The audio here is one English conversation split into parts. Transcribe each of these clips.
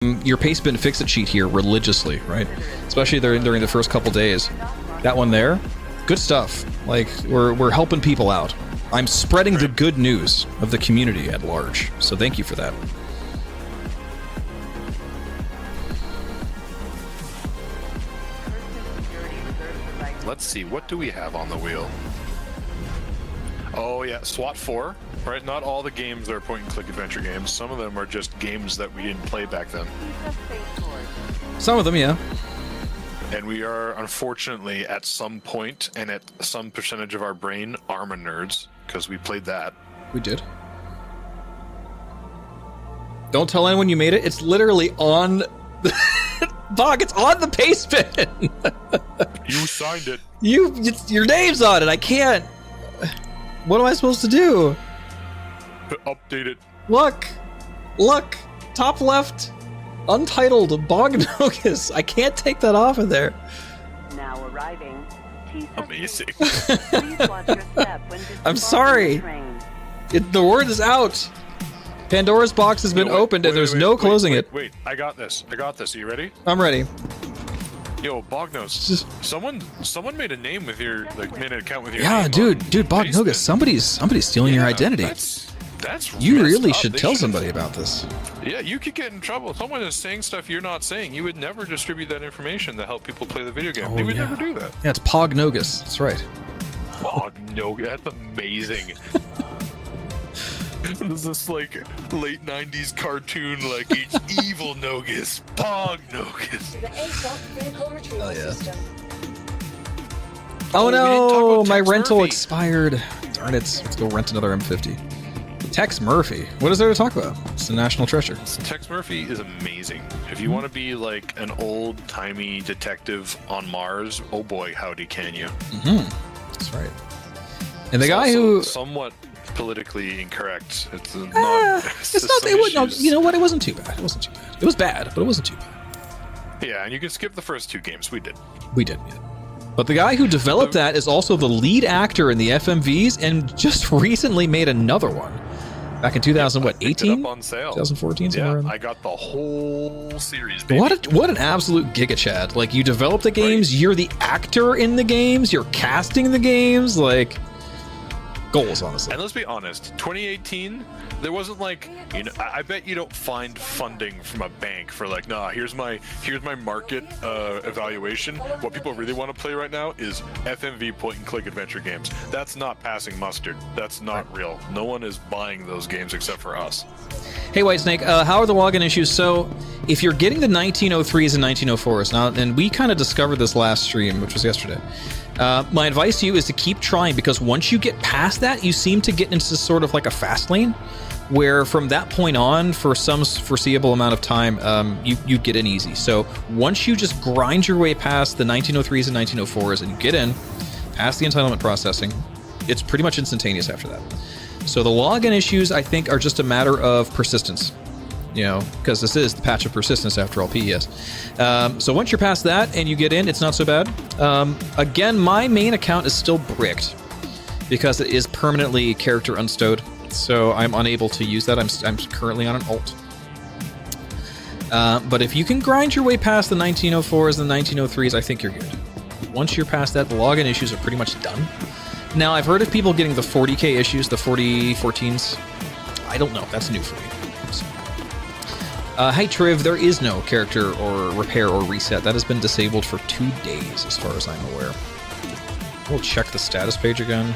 your paste bin fix-it sheet here religiously, right? Especially during the first couple days. That one there, good stuff. Like, we're helping people out. I'm spreading the good news of the community at large. So thank you for that. Let's see, what do we have on the wheel? Oh yeah, SWAT 4, right? Not all the games are point-and-click adventure games. Some of them are just games that we didn't play back then. Some of them, yeah. And we are, unfortunately, at some point and at some percentage of our brain, Arma nerds, because we played that. We did. Don't tell anyone you made it. It's literally on... Bog, it's on the paste bin! You signed it. Your name's on it. I can't... What am I supposed to do? Update it. Look! Top left, untitled Bognogus. I can't take that off of there. Now arriving. Amazing. Please watch your step when I'm sorry. The word is out. Pandora's box has been opened and there's no closing it. Wait, I got this. Are you ready? I'm ready. Yo, Bognos, someone made a name with your, made an account with your Yeah, name dude, Bognogus, somebody's stealing your identity. That's you really up. should They tell should've- somebody about this. Yeah, you could get in trouble. If someone is saying stuff you're not saying, you would never distribute that information to help people play the video game. They would never do that. Yeah, it's Pognogus. That's right. Bognogus, that's amazing. This is like late 90s cartoon, like it's evil Nogus, Bognogus. Oh, yeah. Oh no, my rental expired. Darn it, let's go rent another M50. Tex Murphy. What is there to talk about? It's a national treasure. Tex Murphy is amazing. If you want to be like an old-timey detective on Mars, oh boy, howdy can you. That's right. And the guy also who... somewhat politically incorrect. It's not... it's not... No, you know what? It wasn't too bad. It wasn't too bad. It was bad, but it wasn't too bad. Yeah, and you can skip the first 2 games. We did. We did, yeah. But the guy who developed that is also the lead actor in the FMVs and just recently made another one. Back in 2018? On sale. 2014, somewhere. Yeah, I got the whole series, baby. What an absolute giga chad. Like, you develop the games, you're the actor in the games, you're casting the games, like... Goals, honestly. And let's be honest, 2018, there wasn't like, you know, I bet you don't find funding from a bank for like, nah, here's my market evaluation. What people really want to play right now is FMV point-and-click adventure games. That's not passing mustard. That's not real. No one is buying those games except for us. Hey, Whitesnake, how are the login issues? So, if you're getting the 1903s and 1904s, now, and we kind of discovered this last stream, which was yesterday, my advice to you is to keep trying, because once you get past that, you seem to get into sort of like a fast lane, where from that point on, for some foreseeable amount of time, you get in easy. So once you just grind your way past the 1903s and 1904s and you get in, past the entitlement processing, it's pretty much instantaneous after that. So the login issues, I think, are just a matter of persistence. You know, because this is the patch of persistence after all, PES. So once you're past that and you get in, it's not so bad. Again, my main account is still bricked because it is permanently character unstowed, so I'm unable to use that. I'm currently on an alt. But if you can grind your way past the 1904s and the 1903s, I think you're good. Once you're past that, the login issues are pretty much done. Now, I've heard of people getting the 40k issues, the 4014s. I don't know. That's new for me. Hey Triv, there is no character or repair or reset. That has been disabled for 2 days, as far as I'm aware. We'll check the status page again.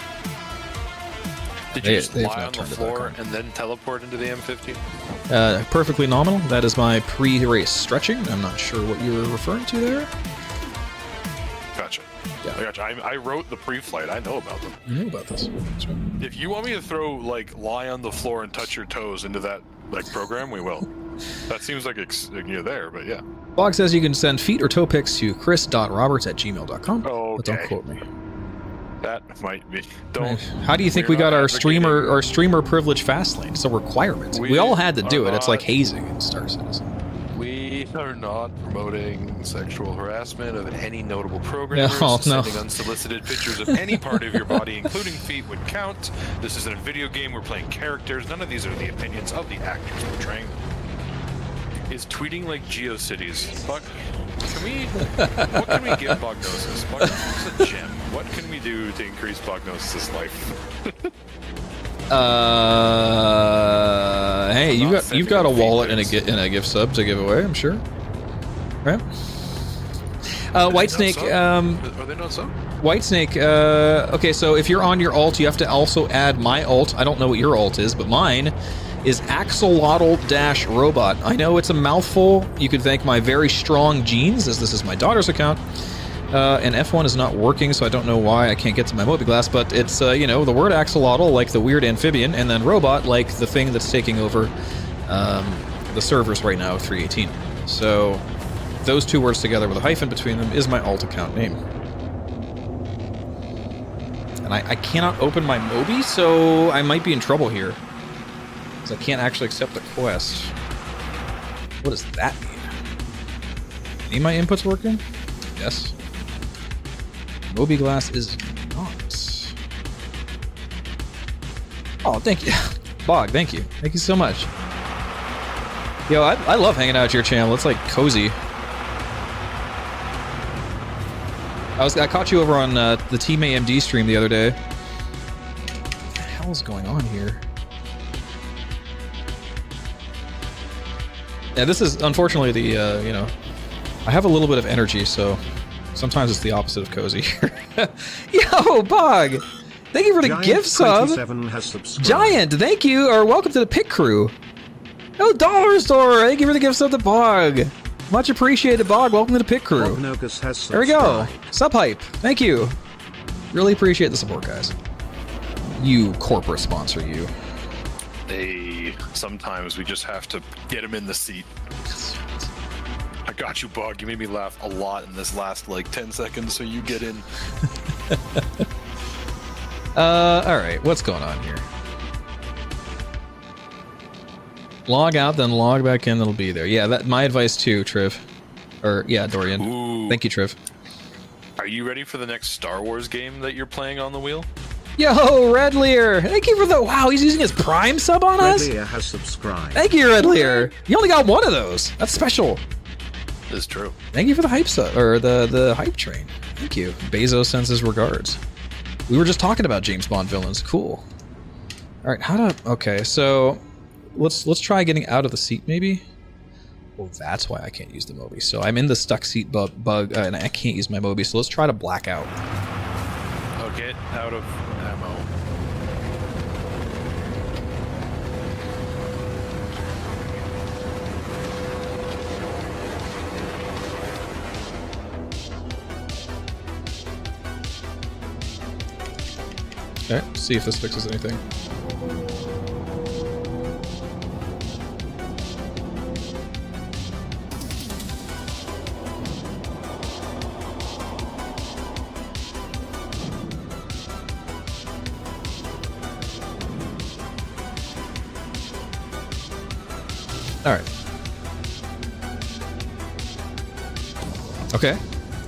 Did you just lie on the floor and then teleport into the M50? Perfectly nominal. That is my pre-race stretching. I'm not sure what you're referring to there. Gotcha. Yeah. I gotcha. I wrote the pre-flight. I know about them. You know about this. That's right. If you want me to throw, like, lie on the floor and touch your toes into that, like, program, we will. That seems like you're there, but yeah. Blog says you can send feet or toe pics to chris.roberts@gmail.com. Okay. But don't quote me. That might be. Don't. How do you think we got our streamer privilege fast lane? It's a requirement. We all had to do it. It's like hazing in Star Citizen. We are not promoting sexual harassment of any notable programmers. No. Sending unsolicited pictures of any part of your body, including feet, would count. This isn't a video game. We're playing characters. None of these are the opinions of the actors portraying them. is tweeting like GeoCities. Buck, what can we give Bognosis? Bognosis is a gem. What can we do to increase Bognosis' life? Hey, you've got a wallet and a gift sub to give away, I'm sure. Right? Whitesnake, Are they not so? Whitesnake, okay, so if you're on your alt, you have to also add my alt. I don't know what your alt is, but mine is axolotl-robot. I know it's a mouthful. You can thank my very strong genes, as this is my daughter's account. And F1 is not working, so I don't know why I can't get to my Mobi-Glass, but it's, you know, the word axolotl, like the weird amphibian, and then robot, like the thing that's taking over the servers right now, 318. So those two words together with a hyphen between them is my alt account name. And I cannot open my Mobi, so I might be in trouble here. Because I can't actually accept the quest. What does that mean? Any of my inputs working? Yes. Mobi-Glass is not. Oh, thank you. Bog, thank you. Thank you so much. Yo, I love hanging out at your channel. It's like cozy. I caught you over on the Team AMD stream the other day. What the hell is going on here? Yeah, this is unfortunately the you know, I have a little bit of energy, so sometimes it's the opposite of cozy. Yo, Bog! Thank you for the Giant gift sub. Has subscribed. Giant, thank you, or welcome to the Pit Crew. Oh, Dollar Store! Thank you for the gift sub to Bog. Much appreciated, Bog. Welcome to the Pit Crew. Bognogus has There we go. subscribed. Sub hype. Thank you. Really appreciate the support, guys. You corporate sponsor, you. Sometimes we just have to get him in the seat. I got you, Bog. You made me laugh a lot in this last, like, 10 seconds, so you get in. Alright, what's going on here? Log out, then log back in, it'll be there. Yeah, that my advice too, Triv. Or, yeah, Dorian. Ooh. Thank you, Triv. Are you ready for the next Star Wars game that you're playing on the wheel? Yo, Red Lear! Thank you for the... Wow, he's using his Prime sub on us? Red Lear has subscribed. Thank you, Red Lear! You only got one of those. That's special. It's true. Thank you for the hype sub, or the hype train. Thank you. Bezos sends his regards. We were just talking about James Bond villains. Cool. Alright, how to... Okay, so... Let's try getting out of the seat, maybe? Well, that's why I can't use the Mobi. So I'm in the stuck seat bug, and I can't use my Mobi, so let's try to black out. Oh, get out of ammo. Okay, see if this fixes anything. Alright. Okay.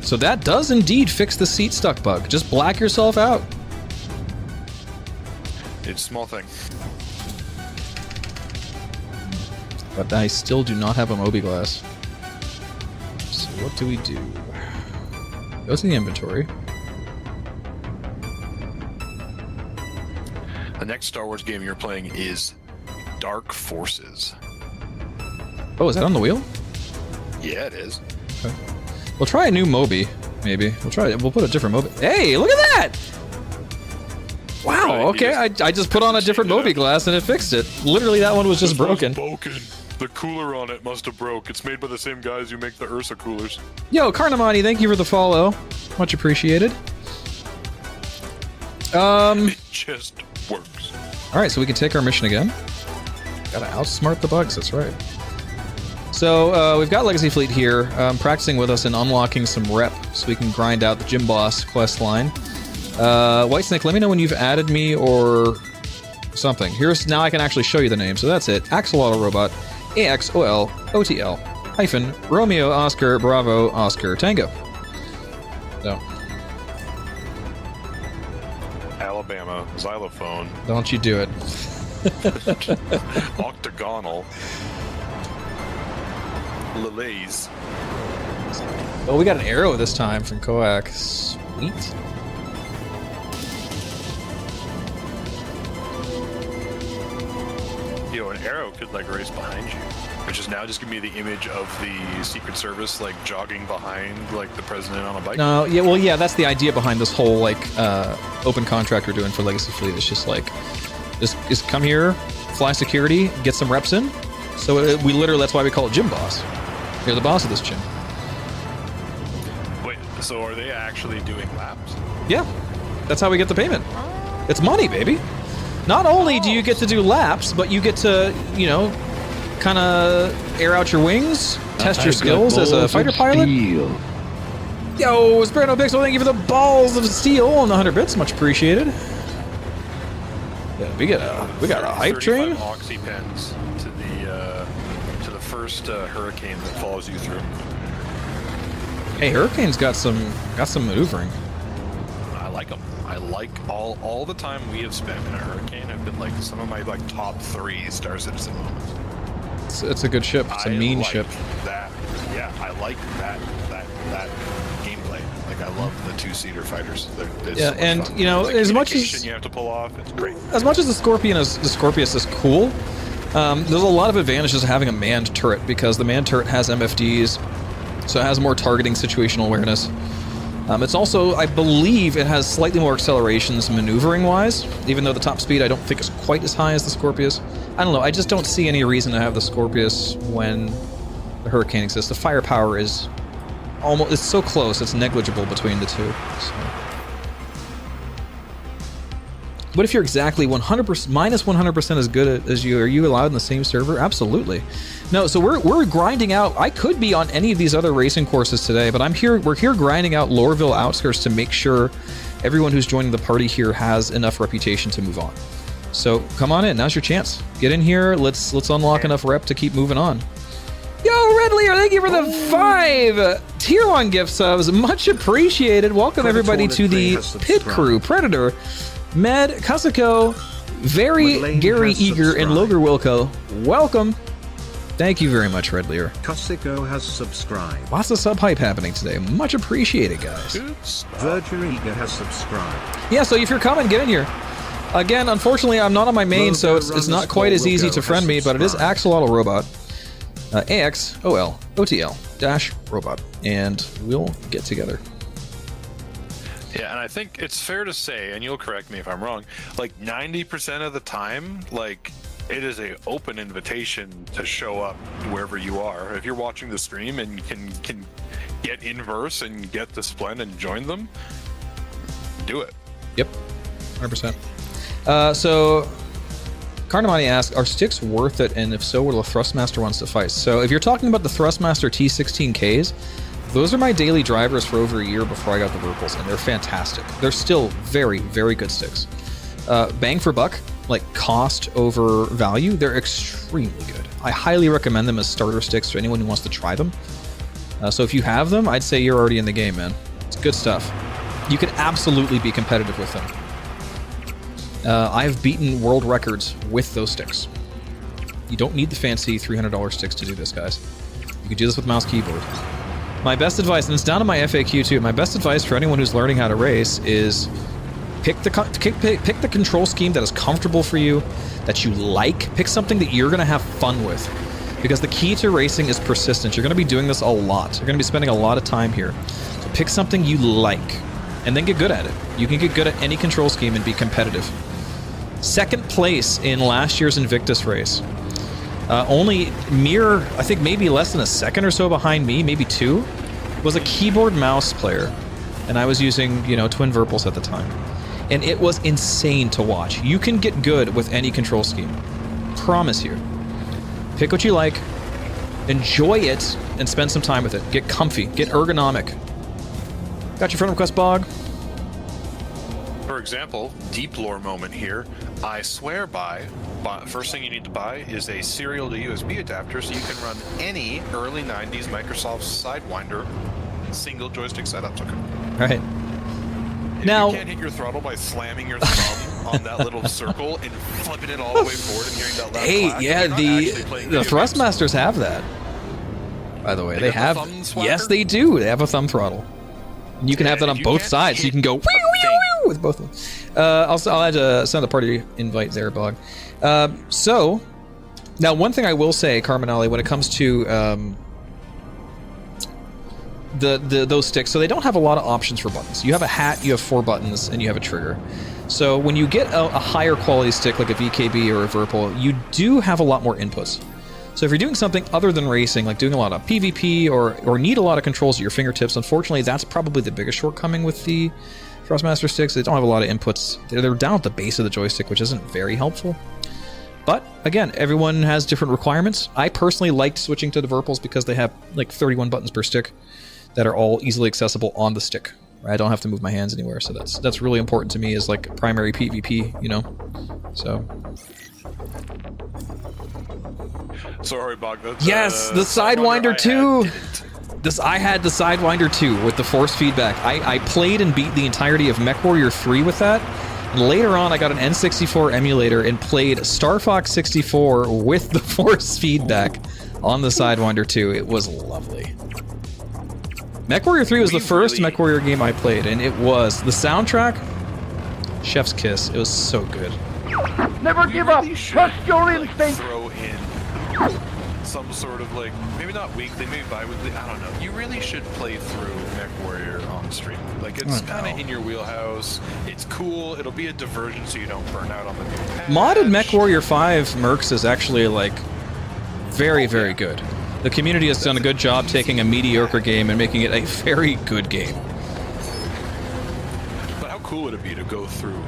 So that does indeed fix the seat stuck bug. Just black yourself out. It's a small thing. But I still do not have a Mobi-Glass. So what do we do? Go to the inventory. The next Star Wars game you're playing is Dark Forces. Oh, is that on the wheel? Yeah, it is. Okay. We'll try a new Mobi, maybe. We'll put a different Mobi. Hey, look at that! Wow, Right, okay, I just put on a different changed it up. Mobi-Glass and it fixed it. Literally, that one was just broken. The cooler on it must have broke. It's made by the same guys who make the Ursa coolers. Yo, Carnamani, thank you for the follow. Much appreciated. It just works. Alright, so we can take our mission again. Gotta outsmart the bugs, that's right. So, we've got Legacy Fleet here, practicing with us and unlocking some rep so we can grind out the Gym Boss quest line. Whitesnake, let me know when you've added me or something. Now I can actually show you the name, so that's it. Axolotl Robot, AXOLOTL, hyphen, Romeo, Oscar, Bravo, Oscar, Tango. So, Alabama, xylophone, don't you do it. Lalays. Oh, we got an arrow this time from Koak. Sweet. Yo, an arrow could like race behind you, which is now just gonna be the image of the Secret Service like jogging behind like the president on a bike. No, yeah, well, yeah, that's the idea behind this whole like open contract we're doing for Legacy Fleet. It's just like, just come here, fly security, get some reps in. So we literally, that's why we call it Gym Boss. You're the boss of this gym. Wait, so are they actually doing laps? Yeah, that's how we get the payment. It's money, baby. Not only do you get to do laps, but you get to, you know, kind of air out your wings, test your skills as a fighter pilot. Yo, Sperano Pixel, thank you for the balls of steel on the 100 bits. Much appreciated. Yeah, we got a hype train. 35 oxy pens to the first hurricane that follows you through. Hey, Hurricane's got some maneuvering. I like them. I like all the time we have spent in a hurricane have been like some of my like top 3 Star Citizen moments. It's a good ship. It's a mean ship. That, yeah, I like that gameplay. Like I love the 2-seater fighters. They're Yeah, so much and fun. you know, Like, as much communication as you have to pull off, it's great. as much as the Scorpius is cool, there's a lot of advantages to having a manned turret because the manned turret has MFDs, so it has more targeting situational awareness. It's also, I believe, it has slightly more accelerations maneuvering-wise, even though the top speed I don't think is quite as high as the Scorpius. I don't know, I just don't see any reason to have the Scorpius when the Hurricane exists. The firepower is almost, it's so close, it's negligible between the two. So. But if you're exactly 100%, minus 100% as good as you, are you allowed in the same server? Absolutely. No, so we're grinding out. I could be on any of these other racing courses today, but we're here grinding out Lorville Outskirts to make sure everyone who's joining the party here has enough reputation to move on. So come on in, now's your chance. Get in here, let's unlock enough rep to keep moving on. Yo, Red Lear, thank you for the 5 tier 1 gift subs. Much appreciated. Welcome everybody to the Pit Crew. Predator, Med, Kasako, Very, Gary Eager, and Logar Wilco. Welcome. Thank you very much, Red Lear. Kasako has subscribed. Lots of sub hype happening today. Much appreciated, guys. Virgin Eager has subscribed. Yeah, so if you're coming, get in here. Again, unfortunately, I'm not on my main, so it's not quite as easy to friend me, but it is Axolotl Robot. AXOLOTL-robot. And we'll get together. Yeah, and I think it's fair to say, and you'll correct me if I'm wrong, like 90% of the time, like it is a open invitation to show up wherever you are. If you're watching the stream and you can get inverse and get the Splend and join them, do it. Yep, 100%. So Carnamani asks, are sticks worth it? And if so, will the Thrustmaster one suffice? So if you're talking about the Thrustmaster T16Ks, those are my daily drivers for over a year before I got the Verpals, and they're fantastic. They're still very, very good sticks. Bang for buck, like cost over value, they're extremely good. I highly recommend them as starter sticks for anyone who wants to try them. So if you have them, I'd say you're already in the game, man. It's good stuff. You can absolutely be competitive with them. I've beaten world records with those sticks. You don't need the fancy $300 sticks to do this, guys. You can do this with mouse keyboard. My best advice, and it's down to my FAQ too, my best advice for anyone who's learning how to race is pick the control scheme that is comfortable for you, that you like. Pick something that you're going to have fun with. Because the key to racing is persistence. You're going to be doing this a lot. You're going to be spending a lot of time here. So pick something you like, and then get good at it. You can get good at any control scheme and be competitive. Second place in last year's Invictus race. Only mere, I think maybe less than a second or so behind me, maybe 2, was a keyboard mouse player. And I was using, twin Verpals at the time. And it was insane to watch. You can get good with any control scheme. Promise you. Pick what you like, enjoy it, and spend some time with it. Get comfy, get ergonomic. Got your friend request, Bog? For example, deep lore moment here. I swear by first thing you need to buy is a serial to USB adapter so you can run any early 90s Microsoft Sidewinder single joystick setups. Okay. All right. If now, you can't hit your throttle by slamming your thumb on that little circle and flipping it all the way forward and hearing that loud clack, yeah, you're not actually playing the video games. Thrustmasters have that. by the way. They They got the have. thumb swagger? Yes, they do. They have a thumb throttle. And you can have that on you both can't sides. So you hit can go a thing. with both of them. I'll add send the party invite there, Bog. So now, one thing I will say, Carminale, when it comes to those sticks, so they don't have a lot of options for buttons. You have a hat, you have 4 buttons, and you have a trigger. So when you get a higher quality stick like a VKB or a Virpil, you do have a lot more inputs. So if you're doing something other than racing, like doing a lot of PvP or need a lot of controls at your fingertips, unfortunately, that's probably the biggest shortcoming with the Thrustmaster sticks. They don't have a lot of inputs. They're down at the base of the joystick, which isn't very helpful. But again, everyone has different requirements. I personally liked switching to the Virpils because they have like 31 buttons per stick that are all easily accessible on the stick. I don't have to move my hands anywhere, so that's really important to me as like primary PvP, you know. So Sorry, Bog. yes, the Sidewinder 2. I had the Sidewinder 2 with the force feedback. I played and beat the entirety of MechWarrior 3 with that. And later on, I got an N64 emulator and played Star Fox 64 with the force feedback on the Sidewinder 2. It was lovely. MechWarrior 3 was the first MechWarrior game I played, and it was the soundtrack. Chef's kiss. It was so good. Never give up. Trust your instinct. Throw in some sort of like, maybe not weekly, maybe bi-weekly, I don't know. You really should play through MechWarrior on stream. Like, it's kind of in your wheelhouse. It's cool. It'll be a diversion so you don't burn out on the new patch. Modded MechWarrior 5 Mercs is actually like very, very good. The community has done a good job taking a mediocre game and making it a very good game. But how cool would it be to go through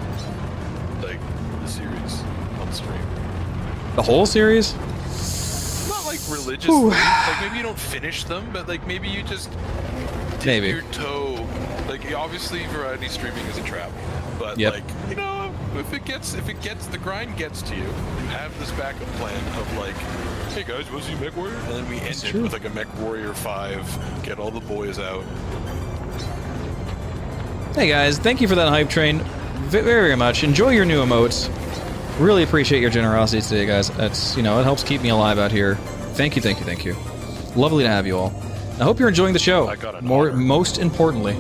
like the series on stream? The whole series? Not like religiously. Like maybe you don't finish them, but like maybe you just dip your toe. Like obviously variety streaming is a trap, but like, you know, if it gets the grind gets to you, you have this backup plan of like, hey guys, want to see MechWarrior? And then we end it with like a MechWarrior 5, get all the boys out. Hey guys, thank you for that hype train very much. Enjoy your new emotes. Really appreciate your generosity today, guys. That's, you know, it helps keep me alive out here. Thank you, thank you, thank you. Lovely to have you all. I hope you're enjoying the show. Most importantly,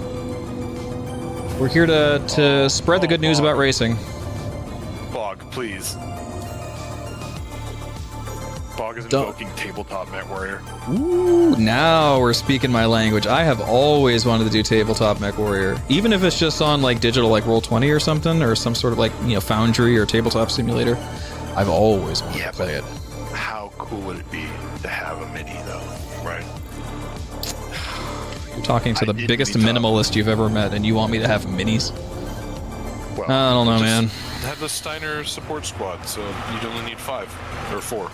we're here to spread the good news about racing. Bog, please. Bog is invoking tabletop MechWarrior. Ooh, now we're speaking my language. I have always wanted to do tabletop MechWarrior, even if it's just on like digital, like Roll20 or something, or some sort of like, you know, Foundry or tabletop simulator. I've always wanted to play it. How cool would it be to have a mini though, right? You're talking to the biggest minimalist you've ever met, and you want me to have minis? Well, I don't know, man. Have the Steiner support squad, so you'd only need 5 or 4.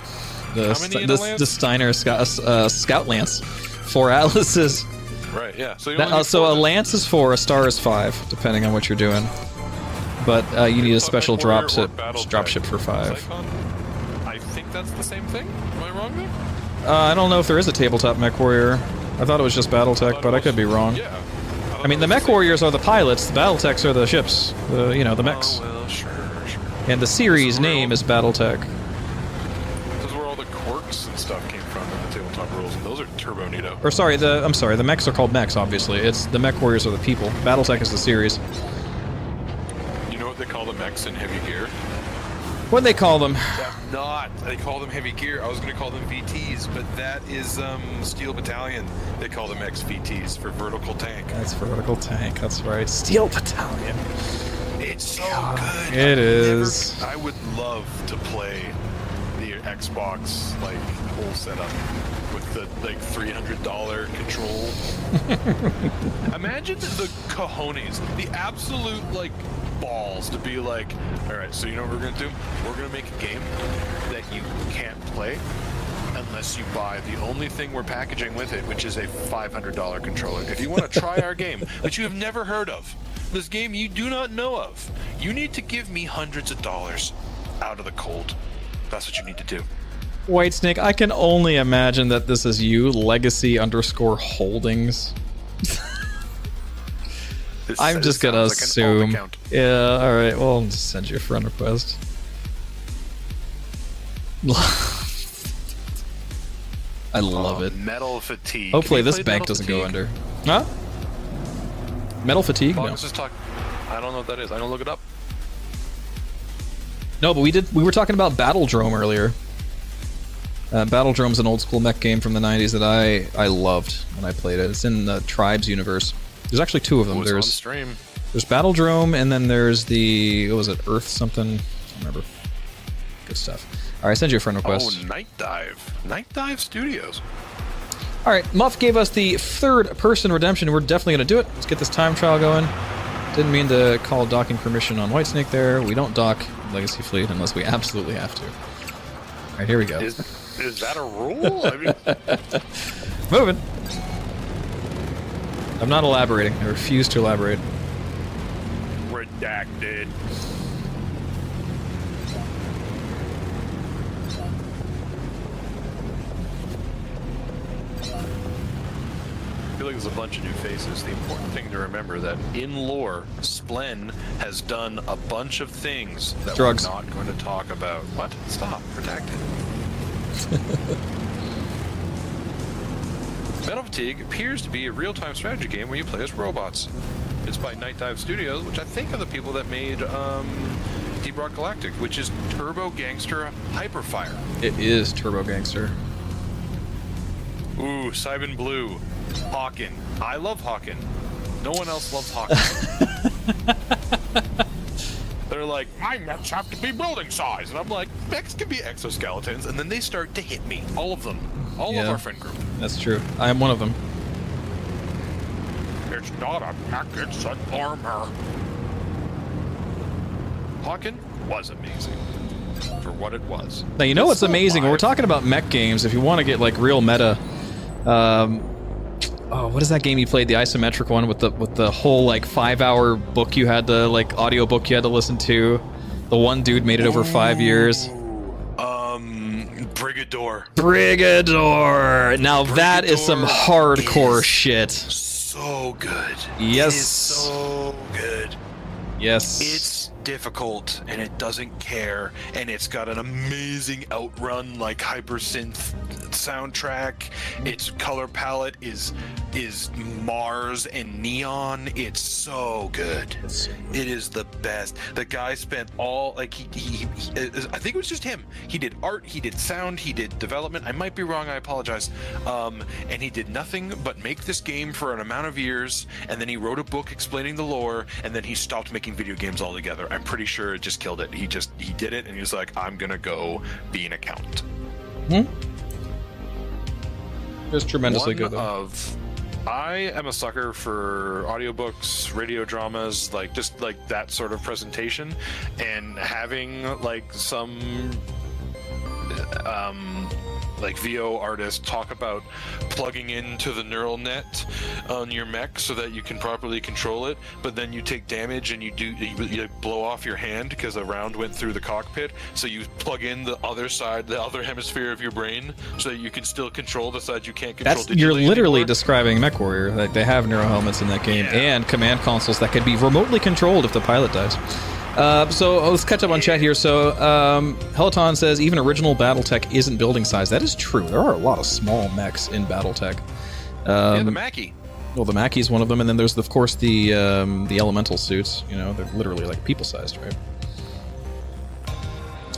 The Steiner Scout Lance, 4 Atlases. Right, yeah. So, So a Lance is 4, a Star is 5, depending on what you're doing. But you need a special drop ship for 5. I think that's the same thing. Am I wrong there? I don't know if there is a tabletop MechWarrior. I thought it was just BattleTech, but I could be wrong. Yeah. I mean, the MechWarriors are the pilots, the BattleTechs are the ships, you know, the mechs. Oh, well, sure. And the series name is BattleTech. This is where all the quirks and stuff came from in the tabletop rules, and those are turbo neato. Or sorry, the mechs are called mechs, obviously. It's the MechWarriors are the people. BattleTech is the series. You know what they call the mechs in Heavy Gear? What'd they call them? They call them Heavy Gear. I was going to call them VTs, but that is Steel Battalion. They call them XVTs for Vertical Tank. That's Vertical Tank, that's right. Steel Battalion. It's so good. It is. I would love to play the Xbox like whole setup with the like $300 control. Imagine the cojones, the absolute like balls to be like, all right, so you know what we're gonna do? We're gonna make a game that you can't play unless you buy the only thing we're packaging with it, which is a $500 controller. If you want to try our game, which you have never heard of, this game you do not know of, you need to give me hundreds of dollars out of the cold. That's what you need to do. Whitesnake, I can only imagine that this is you, Legacy_Holdings. I'm just gonna assume. Yeah, alright, well, I'll just send you a friend request. I love it. Metal Fatigue. Hopefully Have you this played bank Metal doesn't go Fatigue? under. Huh? Metal Fatigue? No. Bogus just talk. I don't know what that is. I don't look it up. No, but we were talking about Battledrome earlier. Battledrome's an old school mech game from the 90s that I loved when I played it. It's in the Tribes universe. There's actually two of them. It was on There's stream. Battledrome, and then there's the, what was it, Earth something? I don't remember. Good stuff. All right, send you a friend request. Oh, Night Dive. Night Dive Studios. All right, Muff gave us the third-person redemption. We're definitely going to do it. Let's get this time trial going. Didn't mean to call docking permission on Whitesnake there. We don't dock Legacy Fleet unless we absolutely have to. All right, here we go. Is that a rule? I mean, Moving. I'm not elaborating. I refuse to elaborate. redacted. I feel like there's a bunch of new faces. The important thing to remember that in lore, Splen has done a bunch of things that Drugs. we're not going to talk about. What? Stop. Redacted. Metal Fatigue appears to be a real-time strategy game where you play as robots. It's by Night Dive Studios, which I think are the people that made Deep Rock Galactic, which is Turbo Gangster Hyperfire. It is Turbo Gangster. Ooh, Cybin Blue. Hawken. I love Hawken. No one else loves Hawken. They're like, my mechs have to be building size. And I'm like, mechs can be exoskeletons. And then they start to hit me. All of them. All of our friend group. That's true. I am one of them. It's not a mech, it's an armor. Hawken was amazing. For what it was. Now, you know It's what's still amazing? When we're alive. talking about mech games, if you want to get like real meta, oh, what is that game you played? The isometric one with the whole like 5-hour book you had to like audio book you had to listen to. The one dude made it over 5 years. Brigador. Brigador. Now that is some Brigador hardcore is shit. So good. Yes. It is so good. Yes. It's difficult and it doesn't care, and it's got an amazing outrun like hypersynth soundtrack. Its color palette is Mars and neon. It's so good. It is the best. The guy spent all like he I think it was just him. He did art, he did sound, he did development. I might be wrong, I apologize. And he did nothing but make this game for an amount of years, and then he wrote a book explaining the lore, and then he stopped making video games altogether. I'm pretty sure it just killed it. He did it, and he was like, I'm gonna go be an accountant. It's tremendously good. Though. I am a sucker for audiobooks, radio dramas, like just like that sort of presentation, and having like some like VO artist talk about plugging into the neural net on your mech so that you can properly control it, but then you take damage and you blow off your hand because a round went through the cockpit, so you plug in the other side, the other hemisphere of your brain, so that you can still control the side you can't control. You're literally anymore. describing MechWarrior. Like they have neuro helmets in that game and command consoles that can be remotely controlled if the pilot dies. So let's catch up on chat here. So Helaton says even original BattleTech isn't building size. That is true. There are a lot of small mechs in BattleTech. The Mackie. Well, the Mackie's one of them, and then there's of course the elemental suits. You know, they're literally like people-sized, right?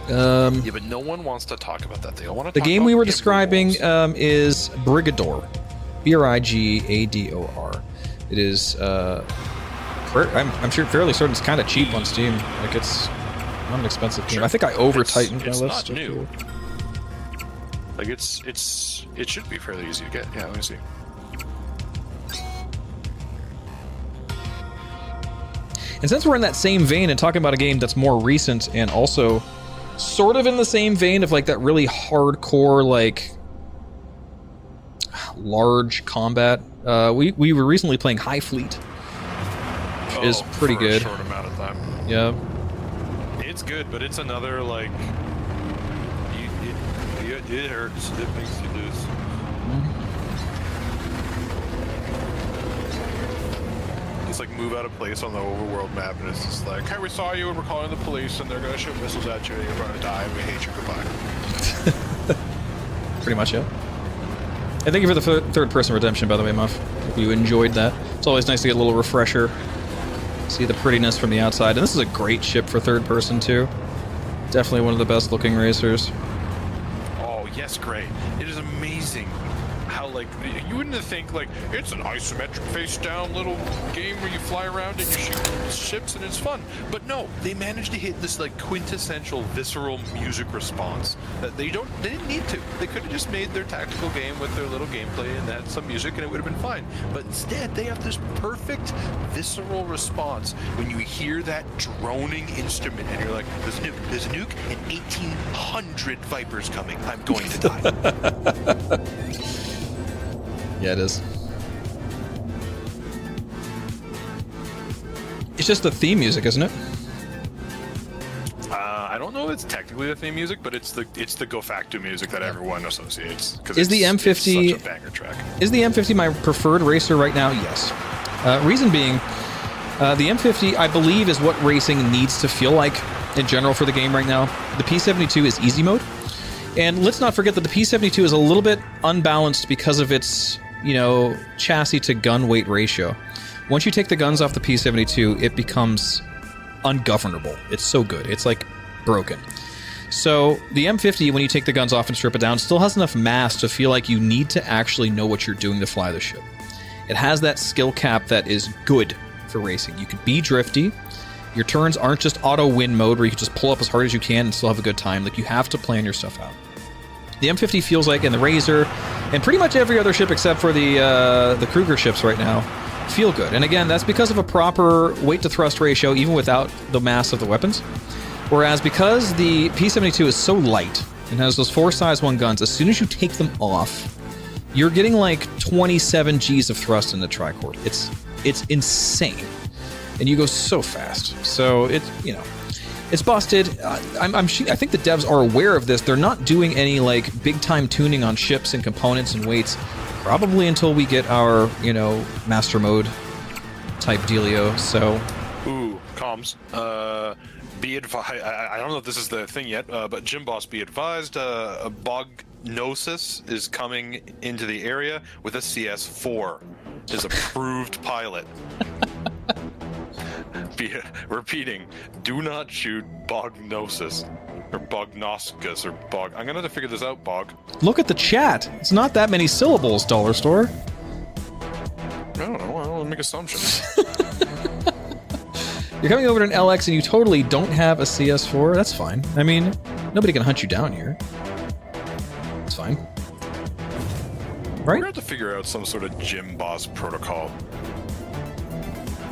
Yeah, but no one wants to talk about that. They don't want to. The talk game about we were game describing rules. is Brigador, Brigador. It is. I'm sure fairly certain it's kind of cheap on Steam. Like it's not an expensive game. I think I over-tightened my it's list. not new. Like it should be fairly easy to get. Yeah, let me see. And since we're in that same vein and talking about a game that's more recent and also sort of in the same vein of like that really hardcore like large combat, we were recently playing High Fleet. Is pretty for good. A short amount of time. Yeah. It's good, but it's another like. It hurts. It makes you lose. It's like move out of place on the overworld map, and it's just like, hey, we saw you, and we're calling the police, and they're gonna shoot missiles at you, and you're gonna die, and we hate you. Goodbye. Pretty much it. And thank you for the third-person redemption, by the way, Muff. Hope you enjoyed that. It's always nice to get a little refresher. See the prettiness from the outside. And this is a great ship for third-person, too. Definitely one of the best-looking racers. Oh, yes, Gray. It is amazing how, like, you wouldn't think, like, it's an isometric face-down little game where you fly around and you shoot ships and it's fun. But no, they managed to hit this, like, quintessential, visceral music response that they didn't need to. They could have just made their tactical game with their little gameplay and had some music and it would have been fine. But instead, they have this perfect, visceral response when you hear that droning instrument and you're like, there's a nuke and 1,800 Vipers coming. I'm going to die. Yeah, it is. It's just the theme music, isn't it? I don't know if it's technically the theme music, but it's the Go Facto music that everyone associates. Is the M50 it's such a banger track? Is the M50 my preferred racer right now? Yes. Reason being, the M50 I believe is what racing needs to feel like in general for the game right now. The P72 is easy mode, and let's not forget that the P72 is a little bit unbalanced because of its chassis to gun weight ratio. Once you take the guns off the P72, it becomes ungovernable. It's so good. It's like broken. So the M50, when you take the guns off and strip it down, still has enough mass to feel like you need to actually know what you're doing to fly the ship. It has that skill cap that is good for racing. You can be drifty. Your turns aren't just auto win mode where you can just pull up as hard as you can and still have a good time. Like, you have to plan your stuff out. The M50 feels like, and the Razor, and pretty much every other ship except for the Kruger ships right now, feel good. And again, that's because of a proper weight to thrust ratio, even without the mass of the weapons. Whereas because the P72 is so light and has those 4 size 1 guns, as soon as you take them off, you're getting like 27 Gs of thrust in the tricord. It's insane, and you go so fast. So it's busted. I think the devs are aware of this. They're not doing any like big time tuning on ships and components and weights, probably until we get our master mode type dealio. So, ooh, comms. Be advised. I don't know if this is the thing yet, but Jim Boss, be advised. A Bognosis is coming into the area with a CS4. His approved pilot. Repeating, do not shoot Bognosis or Bognoscus or Bog. I'm gonna have to figure this out, Bog. Look at the chat. It's not that many syllables, Dollar Store. I don't know. I don't want to make assumptions. You're coming over to an LX and you totally don't have a CS4. That's fine. I mean, nobody can hunt you down here. It's fine. We're Right? gonna have to figure out some sort of Jim Boss protocol.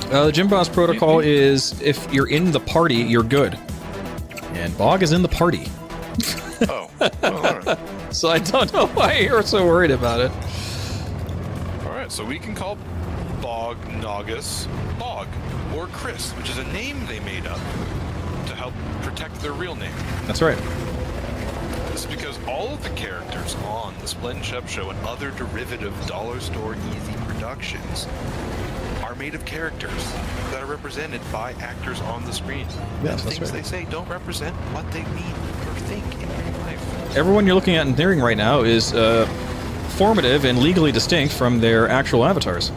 The Jim Boss protocol is if you're in the party, you're good. And Bog is in the party. Oh, all right. So I don't know why you're so worried about it. All right, so we can call Bog Nogus Bog or Chris, which is a name they made up to help protect their real name. That's right. This is because all of the characters on the Splendid Shep Show and other derivative Dollar Store Easy productions are made of characters that are represented by actors on the screen. Yes, and that's things right. they say don't represent what they mean or think in real life. Everyone you're looking at and hearing right now is formative and legally distinct from their actual avatars.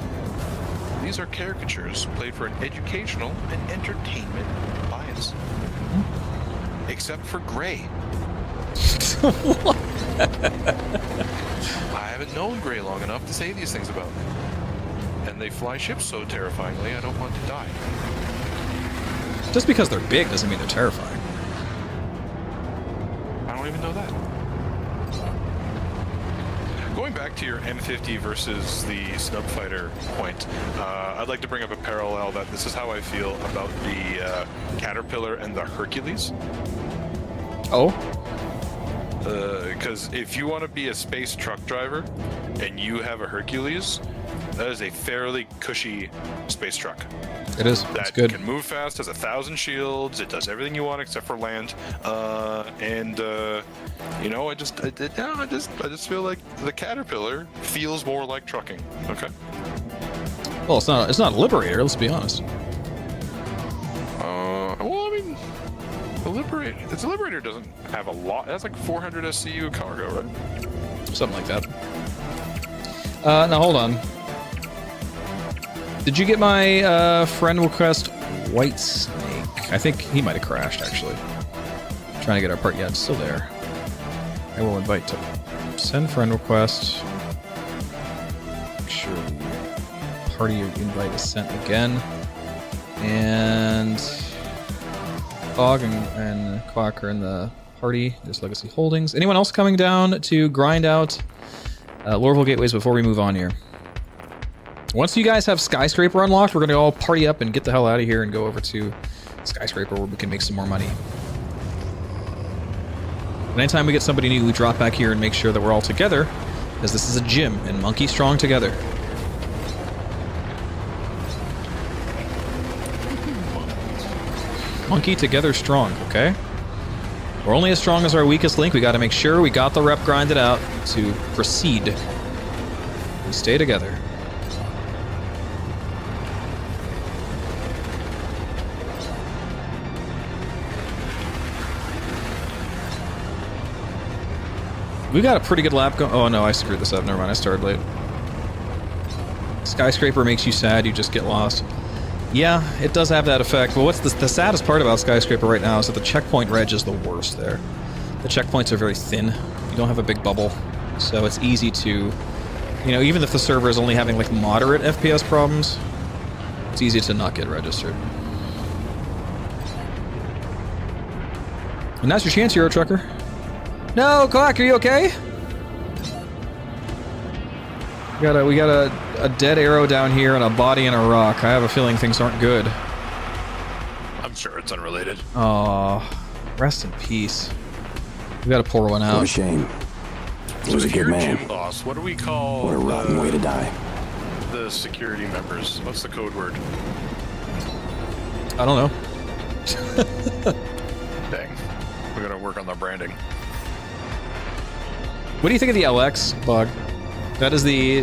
These are caricatures played for an educational and entertainment bias. Except for Gray. I haven't known Gray long enough to say these things about. And they fly ships so terrifyingly, I don't want to die. Just because they're big doesn't mean they're terrifying. I don't even know that. Going back to your M50 versus the Snub Fighter point, I'd like to bring up a parallel that this is how I feel about the Caterpillar and the Hercules. Oh? Because if you want to be a space truck driver and you have a Hercules, that is a fairly cushy space truck. It is. It's That good. can move fast, has 1,000 shields, it does everything you want except for land. I just feel like the Caterpillar feels more like trucking. Okay. Well, it's not a Liberator, let's be honest. Well, I mean, the Liberator doesn't have a lot. That's like 400 SCU cargo, right? Something like that. Now hold on. Did you get my friend request, White Snake? I think he might have crashed, actually. Trying to get our part. Yeah, it's still there. I will invite to send friend request. Make sure party invite is sent again. And Fog and Quack are in the party. There's Legacy Holdings. Anyone else coming down to grind out Lorville Gateways before we move on here? Once you guys have Skyscraper unlocked, we're going to all party up and get the hell out of here and go over to Skyscraper where we can make some more money. And anytime we get somebody new, we drop back here and make sure that we're all together, because this is a gym, and monkey strong together. Monkey together strong, okay? We're only as strong as our weakest link. We got to make sure we got the rep grinded out to proceed. We stay together. We got a pretty good lap going. Oh no, I screwed this up. Never mind, I started late. Skyscraper makes you sad, you just get lost. Yeah, it does have that effect. Well, what's the saddest part about Skyscraper right now is that the checkpoint reg is the worst there. The checkpoints are very thin. You don't have a big bubble. So it's easy to, you know, even if the server is only having like moderate FPS problems, it's easy to not get registered. And that's your chance, Euro Trucker. No, Clock, are you okay? We got a dead arrow down here and a body and a rock. I have a feeling things aren't good. I'm sure it's unrelated. Aw, rest in peace. We gotta pour one out. What a shame. He was a good man. Loss. What do we call? What a rotten way to die. The security members. What's the code word? I don't know. Dang. We're gonna work on the branding. What do you think of the LX, Bug? That is the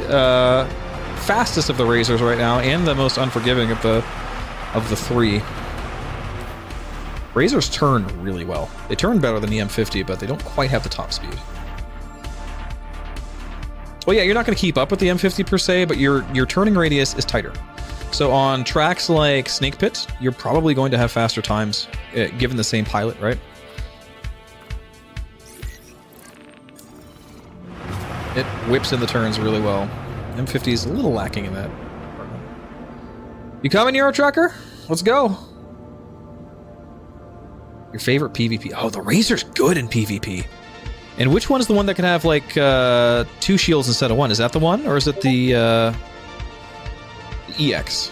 fastest of the Razors right now, and the most unforgiving of the three. Razors turn really well. They turn better than the M50, but they don't quite have the top speed. Well, yeah, you're not going to keep up with the M50 per se, but your turning radius is tighter. So on tracks like Snake Pit, you're probably going to have faster times, given the same pilot, right? It whips in the turns really well. M50 is a little lacking in that. You coming, Euro Trucker? Let's go. Your favorite PvP? Oh, the Razor's good in PvP. And which one is the one that can have like 2 shields instead of 1? Is that the one, or is it the EX?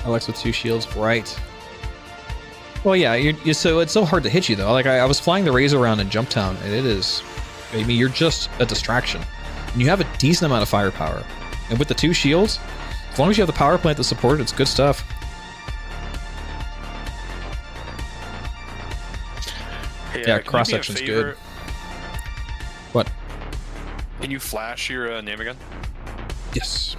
Alex with 2 shields, right? Well, yeah. So it's so hard to hit you though. Like I was flying the Razor around in Jumptown, and it is. I mean, you're just a distraction. And you have a decent amount of firepower, and with the 2 shields, as long as you have the power plant to support it, it's good stuff. Hey, Yeah, cross section's good. What? Can you flash your name again? Yes.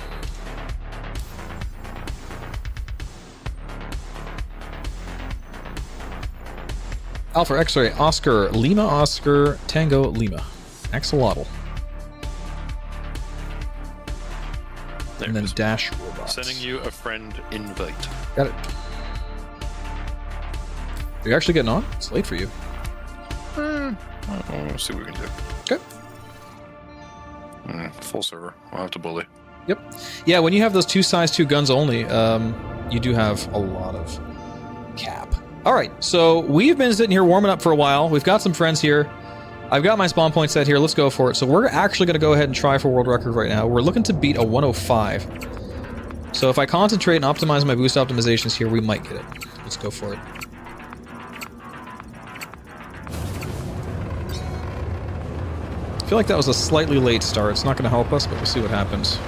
Alpha X-ray Oscar Lima Oscar Tango Lima Axolotl. And then dash robots. Sending you a friend invite. Got it. Are you actually getting on? It's late for you. Let's see what we can do. Okay. Full server. I'll have to bully. Yep. Yeah, when you have those 2 size 2 guns only, you do have a lot of cap. All right, so we've been sitting here warming up for a while. We've got some friends here. I've got my spawn point set here. Let's go for it. So we're actually going to go ahead and try for world record right now. We're looking to beat a 105. So if I concentrate and optimize my boost optimizations here, we might get it. Let's go for it. I feel like that was a slightly late start. It's not going to help us, but we'll see what happens.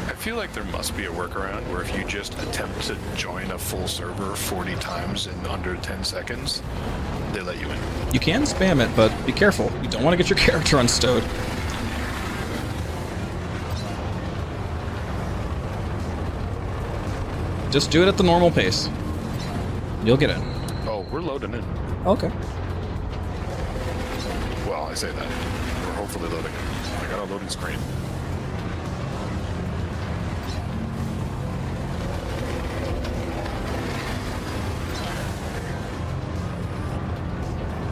I feel like there must be a workaround where if you just attempt to join a full server 40 times in under 10 seconds, they let you in. You can spam it, but be careful. You don't want to get your character unstowed. Just do it at the normal pace. You'll get in. Oh, we're loading in. Okay. Well, I say that. We're hopefully loading in. I got a loading screen.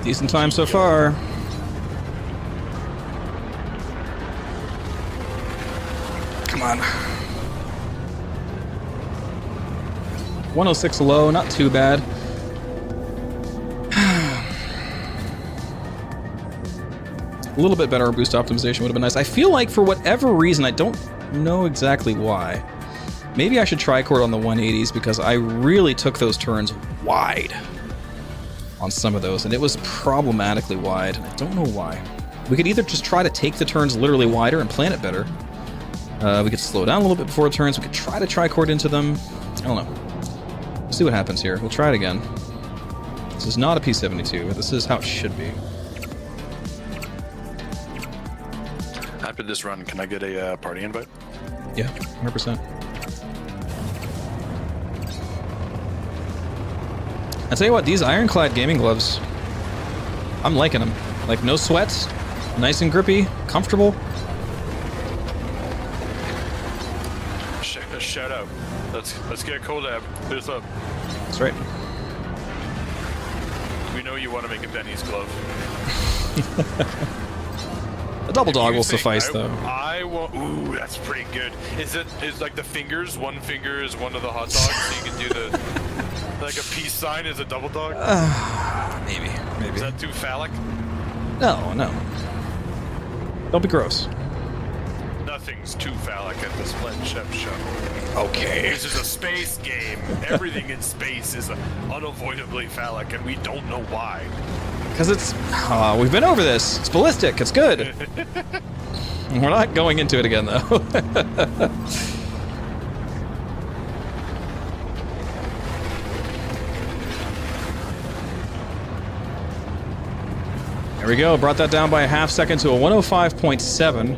Decent time so far. Come on. 106 low, not too bad. A little bit better boost optimization would have been nice. I feel like for whatever reason, I don't know exactly why. Maybe I should tricord on the 180s because I really took those turns wide on some of those, and it was problematically wide. I don't know why. We could either just try to take the turns literally wider and plan it better. We could slow down a little bit before turns. We could try to tricord into them. I don't know. We'll see what happens here. We'll try it again. This is not a P72, but this is how it should be. After this run, can I get a party invite? Yeah, 100%. I tell you what, these Ironclad gaming gloves, I'm liking them. Like, no sweats, nice and grippy, comfortable. Shout out. Let's get a collab. Hit us up. That's right. We know you want to make a Benny's glove. A double dog You will think suffice, though. I want. Ooh, that's pretty good. Is like the fingers? One finger is one of the hot dogs, so you can do the like a peace sign is a double dog. Maybe. Is that too phallic? No. Don't be gross. Nothing's too phallic at the Splend Chef Show. Okay. This is a space game. Everything in space is unavoidably phallic, and we don't know why. Because it's... we've been over this. It's ballistic. It's good. We're not going into it again, though. There we go. Brought that down by a half second to a 105.7.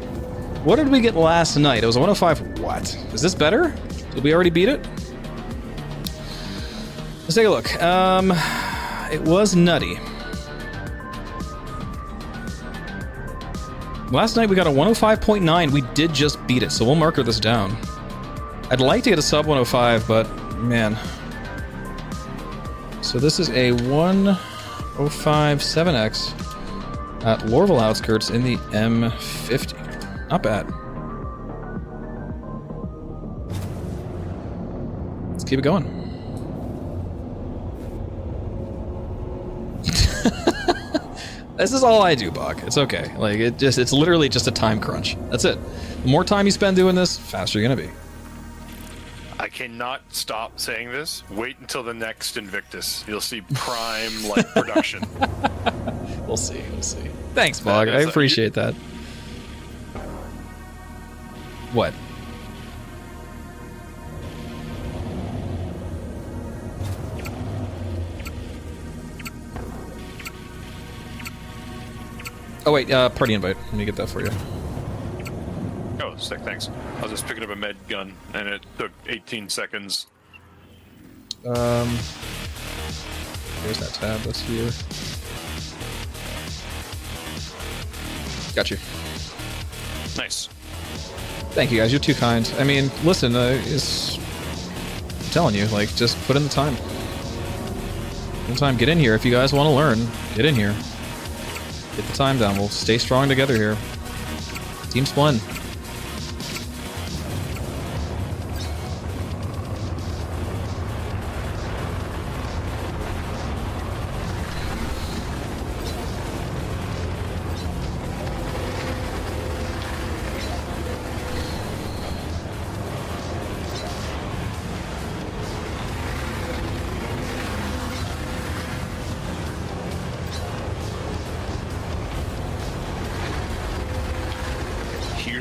What did we get last night? It was a 105... What? Is this better? Did we already beat it? Let's take a look. It was nutty. Last night we got a 105.9. We did just beat it, so we'll marker this down. I'd like to get a sub 105, but man. So this is a 105.7x at Lorville Outskirts in the M50. Not bad. Let's keep it going. This is all I do, Bog. It's okay. Like, it's literally just a time crunch. That's it. The more time you spend doing this, faster you're gonna be. I cannot stop saying this. Wait until the next Invictus. You'll see prime like production. We'll see. Thanks, Bog. I appreciate that. What? Oh wait, party invite. Let me get that for you. Oh, sick, thanks. I was just picking up a med gun, and it took 18 seconds. Where's that tab? That's here. Got you. Nice. Thank you, guys. You're too kind. I mean, listen, I'm telling you, like, just put in the time. Put in the time. Get in here if you guys want to learn. Get in here. Get the time down. We'll stay strong together here. Team Splend.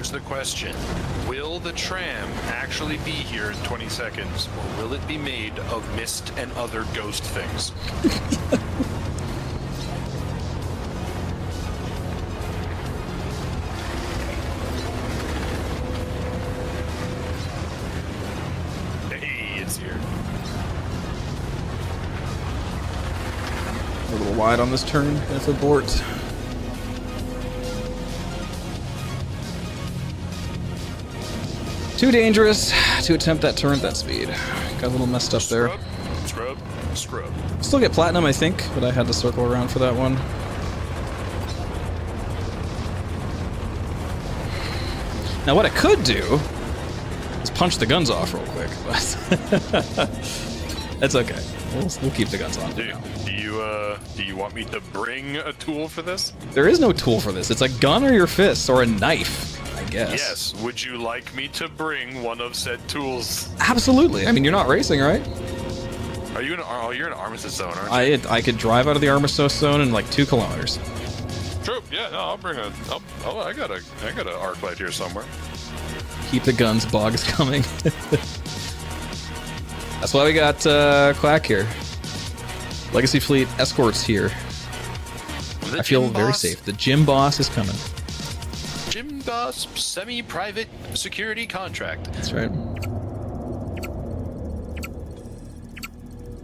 here's the question. Will the tram actually be here in 20 seconds, or will it be made of mist and other ghost things? Hey, it's here. A little wide on this turn with abort. Too dangerous to attempt that turn at that speed. Got a little messed up there. Scrub. Still get platinum, I think, but I had to circle around for that one. Now what I could do is punch the guns off real quick, but that's okay. We'll keep the guns on. Do you want me to bring a tool for this? There is no tool for this. It's a gun or your fist or a knife, I guess. Yes. Would you like me to bring one of said tools? Absolutely. I mean, you're not racing, right? Are you you're in an Armistice zone, aren't you? I could drive out of the Armistice zone in like 2 kilometers. True. Yeah. No, I'll bring a. I got an arc light here somewhere. Keep the guns bugs coming. That's why we got Quack here. Legacy Fleet escorts here. I feel very safe. The gym boss is coming. Gym boss semi-private security contract. That's right.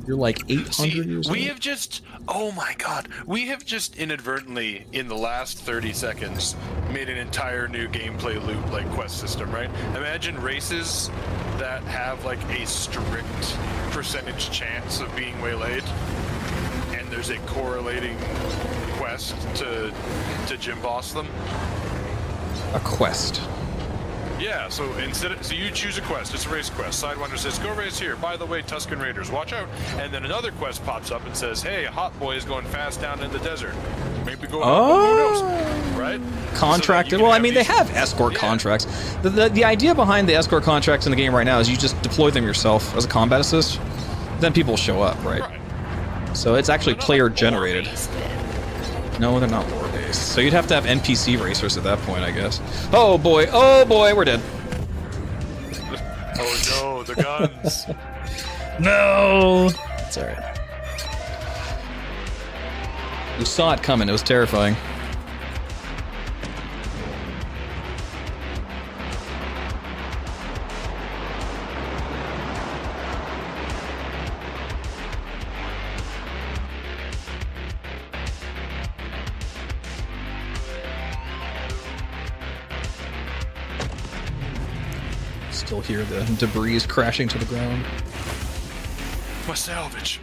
You're like 800 years old. We have just, oh my god, we have just inadvertently, in the last 30 seconds, made an entire new gameplay loop, like quest system, right? Imagine races that have like a strict percentage chance of being waylaid, and there's a correlating quest to gym boss them. A quest. Yeah, so so you choose a quest. It's a race quest. Sidewinder says, "Go race here. By the way, Tusken Raiders, watch out." And then another quest pops up and says, "Hey, Hot Boy is going fast down in the desert. Maybe go. Who knows? Right? Contracted. So well, I mean, they have escort contracts. The idea behind the escort contracts in the game right now is you just deploy them yourself as a combat assist. Then people show up, right? So it's actually player generated. No, they're not lore based. So you'd have to have NPC racers at that point, I guess. Oh boy, we're dead. Oh no, the guns. No! It's alright. You saw it coming, it was terrifying. Still hear the debris crashing to the ground. My salvage.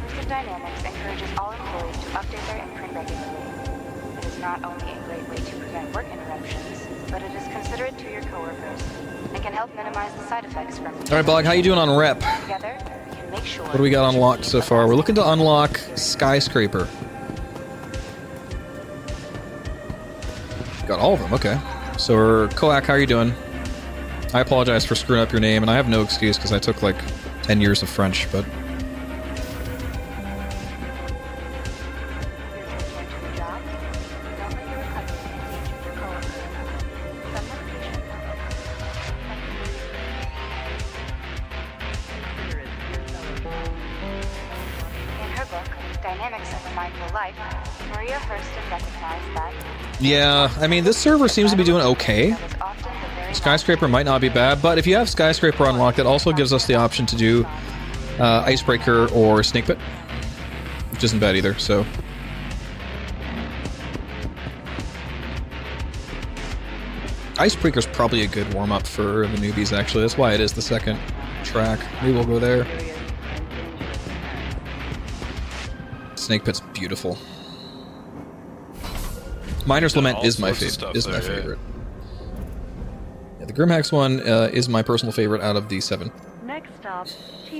Crystal Dynamics encourages all employees to update their imprint regularly. It is not only a great way to prevent work interruptions, but it is considerate to your coworkers and can help minimize the side effects from. All right, Bog, how you doing on rep? Together, we can make sure. What do we got unlocked so far? We're looking to unlock Skyscraper. Got all of them, okay. So, Koak, how are you doing? I apologize for screwing up your name, and I have no excuse because I took like 10 years of French, but... In her book, Dynamics of a Mindful Life, Maria Hurston recognized that. Yeah, I mean, this server seems to be doing okay. Skyscraper might not be bad, but if you have Skyscraper unlocked, it also gives us the option to do Icebreaker or Snake Pit, which isn't bad either, so... Icebreaker's probably a good warm-up for the newbies, actually. That's why it is the second track. Maybe we'll go there. Snake Pit's beautiful. Miner's Lament is my favorite. Yeah, the Grimhex one is my personal favorite out of the 7. Next stop,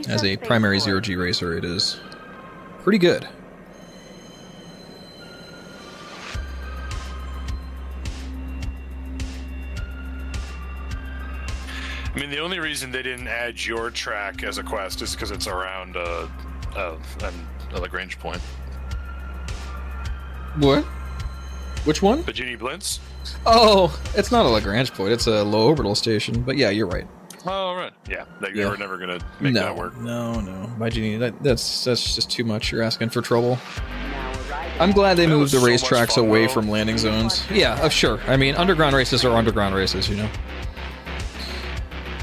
As a primary 0G racer, it is pretty good. I mean, the only reason they didn't add your track as a quest is because it's around a Lagrange point. What? Which one? The Genie Blintz? Oh, it's not a Lagrange point. It's a low orbital station. But yeah, you're right. Oh, right. Yeah, they Yeah. were never gonna make no, that work. no. My Genie, that's just too much. You're asking for trouble. Now arriving. I'm glad they That moved was the so racetracks much fun, away though. from landing zones. Yeah, sure. I mean, underground races are underground races, you know.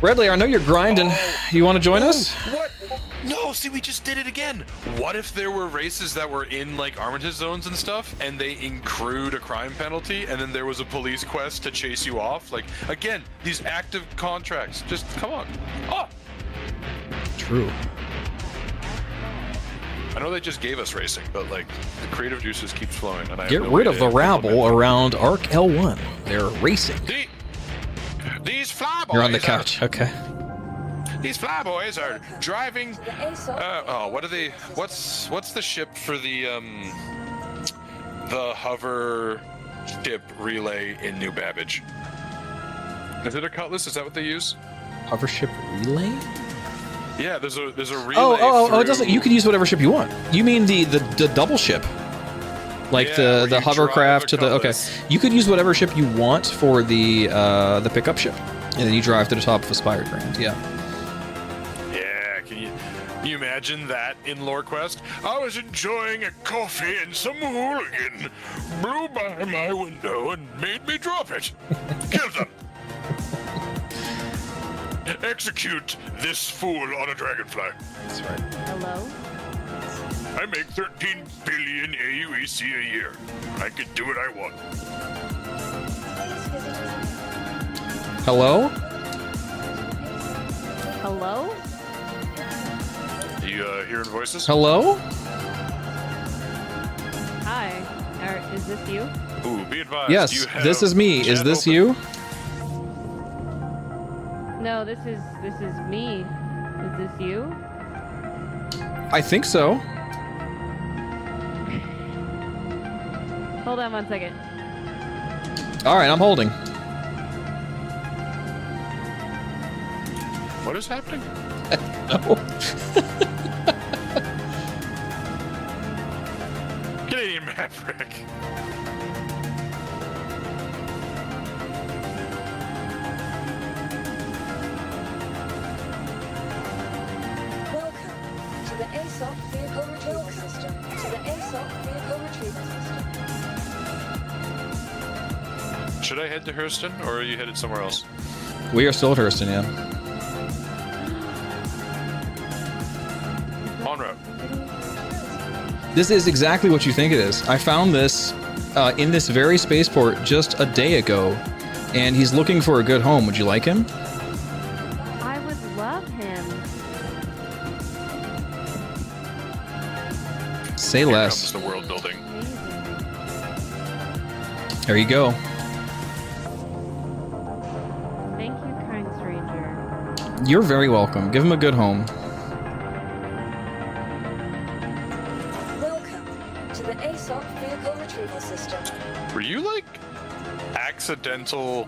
Redley, I know you're grinding. You want to join us? What? No, see, we just did it again. What if there were races that were in like Armitage zones and stuff, and they accrued a crime penalty, and then there was a police quest to chase you off? Like, again, these active contracts. Just come on. Oh, True. I know they just gave us racing, but like the creative juices keep flowing, and I Get have no rid way of the to rabble implement around Arc L1. They're racing. it. These flyboys. You're on the couch. Okay. These flyboys are driving. What are they? What's the ship for the hover ship relay in New Babbage? Is it a Cutlass? Is that what they use? Hover ship relay? Yeah, there's a relay. Oh, it doesn't. through- You can use whatever ship you want. You mean the double ship? Like Yeah, where the you hovercraft to drive a the. Okay. Cutlass. You could use whatever ship you want for the pickup ship. And then you drive to the top of Aspire Grand. Yeah. Yeah, can you imagine that in LoreQuest? I was enjoying a coffee and some hooligan blew by my window and made me drop it. Kill them. Execute this fool on a dragonfly. That's right. Hello? I make 13 billion AUEC a year. I can do what I want. Hello? Hello? You hearing voices? Hello? Hi. Is this you? Ooh, be advised. Yes, you have this is me. Is chat this open. you? No, this is me. Is this you? I think so. Hold on 1 second. All right, I'm holding. What is happening? No. Canadian Maverick. Welcome to the ASOP Vehicle Retrieval System. Should I head to Hurston, or are you headed somewhere else? We are still at Hurston, yeah. En route. This is exactly what you think it is. I found this in this very spaceport just a day ago, and he's looking for a good home. Would you like him? I would love him. Say Here less. comes the world building. Amazing. There you go. Thank you, kind stranger. You're very welcome. Give him a good home. Welcome to the ASOP Vehicle Retrieval System. Were you like accidental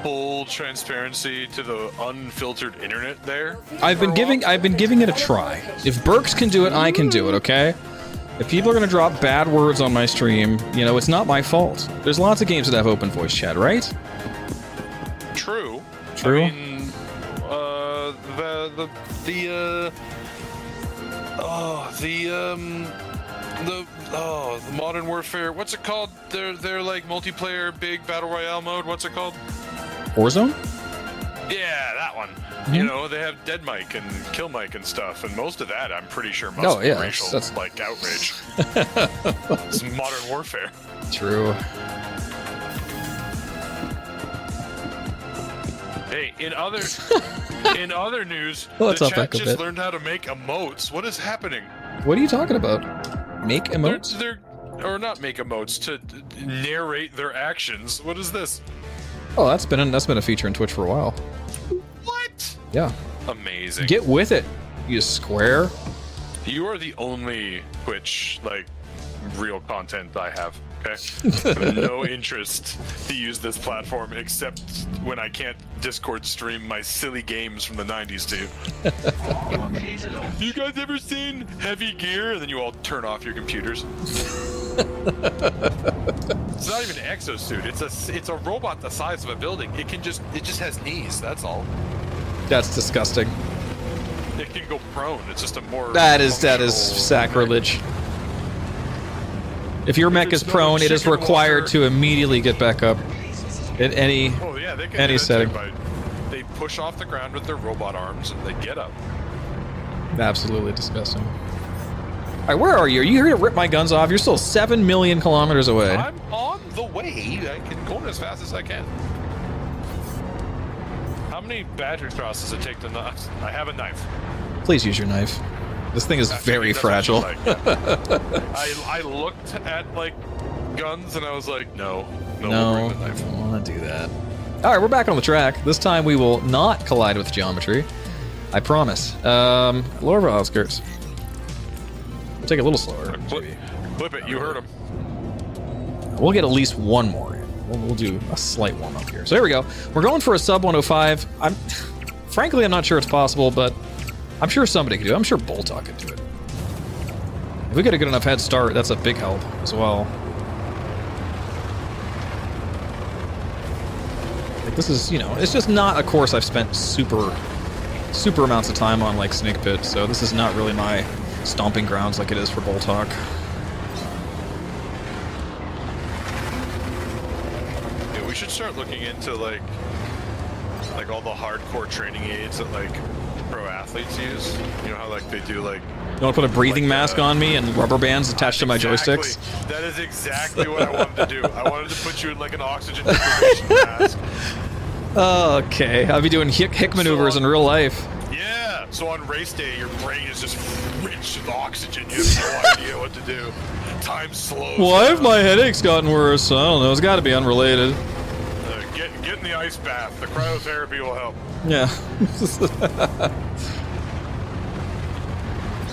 full transparency to the unfiltered internet there? I've been giving it a try. If Burks can do it, I can do it, okay? If people are gonna drop bad words on my stream, you know, it's not my fault. There's lots of games that have open voice chat, right? True. True. I mean, the Modern Warfare. What's it called? They're like multiplayer big battle royale mode. What's it called? Warzone? Yeah, that one. Mm-hmm. You know, they have Dead Mike and Kill Mike and stuff, and most of that I'm pretty sure must Oh, be yeah, racial that's- like outrage. It's Modern Warfare. True. Hey, in other news, What's the up, chat Echo just Bit? learned how to make emotes. What is happening? What are you talking about? Make emotes? They're or not make emotes to narrate their actions. What is this? Oh, that's been a feature in Twitch for a while. What? Yeah. Amazing. Get with it, you square. You are the only Twitch like real content I have. Okay. I have no interest to use this platform except when I can't Discord stream my silly games from the 90s too. You guys ever seen Heavy Gear? And then you all turn off your computers. It's not even an exosuit. It's a robot the size of a building. It just has knees. That's all. That's disgusting. It can go prone. It's just a more. That is functional- sacrilege. If your mech is There's no prone, it is chicken required walker. to immediately get back up. In any Oh yeah, they can any do that setting. too, but they push off the ground with their robot arms and they get up. Absolutely disgusting. All right, where are you? Are you here to rip my guns off? You're still 7 million kilometers away. I'm on the way. I can go as fast as I can. How many battery thrusts does it take to knife? I have a knife. Please use your knife. This thing is That's very what fragile. she's like, yeah. I looked at like guns and I was like, no, No, we'll I bring the knife. don't want to do that. All right, we're back on the track. This time we will not collide with geometry. I promise. Lower our outskirts. We'll take it a little slower. Flip it. You heard him. We'll get at least one more in. We'll do a slight warm up here. So here we go. We're going for a sub 105. Frankly, I'm not sure it's possible, but I'm sure somebody could do it. I'm sure Boltok could do it. If we get a good enough head start, that's a big help as well. Like this is, you know, it's just not a course I've spent super amounts of time on like Snake Pit, so this is not really my stomping grounds like it is for Boltok. Yeah, we should start looking into like all the hardcore training aids that like pro athletes use. You know how like they do like. You want to put a breathing Like, mask on me and rubber bands attached to my joysticks? That is exactly what I wanted to do. I wanted to put you in like an oxygen deprivation mask. Okay, I'll be doing hick maneuvers in real life. Yeah. So on race day, your brain is just rich with oxygen. You have no idea what to do. Time slows. Why have down. my headaches gotten worse? I don't know. It's got to be unrelated. Get in the ice bath. The cryotherapy will help. Yeah.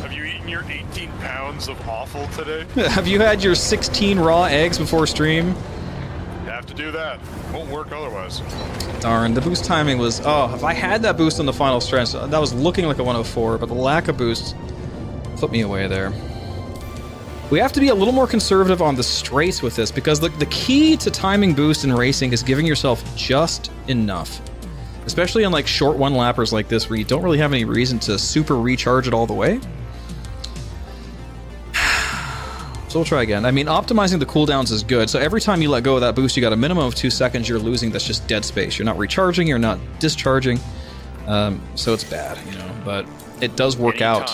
Have you eaten your 18 pounds of offal today? Have you had your 16 raw eggs before stream? You have to do that. Won't work otherwise. Darn, the boost timing was... Oh, if I had that boost on the final stretch, that was looking like a 104, but the lack of boost put me away there. We have to be a little more conservative on the straights with this, because the key to timing boost in racing is giving yourself just enough. Especially on like short one-lappers like this, where you don't really have any reason to super recharge it all the way. So we'll try again. I mean, optimizing the cooldowns is good. So every time you let go of that boost, you got a minimum of 2 seconds you're losing. That's just dead space. You're not recharging. You're not discharging. So it's bad, you know. But it does work out.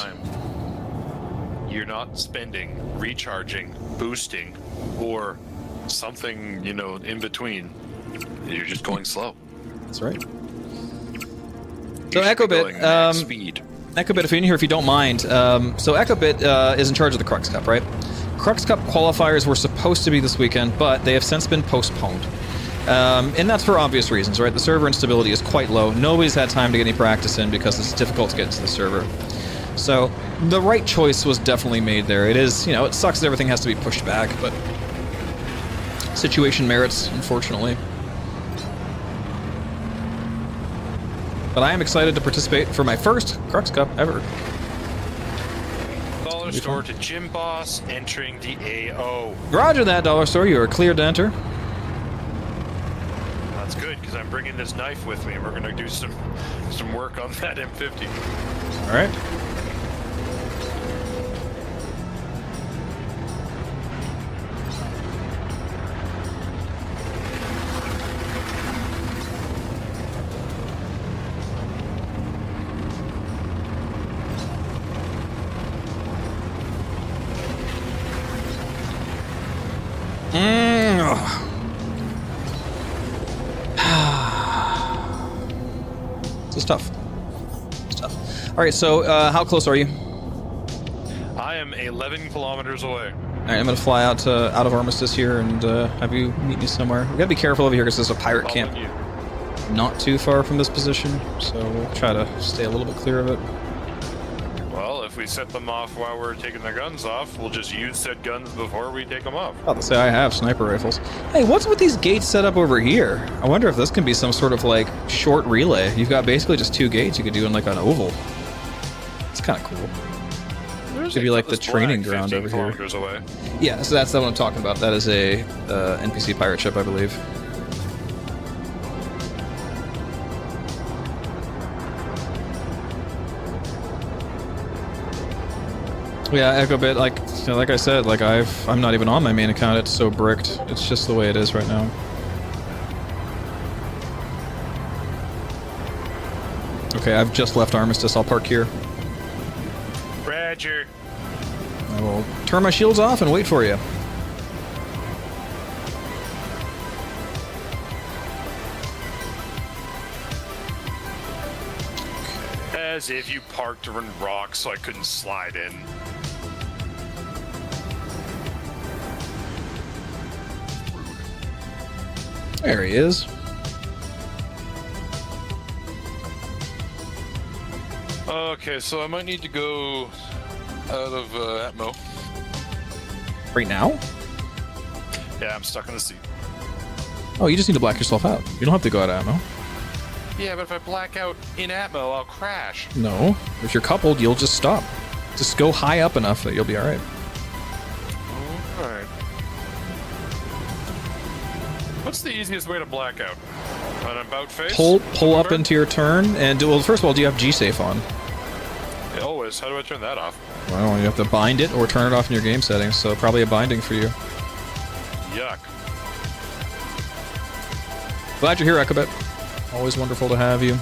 You're not spending, recharging, boosting, or something, you know, in between. You're just going slow. That's right. You So should be EchoBit, going max speed. EchoBit, if you're in here, if you don't mind. So EchoBit is in charge of the Crux Cup, right? Crux Cup qualifiers were supposed to be this weekend, but they have since been postponed. And that's for obvious reasons, right? The server instability is quite low. Nobody's had time to get any practice in because it's difficult to get into the server. So the right choice was definitely made there. It is, you know, it sucks that everything has to be pushed back, but situation merits, unfortunately. But I am excited to participate for my first Crux Cup ever. Dollar store to Gym Boss, entering the AO. Roger that, Dollar Store. You are cleared to enter. That's good, because I'm bringing this knife with me, and we're going to do some work on that M50. All right. It's tough. It's tough. All right, so how close are you? I am 11 kilometers away. All right, I'm gonna fly out of Armistice here and have you meet me somewhere. We gotta be careful over here because there's a pirate camp Following you. not too far from this position, so we'll try to stay a little bit clear of it. Well, if we set them off while we're taking their guns off, we'll just use said guns before we take them off. I'll say I have sniper rifles. Hey, what's with these gates set up over here? I wonder if this can be some sort of like short relay. You've got basically just 2 gates you could do in like an oval. It's kind of cool. Should be like the training ground over here. Away. Yeah, so that's the one I'm talking about. That is a NPC pirate ship, I believe. Yeah, Echobit, like I said, I'm not even on my main account. It's so bricked. It's just the way it is right now. Okay, I've just left Armistice. I'll park here. Roger. I will turn my shields off and wait for you. As if you parked on rocks so I couldn't slide in. There he is. Okay, so I might need to go out of Atmo. Right now? Yeah, I'm stuck in the seat. Oh, you just need to black yourself out. You don't have to go out of ammo. Yeah, but if I black out in Atmo, I'll crash. No. If you're coupled, you'll just stop. Just go high up enough that you'll be alright. Alright. What's the easiest way to black out? An about face? Pull up into your turn and do, well, first of all, do you have G-Safe on? Yeah, always. How do I turn that off? Well, you have to bind it or turn it off in your game settings, so probably a binding for you. Yuck. Glad you're here, Echobit. Always wonderful to have you.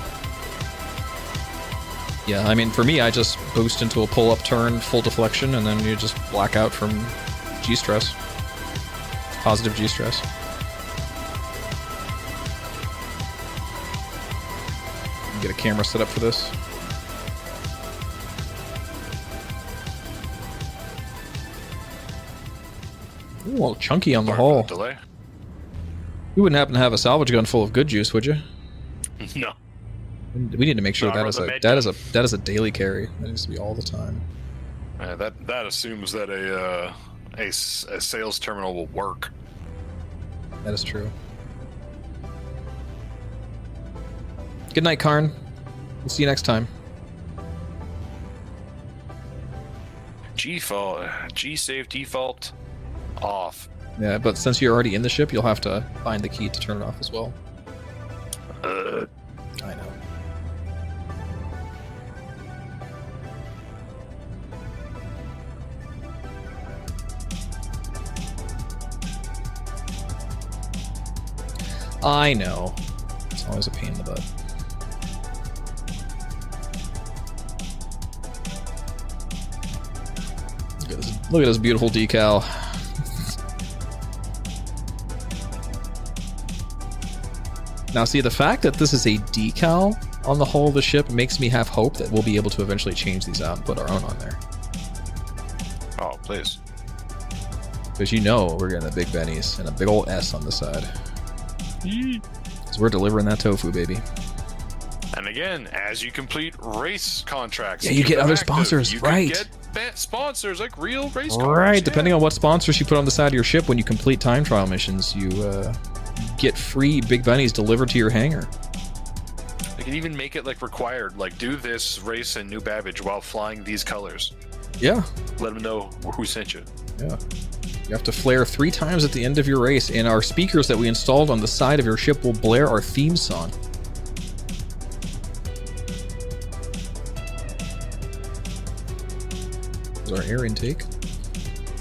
Yeah, I mean, for me, I just boost into a pull-up turn, full deflection, and then you just black out from G-stress. Positive G-stress. Get a camera set up for this. Ooh, a little chunky on the hull. Delay? You wouldn't happen to have a salvage gun full of good juice, would you? No. We need to make sure No, that is a daily carry. That needs to be all the time. That assumes that a sales terminal will work. That is true. Good night, Karn. We'll see you next time. G-save default off. Yeah, but since you're already in the ship, you'll have to find the key to turn it off as well. I know. I know. It's always a pain in the butt. Look at this beautiful decal. Now see, the fact that this is a decal on the hull of the ship makes me have hope that we'll be able to eventually change these out and put our own on there. Oh, please. Because you know we're getting the big bennies and a big old S on the side. Because we're delivering that tofu, baby. And again, as you complete race contracts, yeah, you get other active, sponsors, you right? Get sponsors like real race Right, contracts. depending on what sponsors you put on the side of your ship when you complete time trial missions, you get free big bunnies delivered to your hangar. They can even make it like required, like do this race in New Babbage while flying these colors. Yeah. Let them know who sent you. Yeah. You have to flare 3 times at the end of your race, and our speakers that we installed on the side of your ship will blare our theme song. Our air intake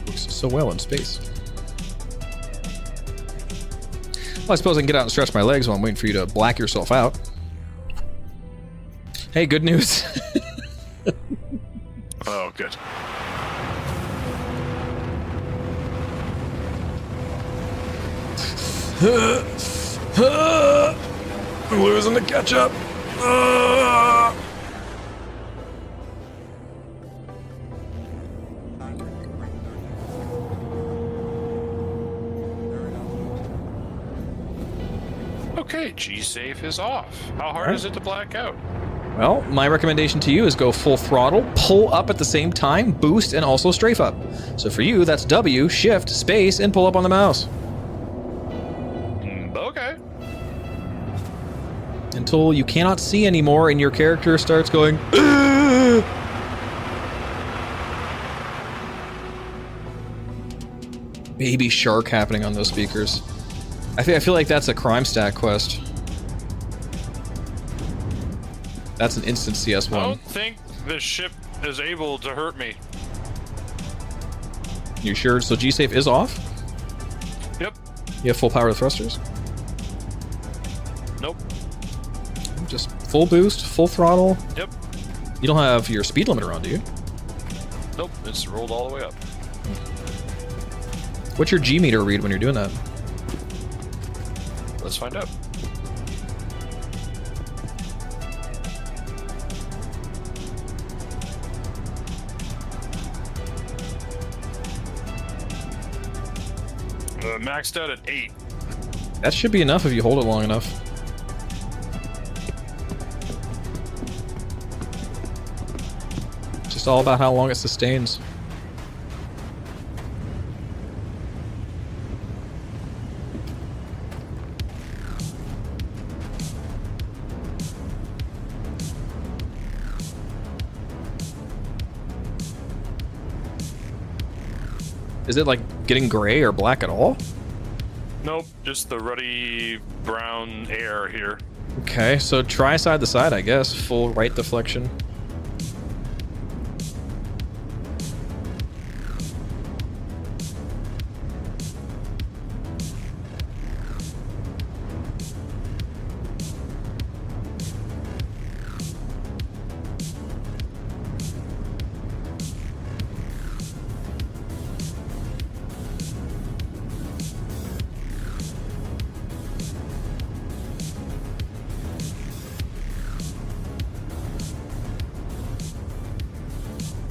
works so well in space. Well, I suppose I can get out and stretch my legs while I'm waiting for you to black yourself out. Hey, good news. Oh, good. I'm losing the ketchup. Okay, G-Safe is off. How hard is it to black out? Well, my recommendation to you is go full throttle, pull up at the same time, boost, and also strafe up. So for you, that's W, shift, space, and pull up on the mouse. Okay. Until you cannot see anymore and your character starts going, baby shark happening on those speakers. I feel like that's a crime stack quest. That's an instant I CS1. don't think this ship is able to hurt me. You sure? So G-Safe is off? Yep. You have full power of the thrusters? Nope. Just full boost, full throttle? Yep. You don't have your speed limiter on, do you? Nope. It's rolled all the way up. What's your G meter read when you're doing that? Let's find out. Maxed out at 8. That should be enough if you hold it long enough. Just all about how long it sustains. Is it like getting gray or black at all? Nope, just the ruddy brown air here. Okay, so try side to side, I guess. Full right deflection.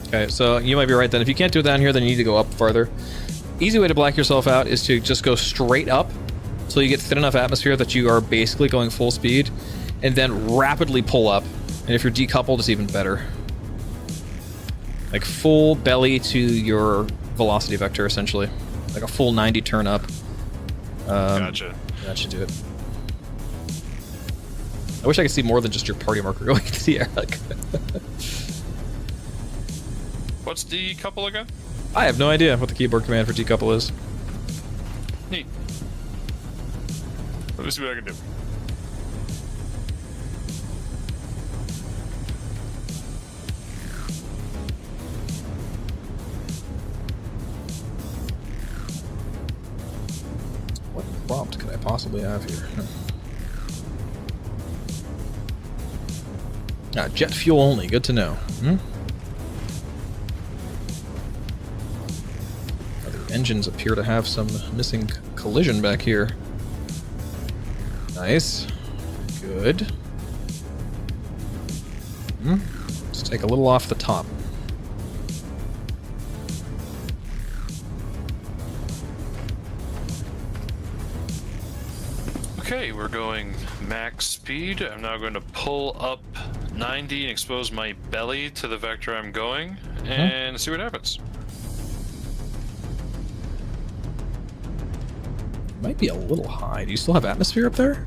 Okay, so you might be right then. If you can't do it down here, then you need to go up farther. Easy way to black yourself out is to just go straight up till you get thin enough atmosphere that you are basically going full speed, and then rapidly pull up. And if you're decoupled, it's even better. Like full belly to your velocity vector, essentially. Like a full 90 turn up. Gotcha. That should do it. I wish I could see more than just your party marker going into the air. Like What's decouple again? I have no idea what the keyboard command for decouple is. Neat. Let me see what I can do. What prompt could I possibly have here? Jet fuel only. Good to know. Hmm? The engines appear to have some missing collision back here. Nice. Good. Let's take a little off the top. Okay, we're going max speed. I'm now going to pull up 90 and expose my belly to the vector I'm going and see what happens. Might be a little high. Do you still have atmosphere up there?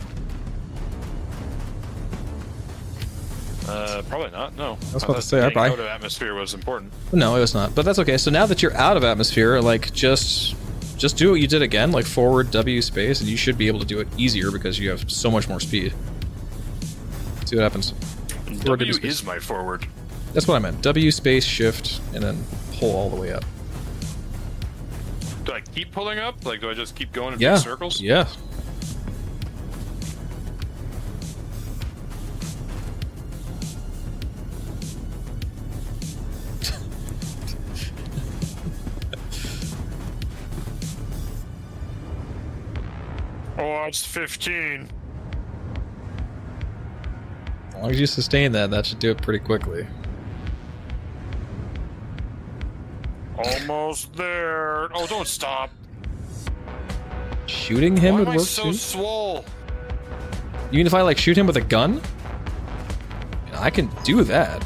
Probably not, no. I was about to say, I getting probably... out of atmosphere was important. No, it was not. But that's okay. So now that you're out of atmosphere, like, just do what you did again, like forward W space, and you should be able to do it easier because you have so much more speed. See what happens. Forward W space. is my forward. That's what I meant. W space shift, and then pull all the way up. Do I keep pulling up? Like, do I just keep going in Yeah. big circles? Yeah. Oh, it's 15. As long as you sustain that, that should do it pretty quickly. Almost there. Oh, don't stop. Shooting him Why would am I work so too? swole? You mean if I, like, shoot him with a gun? I can do that.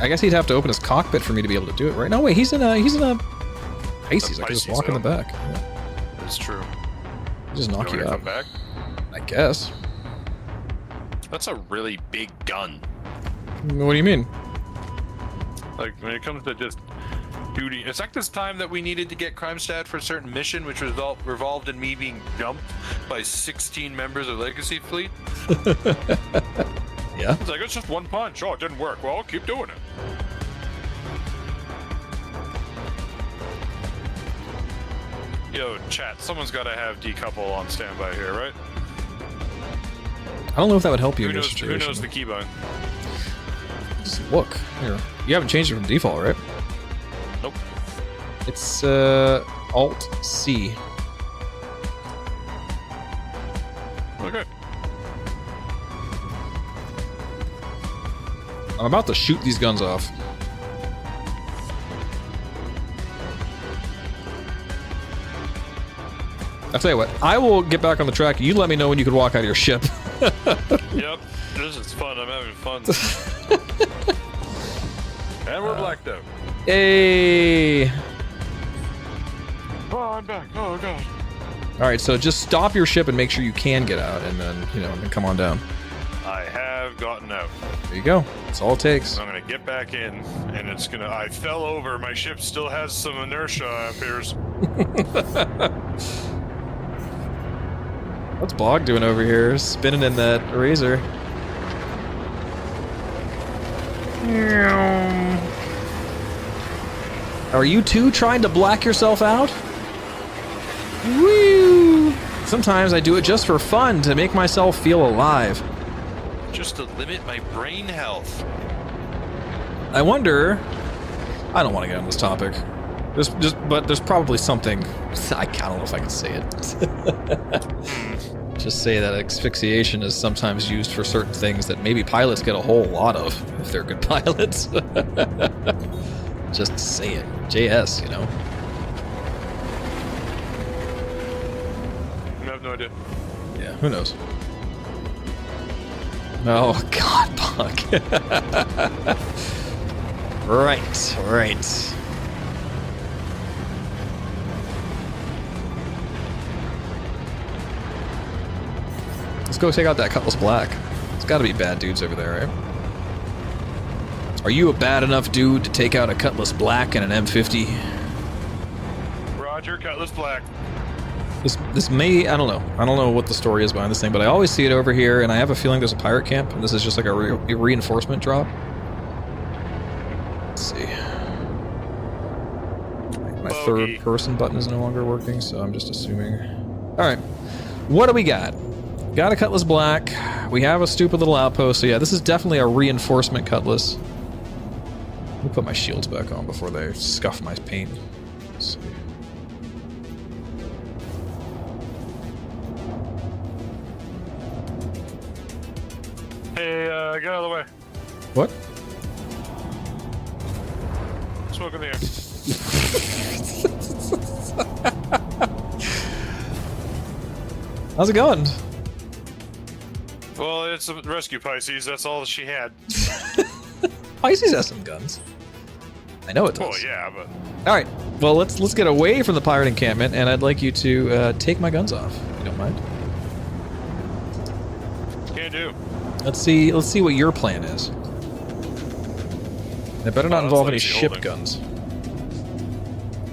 I guess he'd have to open his cockpit for me to be able to do it, right? No, wait, he's in a Pisces. I can just walk in the back. Yeah. That's true. Just knock You you wanna out. come back? guess. That's a really big gun. What do you mean? Like, when it comes to just duty. It's like this time that we needed to get crime stat for a certain mission, which revolved in me being jumped by 16 members of Legacy Fleet. Yeah. It's like, it's just one punch. Oh, it didn't work. Well, I'll keep doing it. Yo, chat, someone's got to have decouple on standby here, right? I don't know if that would help you Who in your knows, who situation. knows the keybind? Just look. Here. You haven't changed it from default, right? Nope. It's Alt-C. Okay. I'm about to shoot these guns off. I'll tell you what, I will get back on the track. You let me know when you could walk out of your ship. Yep, this is fun. I'm having fun. And we're blacked out. Hey! Oh, I'm back. Oh, God. Alright, so just stop your ship and make sure you can get out, and then, you know, then come on down. I have gotten out. There you go. That's all it takes. I'm gonna get back in, and it's gonna. I fell over. My ship still has some inertia, it appears. What's Bog doing over here? Spinning in that razor. Are you too trying to black yourself out? Woo! Sometimes I do it just for fun, to make myself feel alive. Just to limit my brain health. I wonder... I don't want to get on this topic. But there's probably something... I don't know if I can say it. Just say that asphyxiation is sometimes used for certain things that maybe pilots get a whole lot of, if they're good pilots. Just say it. JS, you know? I have no idea. Yeah, who knows? Oh, God, Buck. Right. Let's go take out that Cutlass Black. There's got to be bad dudes over there, right? Are you a bad enough dude to take out a Cutlass Black and an M50? Roger, Cutlass Black. This may... I don't know. I don't know what the story is behind this thing, but I always see it over here, and I have a feeling there's a pirate camp, and this is just like a reinforcement drop. Let's see. My Bogey. third person button is no longer working, so I'm just assuming. Alright. What do we got? Got a Cutlass Black. We have a stupid little outpost, so yeah, this is definitely a reinforcement Cutlass. Let me put my shields back on before they scuff my paint. Let's see. Hey, get out of the way. What? Smoke in the air. How's it going? Well, it's a rescue Pisces. That's all she had. Pisces has some guns. I know it does. Well, yeah, but All right. Well, let's get away from the pirate encampment, and I'd like you to take my guns off, if you don't mind. can't do. Let's see what your plan is. It better not that's involve any Legacy ship holding. guns.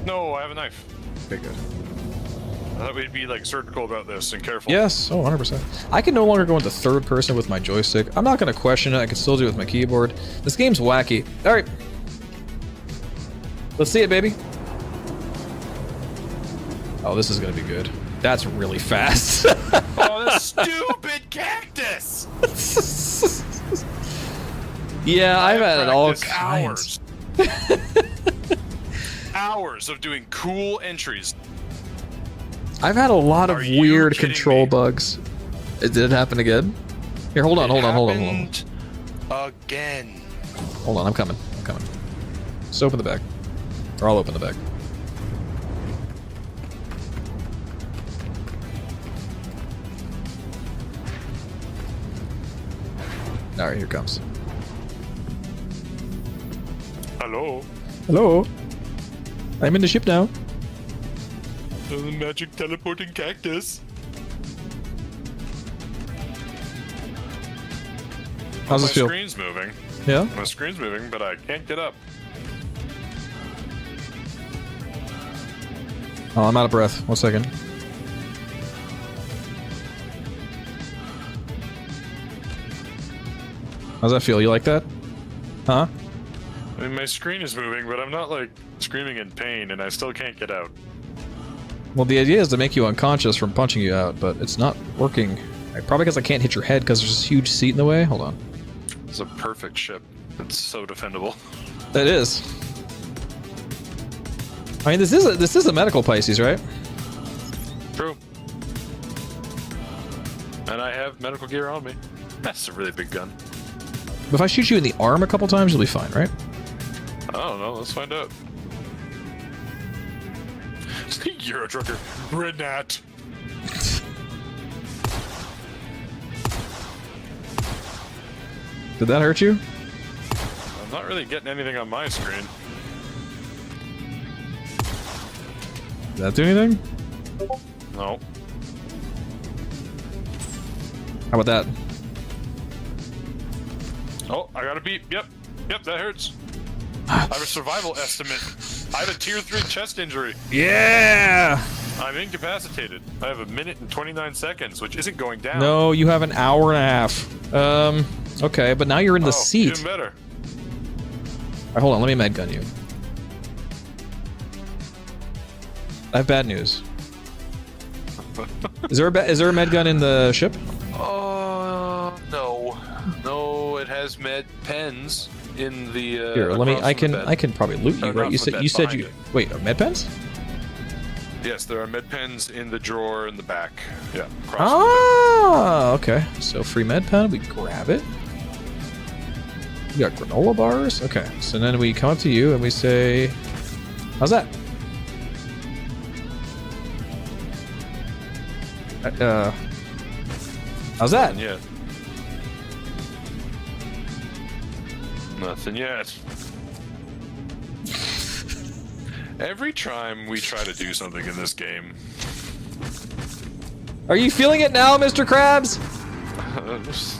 No, I have a knife. Okay, good. I thought we'd be like surgical about this and careful. Yes, oh, 100%. I can no longer go into third person with my joystick. I'm not going to question it. I can still do it with my keyboard. This game's wacky. All right. Let's see it, baby. Oh, this is going to be good. That's really fast. Oh, this stupid cactus! Yeah, I've had all Practice kinds. Hours of doing cool entries. I've had a lot of Are you weird kidding control me? bugs. Did it happen again? Here, hold on. Happened again. Hold on, I'm coming. Just open the bag. Or I'll open the bag. Alright, here it comes. Hello. Hello? I'm in the ship now. The magic teleporting cactus. How's my this feel? screen's moving. Yeah? My screen's moving, but I can't get up. Oh, I'm out of breath. 1 second. How's that feel? You like that? Huh? I mean, my screen is moving, but I'm not like screaming in pain, and I still can't get out. Well, the idea is to make you unconscious from punching you out, but it's not working. Probably because I can't hit your head because there's this huge seat in the way. Hold on. It's a perfect ship. It's so defendable. That is. I mean, this is a medical Pisces, right? True. And I have medical gear on me. That's a really big gun. But if I shoot you in the arm a couple times, you'll be fine, right? I don't know. Let's find out. Euro trucker. Renat. Did that hurt you? I'm not really getting anything on my screen. Did that do anything? No. How about that? Oh, I got a beep. Yep. Yep, that hurts. I have a survival estimate. I have a tier 3 chest injury. Yeah! I'm incapacitated. I have 1 minute and 29 seconds, which isn't going down. No, you have an hour and a half. Okay, but now you're in the seat. Even better. Alright, hold on, let me med gun you. I have bad news. Is there a med gun in the ship? No. No, it has med pens in the Here, let me. I can probably loot you, right? You said you. Wait, med pens? Yes, there are med pens in the drawer in the back. Yeah. Ah, okay. So free med pen, we grab it. We got granola bars. Okay, so then we come up to you and we say, "How's that?" How's that? Nothing yet. Nothing yet. Every time we try to do something in this game, Are you feeling it now, Mr. Krabs?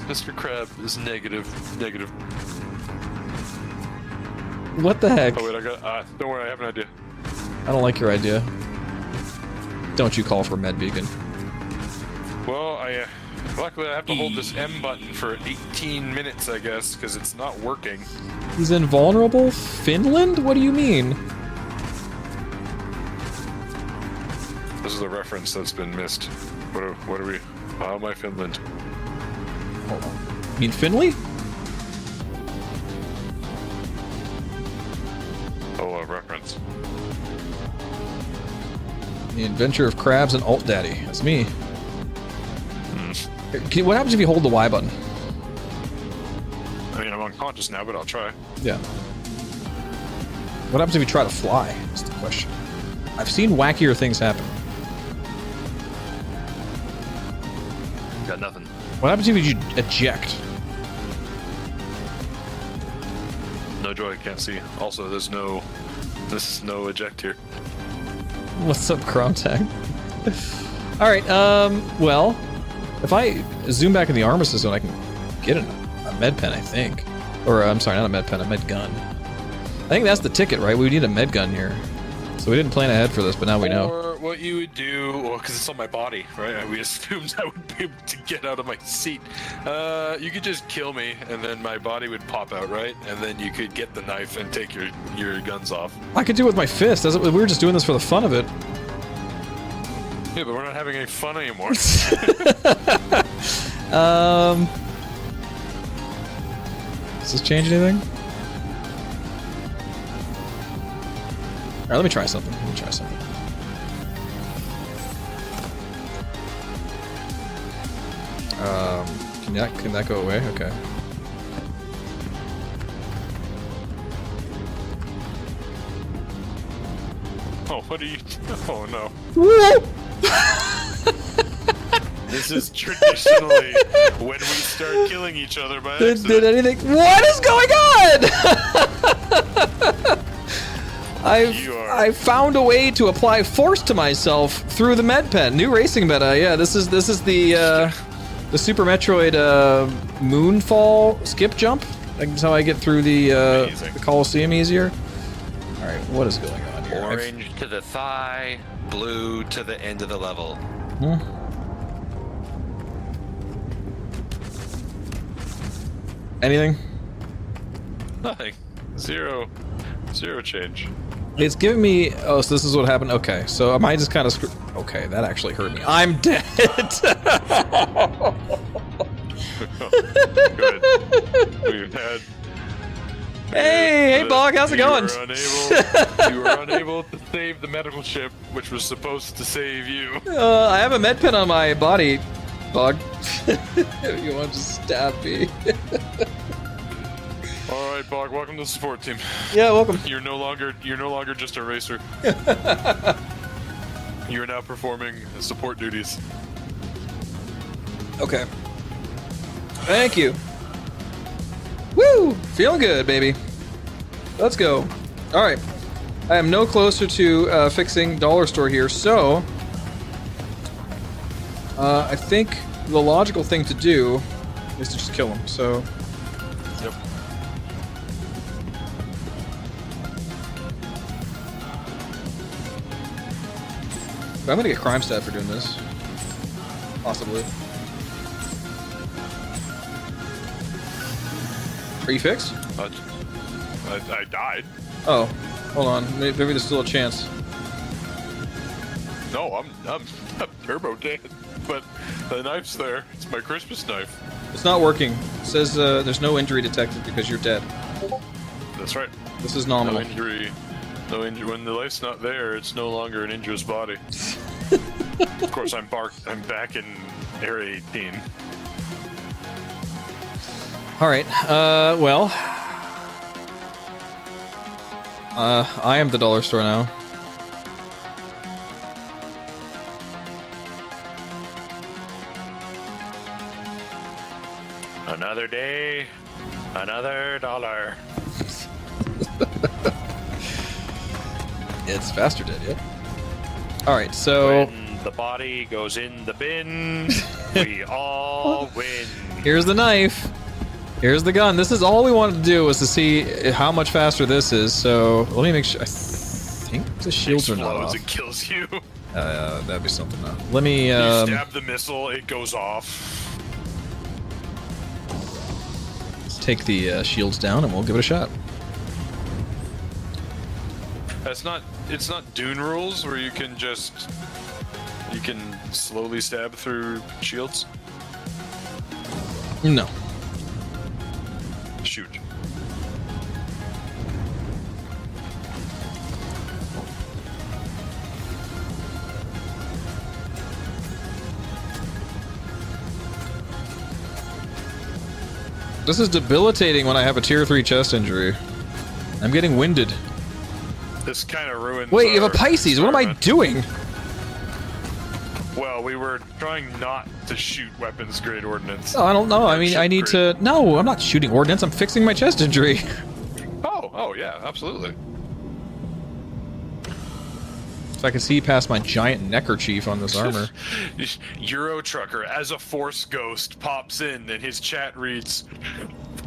Mr. Crab is negative. What the heck? Oh wait, I got. Don't worry, I have an idea. I don't like your idea. Don't you call for med vegan? Well, luckily I have to hold this M button for 18 minutes, I guess, because it's not working. He's invulnerable? Finland? What do you mean? This is a reference that's been missed. What are we? How am I Finland? Hold on. You mean Finley? Oh, a reference. The Adventure of Krabs and Alt Daddy. That's me. What happens if you hold the Y button? I mean, I'm unconscious now, but I'll try. Yeah. What happens if you try to fly? That's the question. I've seen wackier things happen. Got nothing. What happens if you eject? No joy, can't see. Also, there's no eject here. What's up, Kromtag? Alright, well, if I zoom back in the armistice zone, I can get a med pen, I think. Or, I'm sorry, not a med pen, a med gun. I think that's the ticket, right? We need a med gun here. So we didn't plan ahead for this, but now we know. Or what you would do, well, because it's on my body, right? We assumed I would be able to get out of my seat. You could just kill me, and then my body would pop out, right? And then you could get the knife and take your guns off. I could do it with my fist. We were just doing this for the fun of it. Yeah, but we're not having any fun anymore. Does this change anything? Alright, let me try something. Can that go away? Okay. Oh, what are you? Oh no. This is traditionally when we start killing each other by accident. Did anything? What is going on? I found a way to apply force to myself through the med pen. New racing meta. Yeah, this is the The Super Metroid Moonfall skip jump. That's how I get through the Coliseum easier. All right, what is going on here? Orange to the thigh, blue to the end of the level. Anything? Nothing. Zero change. It's giving me. Oh, so this is what happened. Okay, so am I just kind of screwed? Okay, that actually hurt me. I'm dead. Good. We've had. Hey, Bog, how's it going? You were unable to save the medical ship, which was supposed to save you. I have a med pen on my body, Bog. If you want to stab me. All right, Bog. Welcome to the support team. Yeah, welcome. You're no longer just a racer. You are now performing support duties. Okay. Thank you. Woo! Feeling good, baby. Let's go. All right. I am no closer to fixing Dollar Store here, so I think the logical thing to do is to just kill him. So. Yep. I'm gonna get crime stat for doing this. Possibly. Are you fixed? I died. Oh, hold on. Maybe there's still a chance. No, I'm turbo dead. But the knife's there. It's my Christmas knife. It's not working. It says there's no injury detected because you're dead. That's right. This is nominal. No injury. No injury. When the life's not there, it's no longer an injurious body. Of course, I'm back in Area 18. All right. Well, I am the Dollar Store now. Another day, another dollar. It's faster dead, yep. All right, so when the body goes in the bin, we all win. Here's the knife. Here's the gun. This is all we wanted to do was to see how much faster this is. So let me make sure. I think the shields are not off. It kills you. That'd be something. Now. Let me. You stab the missile, it goes off. Let's take the shields down and we'll give it a shot. It's not Dune rules where you can slowly stab through shields. No. Shoot. This is debilitating when I have a tier 3 chest injury. I'm getting winded. This kind of ruins. Wait, you have a Pisces. What am I doing? Well, we were trying not to shoot weapons grade ordnance. Oh, I don't know. I mean, I need to. No, I'm not shooting ordnance. I'm fixing my chest injury. Oh yeah, absolutely. So I can see past my giant neckerchief on this armor. Euro Trucker, as a Force Ghost, pops in and his chat reads,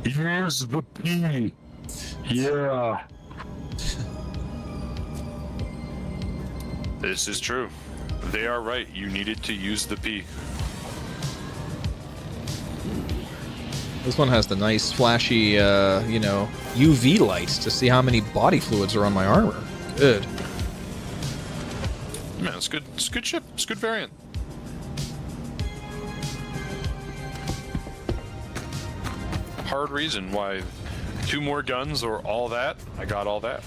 "Here's the P. Yeah." This is true. They are right. You needed to use the P. This one has the nice flashy, UV light to see how many body fluids are on my armor. Good. Man, it's good. It's a good ship. It's a good variant. Hard reason why 2 more guns or all that. I got all that.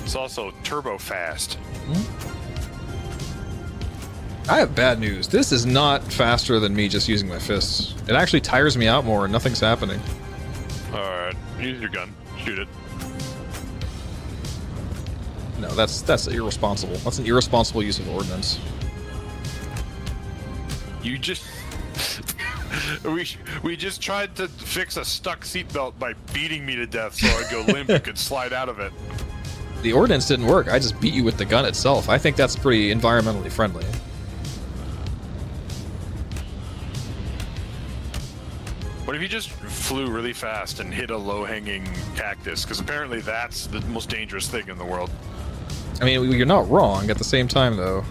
It's also turbo fast. I have bad news. This is not faster than me just using my fists. It actually tires me out more and nothing's happening. Alright, use your gun. Shoot it. No, that's irresponsible. That's an irresponsible use of ordnance. You just... we just tried to fix a stuck seatbelt by beating me to death so I'd go limp and could slide out of it. The ordnance didn't work. I just beat you with the gun itself. I think that's pretty environmentally friendly. What if you just flew really fast and hit a low-hanging cactus? Because apparently that's the most dangerous thing in the world. I mean, you're not wrong. At the same time, though,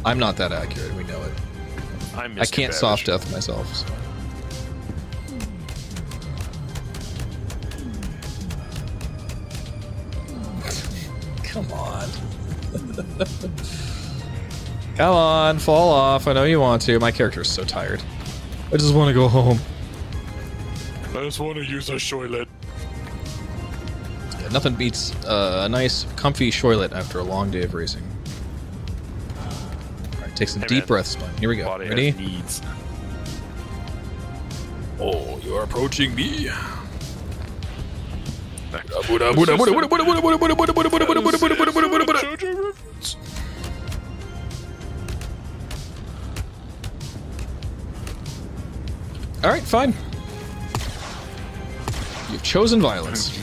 I'm not that accurate. We know it. I can't soft death myself. So. Come on. Come on, fall off. I know you want to. My character's so tired. I just want to go home. I just want to use a shoilet. Yeah, nothing beats a nice, comfy shoilet after a long day of racing. Alright, take some deep breaths, Spun. Here we go. Body Ready? has needs. Oh, you are approaching me. Alright, fine. You've chosen violence.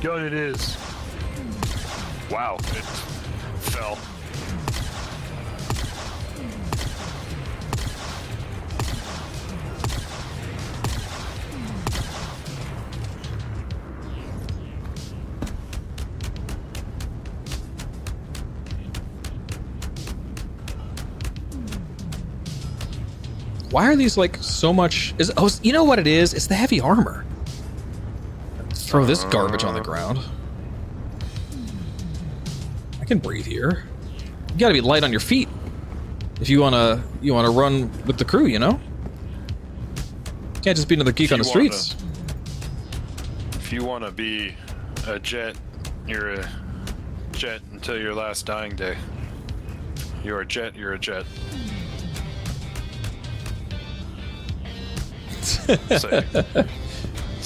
God, it is. Wow, it fell. Why are these like so much? You know what it is? It's the heavy armor. Throw this garbage on the ground. I can breathe here. You gotta be light on your feet if you wanna run with the crew, you know? Can't just be another geek on the streets. If you wanna be a jet, you're a jet until your last dying day. You're a jet, you're a jet.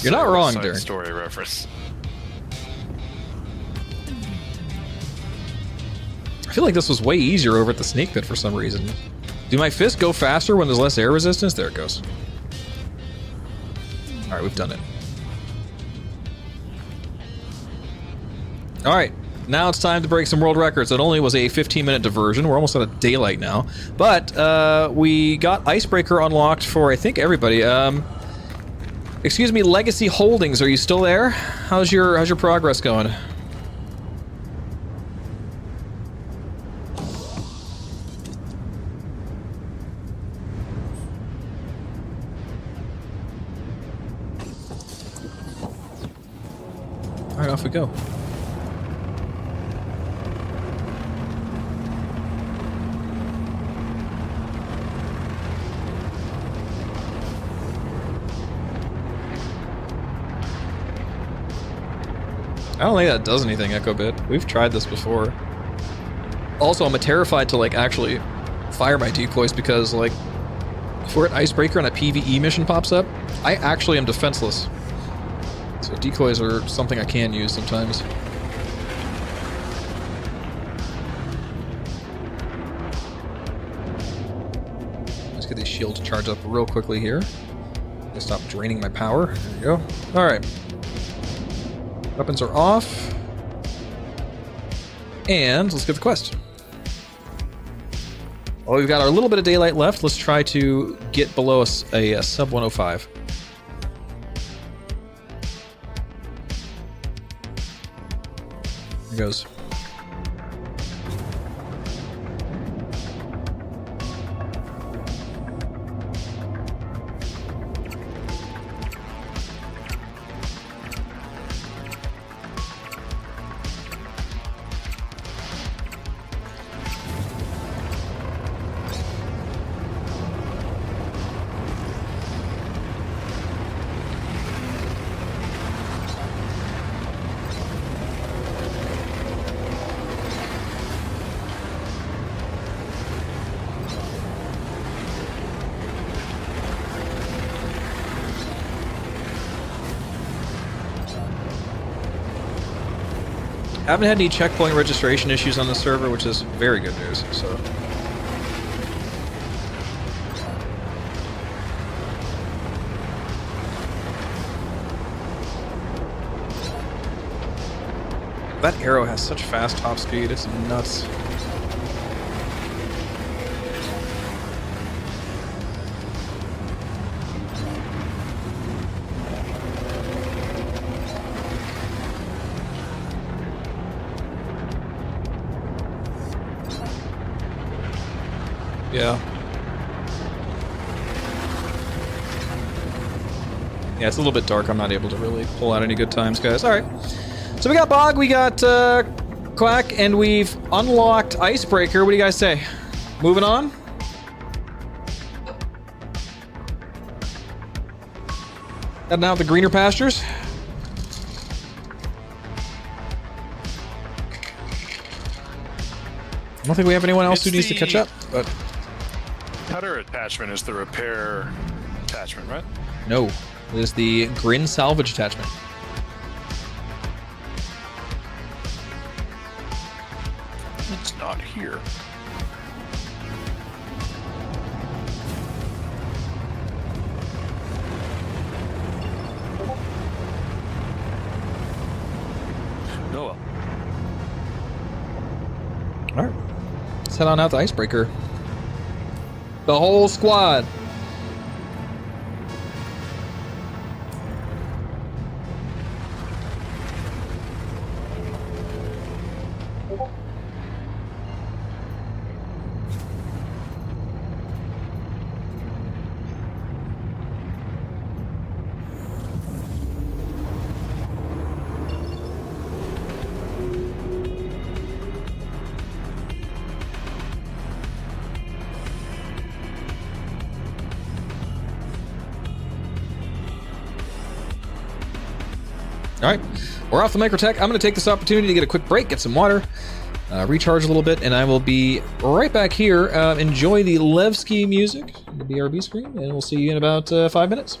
You're not wrong, Derek. Story reference. I feel like this was way easier over at the snake pit for some reason. Do my fists go faster when there's less air resistance? There it goes. Alright, we've done it. Alright, now it's time to break some world records. It only was a 15-minute diversion. We're almost out of daylight now. But we got Icebreaker unlocked for, I think, everybody. Excuse me, Legacy Holdings, are you still there? How's your progress going? All right, off we go. I don't think that does anything, Echo Bit. We've tried this before. Also, I'm terrified to like actually fire my decoys because like if we're at Icebreaker and a PvE mission pops up, I actually am defenseless. So decoys are something I can use sometimes. Let's get these shields charged up real quickly here. Stop draining my power. There we go. All right. Weapons are off. And let's get the quest. Well, we've got our little bit of daylight left. Let's try to get below a sub 105. Here goes. Haven't had any checkpoint registration issues on the server, which is very good news. So. That arrow has such fast top speed, it's nuts. Yeah. Yeah, it's a little bit dark. I'm not able to really pull out any good times, guys. All right. So we got Bog, we got Quack, and we've unlocked Icebreaker. What do you guys say? Moving on? Heading out the greener pastures? I don't think we have anyone else who needs to catch up, but... Cutter attachment is the repair attachment, right? No. It is the Grin salvage attachment. It's not here. Oh well. Alright. Let's head on out to Icebreaker. The whole squad. All right, we're off the Microtech. I'm going to take this opportunity to get a quick break, get some water, recharge a little bit, and I will be right back here. Enjoy the Levski music, the BRB screen, and we'll see you in about 5 minutes.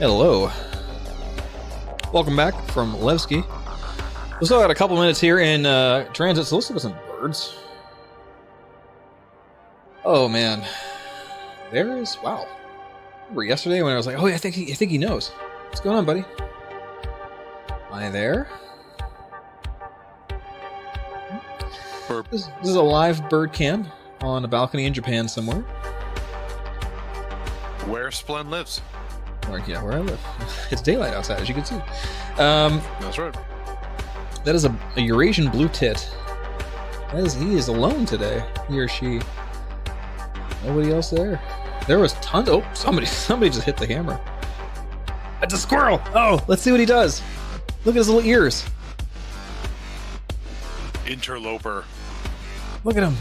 Hello. Welcome back from Levski. We still got a couple minutes here in transit, so let's look at some birds. Oh man, there is wow. Remember yesterday when I was like, oh yeah, I think he knows. What's going on, buddy? Am I there? This is a live bird cam on a balcony in Japan somewhere. Where Splen lives. Where I live. It's daylight outside, as you can see. That's right. That is a Eurasian blue tit. He is alone today. He or she. Nobody else there. There was tons. Oh, somebody just hit the hammer. That's a squirrel. Oh, let's see what he does. Look at his little ears. Interloper. Look at him.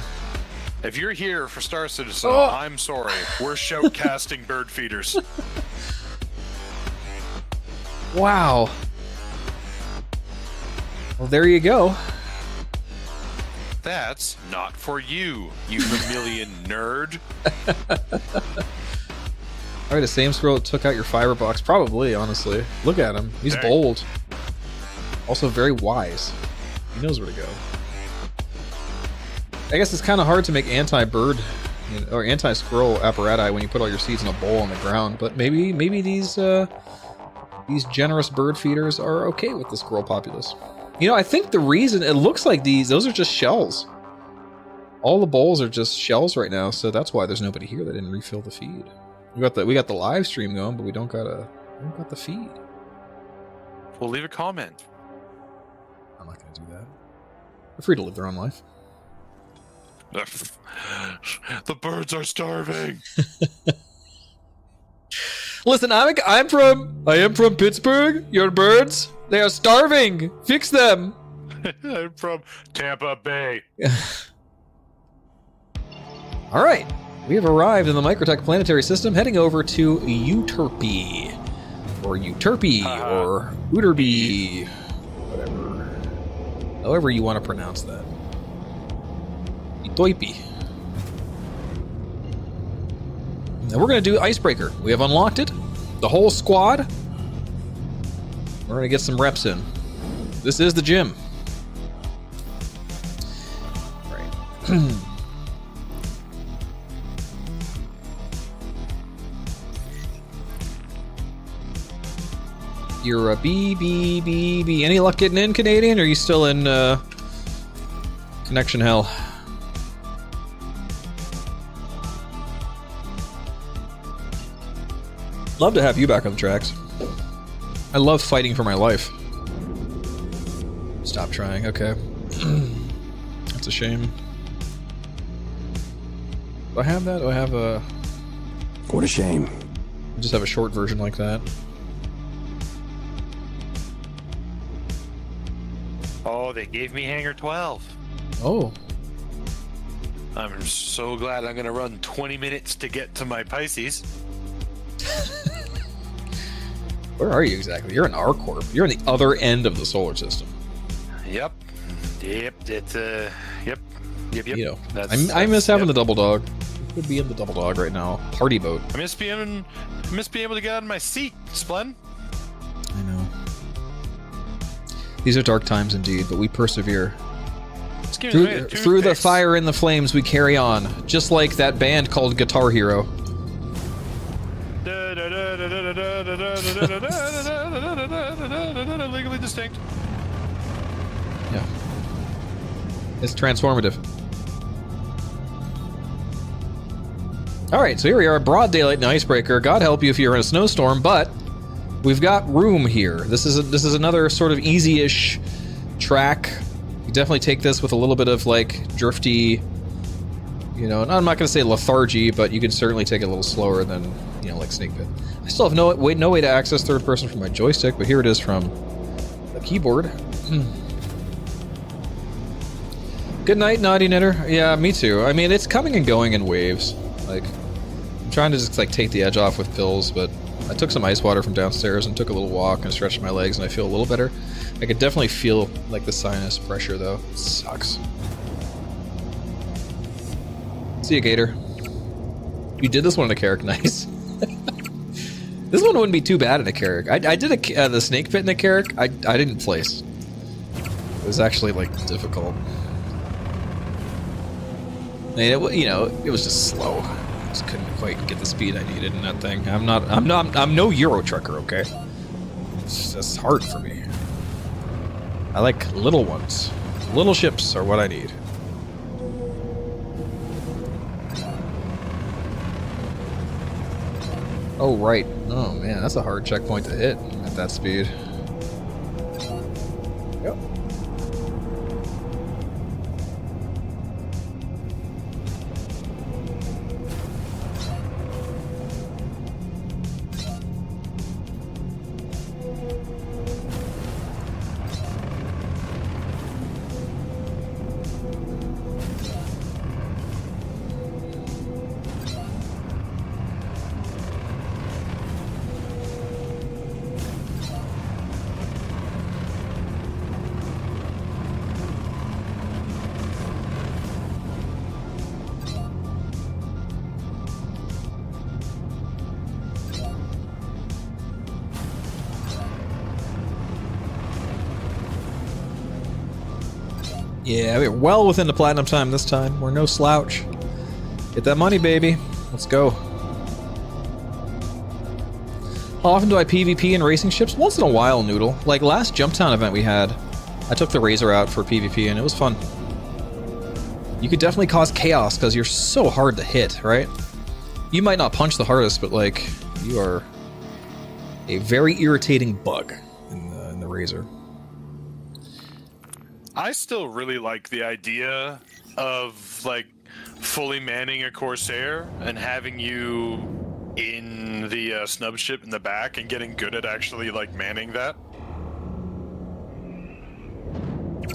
If you're here for Star Citizen, Oh. I'm sorry. We're shoutcasting bird feeders. Wow. Well, there you go. That's not for you, you mammalian nerd. Probably the same squirrel that took out your fiber box. Probably, honestly. Look at him. He's Dang. bold. Also very wise. He knows where to go. I guess it's kind of hard to make anti-bird or anti-squirrel apparatus when you put all your seeds in a bowl on the ground. But maybe these generous bird feeders are okay with the squirrel populace. You know, I think the reason it looks like those are just shells. All the bowls are just shells right now, so that's why there's nobody here that didn't refill the feed. We got the live stream going, but we don't got the feed. Well, leave a comment. I'm not gonna do that. They're free to live their own life. The birds are starving. Listen, I am from Pittsburgh. Your birds, they are starving. Fix them. I'm from Tampa Bay. All right, we have arrived in the Microtech planetary system, heading over to Euterpe, or Euterpe, or Uterbe, whatever. However you want to pronounce that. Euterpe. Now we're going to do Icebreaker. We have unlocked it. The whole squad. We're going to get some reps in. This is the gym. All right. You're a B. Any luck getting in, Canadian? Or are you still in connection hell? Love to have you back on the tracks. I love fighting for my life. Stop trying. Okay. That's a shame. Do I have that? Do I have a... What a shame. I just have a short version like that. Oh, they gave me Hangar 12. Oh. I'm so glad I'm going to run 20 minutes to get to my Pisces. Where are you exactly? You're in R-Corp. You're in the other end of the solar system. Yep. It's yep. You know, I miss having the double dog. I could be in the double dog right now. Party boat. I miss being able to get out of my seat, Splen. I know. These are dark times indeed, but we persevere. Through the fire and the flames, we carry on. Just like that band called Guitar Hero. Legally distinct. Yeah. It's transformative. Alright, so here we are, broad daylight in Icebreaker. God help you if you're in a snowstorm, but we've got room here. This is another sort of easy-ish track. You definitely take this with a little bit of, like, drifty, you know, and I'm not going to say lethargy, but you can certainly take it a little slower than, you know, like Snake Pit. I still have no way to access third person from my joystick, but here it is from the keyboard. Good night, Naughty Knitter. Yeah, me too. I mean, it's coming and going in waves. Like, I'm trying to just, like, take the edge off with pills, but I took some ice water from downstairs and took a little walk and stretched my legs, and I feel a little better. I could definitely feel, like, the sinus pressure, though. It sucks. See you, Gator. You did this one in a character. Nice. This one wouldn't be too bad in a Carrack. I did the snake pit in a Carrack. I didn't place. It was actually like difficult. I mean, it was just slow. I just couldn't quite get the speed I needed in that thing. I'm no Euro trucker, okay? It's just hard for me. I like little ones. Little ships are what I need. Oh, right. Oh, man, that's a hard checkpoint to hit at that speed. Yep. Yeah, we're well within the platinum time this time. We're no slouch. Get that money, baby. Let's go. How often do I PvP in racing ships? Once in a while, Noodle. Like last Jumptown event we had, I took the Razor out for PvP and it was fun. You could definitely cause chaos because you're so hard to hit, right? You might not punch the hardest, but like, you are a very irritating bug in the Razor. I still really like the idea of like fully manning a Corsair and having you in the snub ship in the back and getting good at actually like manning that.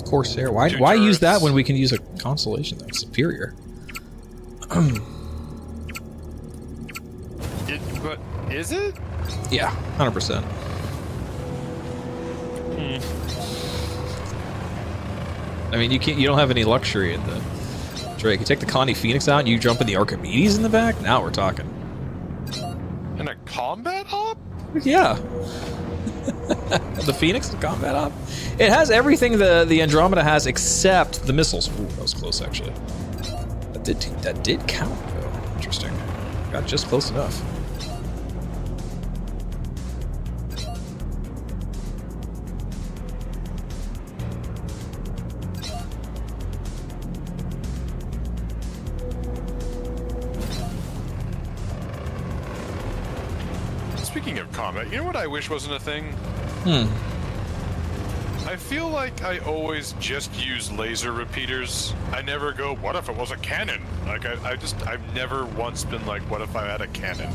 Corsair. Why use that when we can use a Constellation that's superior? But is it? Yeah, 100%. I mean, you don't have any luxury in the Drake. You take the Connie Phoenix out and you jump in the Archimedes in the back? Now we're talking. In a combat hop? Yeah. The Phoenix, the combat hop. It has everything the Andromeda has except the missiles. Ooh, that was close, actually. That did count, though. Interesting. Got just close enough. Speaking of combat, you know what I wish wasn't a thing? I feel like I always just use laser repeaters. I never go, what if it was a cannon? Like, I've never once been like, what if I had a cannon?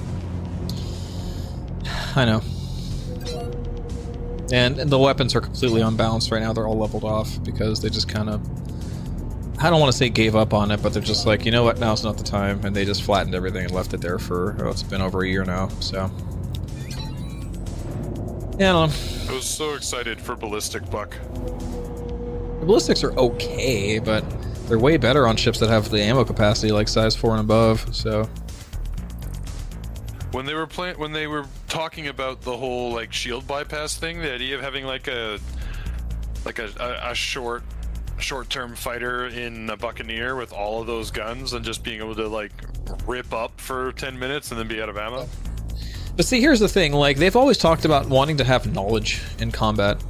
I know. And the weapons are completely unbalanced right now. They're all leveled off because they just kind of... I don't want to say gave up on it, but they're just like, you know what, now's not the time. And they just flattened everything and left it there for, it's been over a year now, so... Yeah, I don't know. I was so excited for Ballistic Buck. The ballistics are okay, but they're way better on ships that have the ammo capacity like size 4 and above, so... When they were talking about the whole like shield bypass thing, the idea of having like a short-term fighter in a Buccaneer with all of those guns and just being able to like rip up for 10 minutes and then be out of ammo. But see, here's the thing, like, they've always talked about wanting to have knowledge in combat.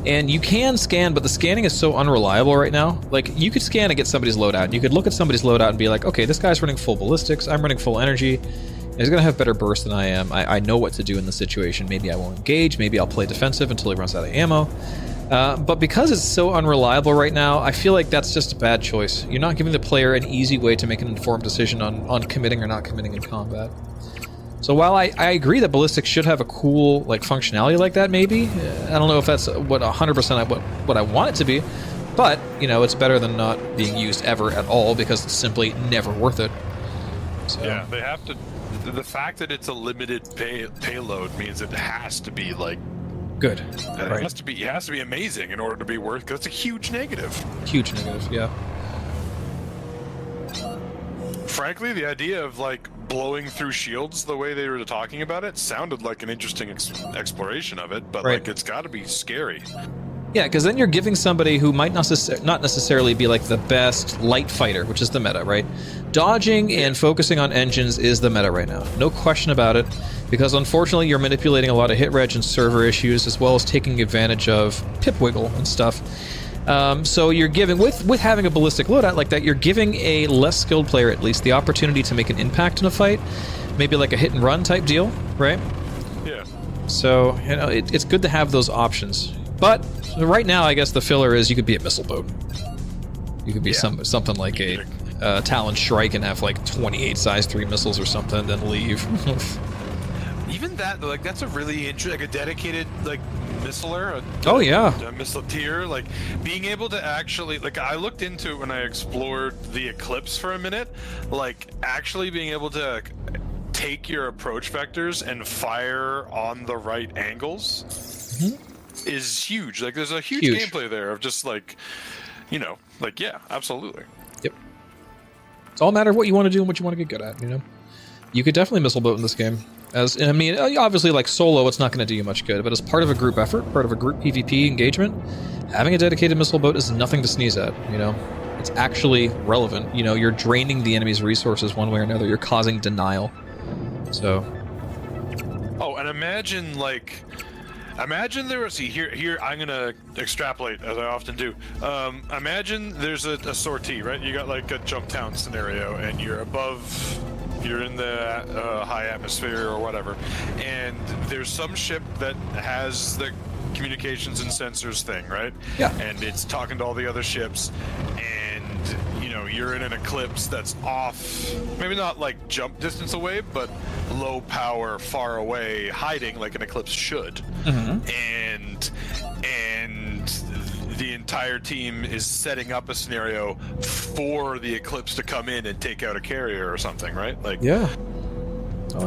And you can scan, but the scanning is so unreliable right now. Like, you could scan and get somebody's loadout. You could look at somebody's loadout and be like, okay, this guy's running full ballistics, I'm running full energy. He's gonna have better burst than I am. I know what to do in the situation. Maybe I won't engage, maybe I'll play defensive until he runs out of ammo. But because it's so unreliable right now, I feel like that's just a bad choice. You're not giving the player an easy way to make an informed decision on committing or not committing in combat. So while I agree that ballistics should have a cool like functionality like that, maybe I don't know if that's what 100% what I want it to be, but you know, it's better than not being used ever at all because it's simply never worth it. So. Yeah, they have to. The fact that it's a limited payload means it has to be like good. It Right. has to be amazing in order to be worth. Because it's a huge negative. Huge negative, yeah. Frankly, the idea of like blowing through shields the way they were talking about it sounded like an interesting exploration of it, but Right. like it's got to be scary. Yeah, because then you're giving somebody who might not necessarily be like the best light fighter, which is the meta, right? Dodging and focusing on engines is the meta right now. No question about it, because unfortunately you're manipulating a lot of hit reg and server issues, as well as taking advantage of pip wiggle and stuff. So you're giving, with having a ballistic loadout like that, you're giving a less skilled player at least the opportunity to make an impact in a fight, maybe like a hit and run type deal, right? Yeah. So, you know, it's good to have those options. But right now, I guess the filler is you could be a missile boat. You could be something like a Talon Shrike and have like 28 size 3 missiles or something, then leave. Even that, like, that's a really interesting, like a dedicated, like, missiler. Oh, yeah. A missileteer, like, being able to actually, like, I looked into it when I explored the Eclipse for a minute, like, actually being able to take your approach vectors and fire on the right angles is huge. Like, there's a huge gameplay there of just, like, you know, like, yeah, absolutely. Yep. It's all a matter of what you want to do and what you want to get good at, you know? You could definitely missile boat in this game. I mean, obviously, like, solo, it's not going to do you much good, but as part of a group effort, part of a group PvP engagement, having a dedicated missile boat is nothing to sneeze at, you know? It's actually relevant. You know, you're draining the enemy's resources one way or another. You're causing denial. So... Oh, and imagine, like... Imagine there was... See, here, I'm going to extrapolate, as I often do. Imagine there's a sortie, right? You got, like, a jump town scenario, and you're above... You're in the high atmosphere or whatever, and there's some ship that has the communications and sensors thing, right? Yeah. And it's talking to all the other ships, and, you know, you're in an eclipse that's off, maybe not like jump distance away, but low power, far away, hiding like an eclipse should. And the entire team is setting up a scenario for the eclipse to come in and take out a carrier or something, right? Like, yeah.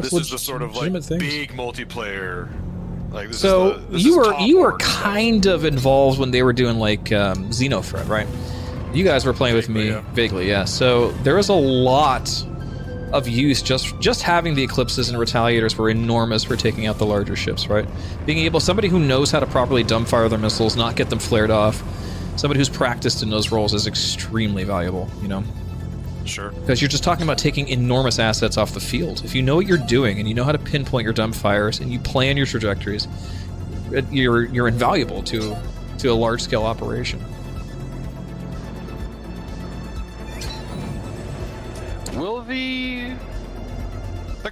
This is the sort of like big multiplayer. Like, this so is you top were org kind of involved when they were doing like Xenothreat, right? You guys were playing with me vaguely, yeah. So there was a lot of use. Just having the eclipses and retaliators were enormous for taking out the larger ships, right? Being able, somebody who knows how to properly dumbfire their missiles, not get them flared off, somebody who's practiced in those roles is extremely valuable, you know? Sure. Because you're just talking about taking enormous assets off the field. If you know what you're doing and you know how to pinpoint your dumbfires and you plan your trajectories, you're invaluable to a large-scale operation. Will the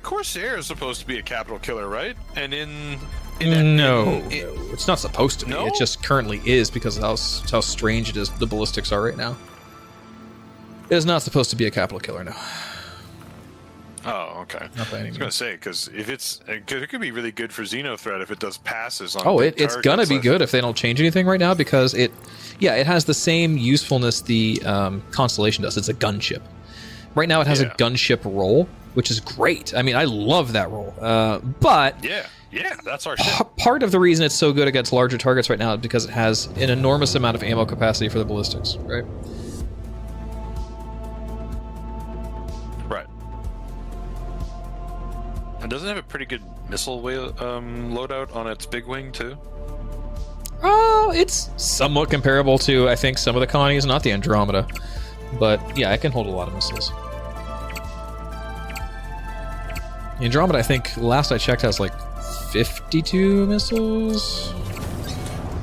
Corsair is supposed to be a capital killer, right? And No, it's not supposed to be. No? It just currently is because of how strange it is. The ballistics are right now. It is not supposed to be a capital killer, no. Oh, okay. Not by any I was gonna say, because it could be really good for Xenothreat if it does passes on. Oh, big it's gonna targets. be good if they don't change anything right now, because it has the same usefulness the Constellation does. It's a gunship. Right now it has a gunship role, which is great. I mean, I love that role. But yeah, that's our ship. Part of the reason it's so good against larger targets right now is because it has an enormous amount of ammo capacity for the ballistics, right? Right. And doesn't it have a pretty good missile loadout on its big wing too? Oh, it's somewhat comparable to, I think, some of the Connies, not the Andromeda. But yeah, it can hold a lot of missiles. The Andromeda, I think, last I checked, has like 52 missiles.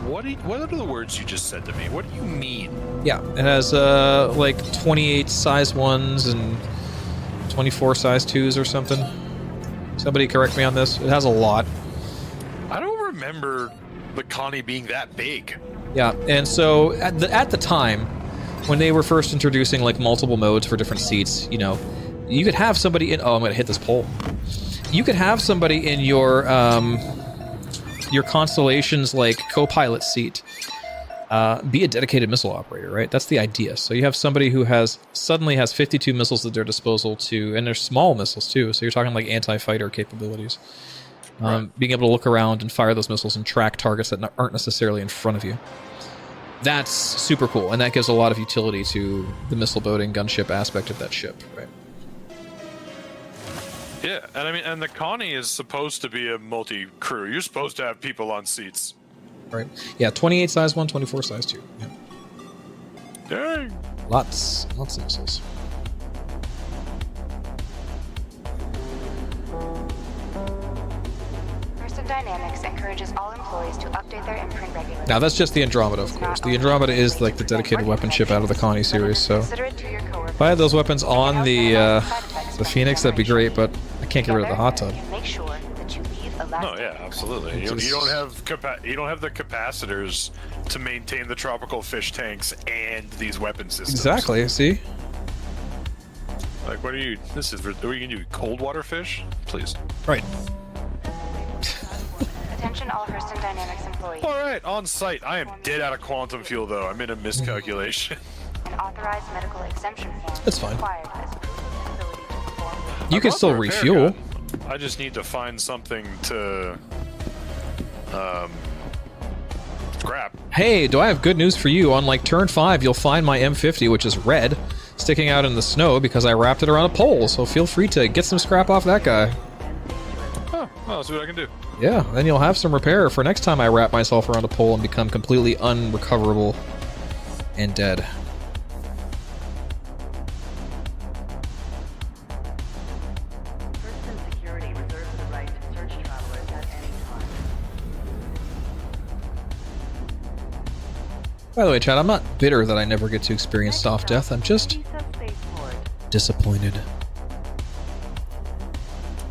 What are the words you just said to me? What do you mean? Yeah, it has like 28 size 1s and 24 size 2s or something. Somebody correct me on this. It has a lot. I don't remember the Connie being that big. Yeah, and so at the time, when they were first introducing like multiple modes for different seats, you know, you could have somebody in... Oh, I'm going to hit this pole. You could have somebody in your Constellation's like co-pilot seat be a dedicated missile operator, right? That's the idea. So you have somebody who suddenly has 52 missiles at their disposal and they're small missiles too. So you're talking like anti-fighter capabilities. Being able to look around and fire those missiles and track targets that aren't necessarily in front of you. That's super cool, and that gives a lot of utility to the missile boating gunship aspect of that ship, right? Yeah, and I mean, and the Connie is supposed to be a multi-crew. You're supposed to have people on seats. Right. Yeah, 28 size 1, 24 size 2. Yeah. Dang. Lots of missiles. Person Dynamics encourages all employees to update their imprint regularly. Now that's just the Andromeda, of course. The Andromeda is like the dedicated weapon ship out of the Connie series, so if I had those weapons on the Phoenix, that'd be great, but I can't get rid of the hot tub. Make sure that you leave a No, yeah, absolutely. You don't have the capacitors to maintain the tropical fish tanks and these weapon systems. Exactly, see? Like, what are you? This is. Are we gonna do cold water fish? Please. Right. Attention all Hurston Dynamics employees. All right, on site. I am dead out of quantum fuel, though. I made a miscalculation. An authorized medical exemption form That's fine. required as proof of ability to perform. You can still refuel. I just need to find something to scrap. Hey, do I have good news for you? On like turn 5, you'll find my M50, which is red, sticking out in the snow because I wrapped it around a pole, so feel free to get some scrap off that guy. Oh, well, I'll see what I can do. Yeah, then you'll have some repair for next time I wrap myself around a pole and become completely unrecoverable and dead. Hurston Security reserves the right to search travelers at any time. By the way, Chad, I'm not bitter that I never get to experience soft death. I'm just Visa Spaceport. disappointed.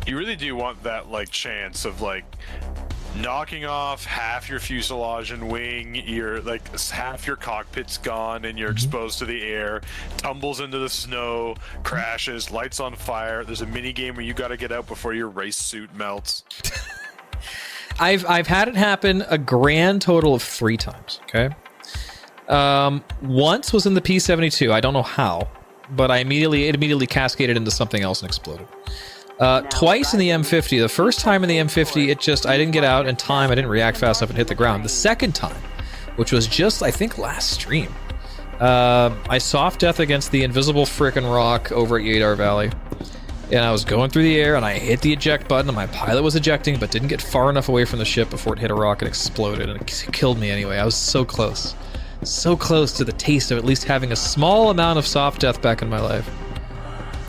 You really do want that like chance of like knocking off half your fuselage and wing, you're like half your cockpit's gone and you're exposed to the air, tumbles into the snow, crashes, lights on fire. There's a mini game where you got to get out before your race suit melts. I've had it happen a grand total of 3 times. Okay. Once was in the P-72. I don't know how, but it immediately cascaded into something else and exploded. Twice in the M50. The first time in the M50, I didn't get out in time. I didn't react fast enough and hit the ground. The second time, which was just, I think, last stream, I soft death against the invisible frickin' rock over at Yadar Valley. And I was going through the air and I hit the eject button and my pilot was ejecting but didn't get far enough away from the ship before it hit a rock and exploded and it killed me anyway. I was so close. So close to the taste of at least having a small amount of soft death back in my life.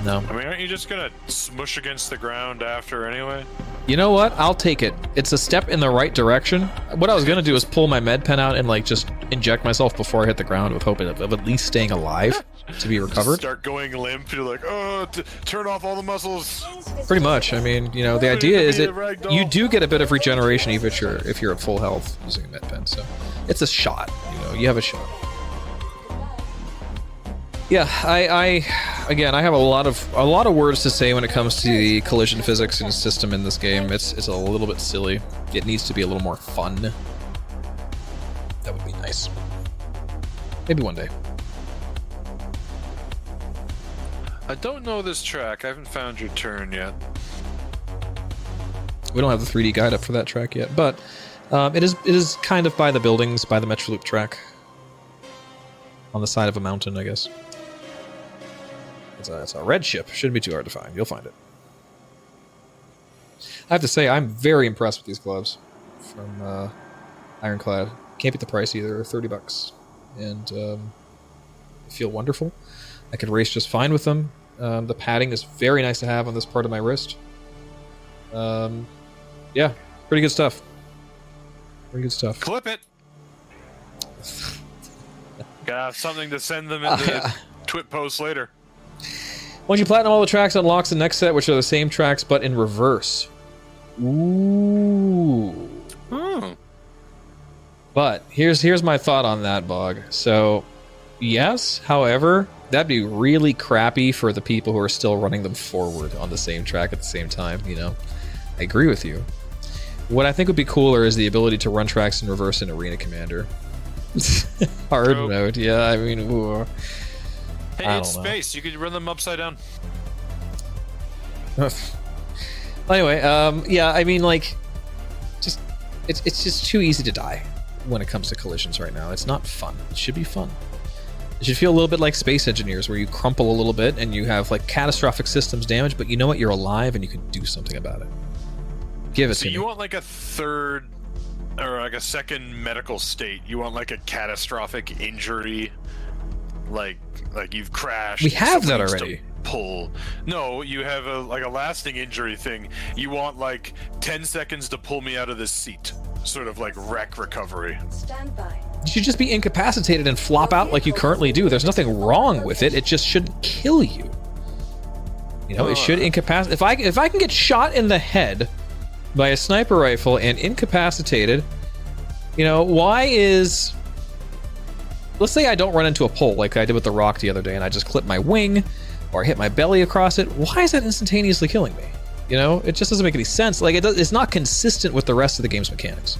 No. I mean, aren't you just gonna smush against the ground after anyway? You know what? I'll take it. It's a step in the right direction. What I was gonna do is pull my med pen out and like just inject myself before I hit the ground with hoping of at least staying alive to be recovered. Start going limp. You're like, oh, turn off all the muscles. Pretty much. I mean, you know, the idea is that you do get a bit of regeneration even if you're at full health using a med pen. So it's a shot. You know, you have a shot. Yeah, I have a lot of words to say when it comes to the collision physics and system in this game. It's a little bit silly. It needs to be a little more fun. That would be nice. Maybe one day. I don't know this track. I haven't found your turn yet. We don't have the 3D guide up for that track yet, but it is kind of by the buildings, by the Metro Loop track. On the side of a mountain, I guess. It's a red ship. Shouldn't be too hard to find. You'll find it. I have to say, I'm very impressed with these gloves from Ironclad. Can't beat the price either. $30. And they feel wonderful. I could race just fine with them. The padding is very nice to have on this part of my wrist. Yeah, pretty good stuff. Pretty good stuff. Clip it. Gotta have something to send them into twit posts later. Once you platinum all the tracks, unlocks the next set, which are the same tracks but in reverse. Ooh. But here's my thought on that, Bog. So, yes, however, that'd be really crappy for the people who are still running them forward on the same track at the same time, you know? I agree with you. What I think would be cooler is the ability to run tracks in reverse in Arena Commander. Hard mode, yeah, I mean, ooh. Hey, it's space. You could run them upside down. Anyway, yeah, I mean, like, it's just too easy to die when it comes to collisions right now. It's not fun. It should be fun. It should feel a little bit like Space Engineers, where you crumple a little bit and you have like catastrophic systems damage, but you know what? You're alive and you can do something about it. Give it to me. So you want like a third or like a second medical state? You want like a catastrophic injury, like you've crashed? We have that someone needs to already. Pull. No, you have a lasting injury thing. You want like 10 seconds to pull me out of this seat, sort of like wreck recovery. Stand by. You should just be incapacitated and flop out like you currently do. There's nothing wrong with it. It just shouldn't kill you. You know, it should incapacitate. If I can get shot in the head by a sniper rifle and incapacitated, you know, why is... Let's say I don't run into a pole like I did with the rock the other day and I just clip my wing or hit my belly across it. Why is that instantaneously killing me? You know, it just doesn't make any sense. Like, it's not consistent with the rest of the game's mechanics.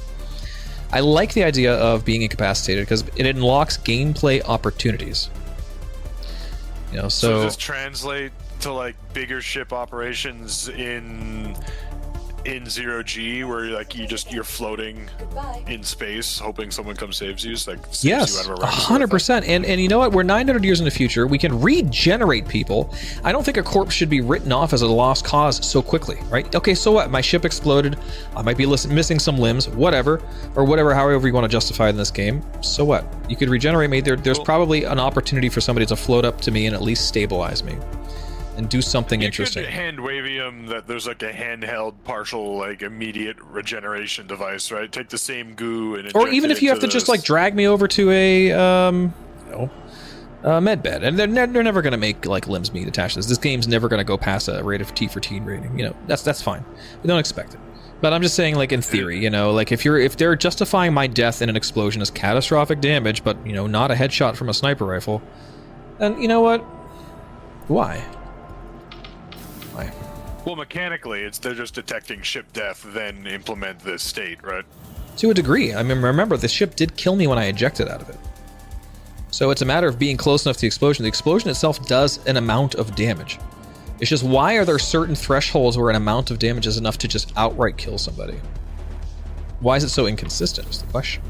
I like the idea of being incapacitated because it unlocks gameplay opportunities. You know, so does this translate to like bigger ship operations in 0G, where you're floating Goodbye. in space, hoping someone comes saves you? It's like saves yes, you out of a wreck. 100%. And you know what? We're 900 years in the future. We can regenerate people. I don't think a corpse should be written off as a lost cause so quickly, right? Okay, so what? My ship exploded. I might be missing some limbs, whatever, however you want to justify it in this game. So what? You could regenerate me. There's probably an opportunity for somebody to float up to me and at least stabilize me and do something interesting. You could hand wavium that there's like a handheld partial, like immediate regeneration device, right? Take the same goo and or even if you have to just like drag me over to a med bed, and they're never going to make like limbs being attached to this. This game's never going to go past a rate of T for teen rating. You know, that's fine. We don't expect it. But I'm just saying, like, in theory, you know, like if they're justifying my death in an explosion as catastrophic damage, but you know, not a headshot from a sniper rifle, then you know what? Why? Well, mechanically, they're just detecting ship death, then implement this state, right? To a degree. I mean, remember, the ship did kill me when I ejected out of it. So it's a matter of being close enough to the explosion. The explosion itself does an amount of damage. It's just, why are there certain thresholds where an amount of damage is enough to just outright kill somebody? Why is it so inconsistent is the question.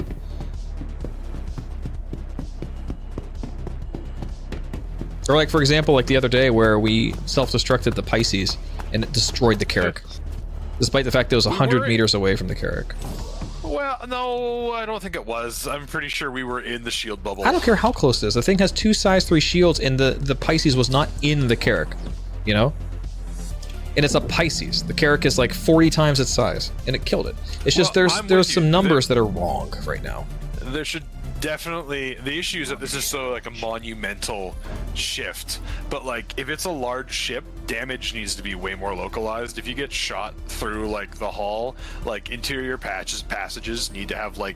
Or like, for example, like the other day where we self-destructed the Pisces and it destroyed the Carrack. Despite the fact that it was 100 meters away from the Carrack. Well, no, I don't think it was. I'm pretty sure we were in the shield bubble. I don't care how close it is. The thing has 2 size 3 shields and the Pisces was not in the Carrack. You know? And it's a Pisces. The Carrack is like 40 times its size. And it killed it. It's just there's some numbers that are wrong right now. There should definitely... The issue is that this is so like a monumental shift. But like, if it's a large ship, damage needs to be way more localized. If you get shot through like the hull, like interior passages need to have like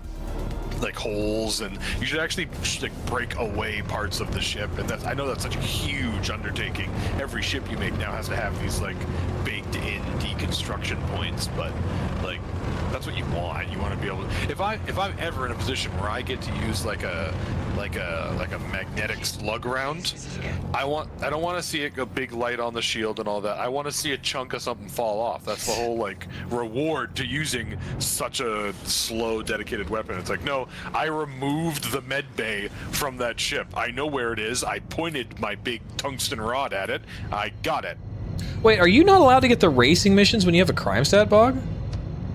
holes, and you should actually like break away parts of the ship. And I know that's such a huge undertaking. Every ship you make now has to have these like baked in deconstruction points, but like that's what you want. You want to be able to, if I'm ever in a position where I get to use like a magnetic slug round, I don't want to see a big light on the shield and all that. I want to see a chunk of something fall off. That's the whole like reward to using such a slow dedicated weapon. It's like, no, I removed the med bay from that ship. I know where it is. I pointed my big tungsten rod at it. I got it. Wait, are you not allowed to get the racing missions when you have a crime stat bog?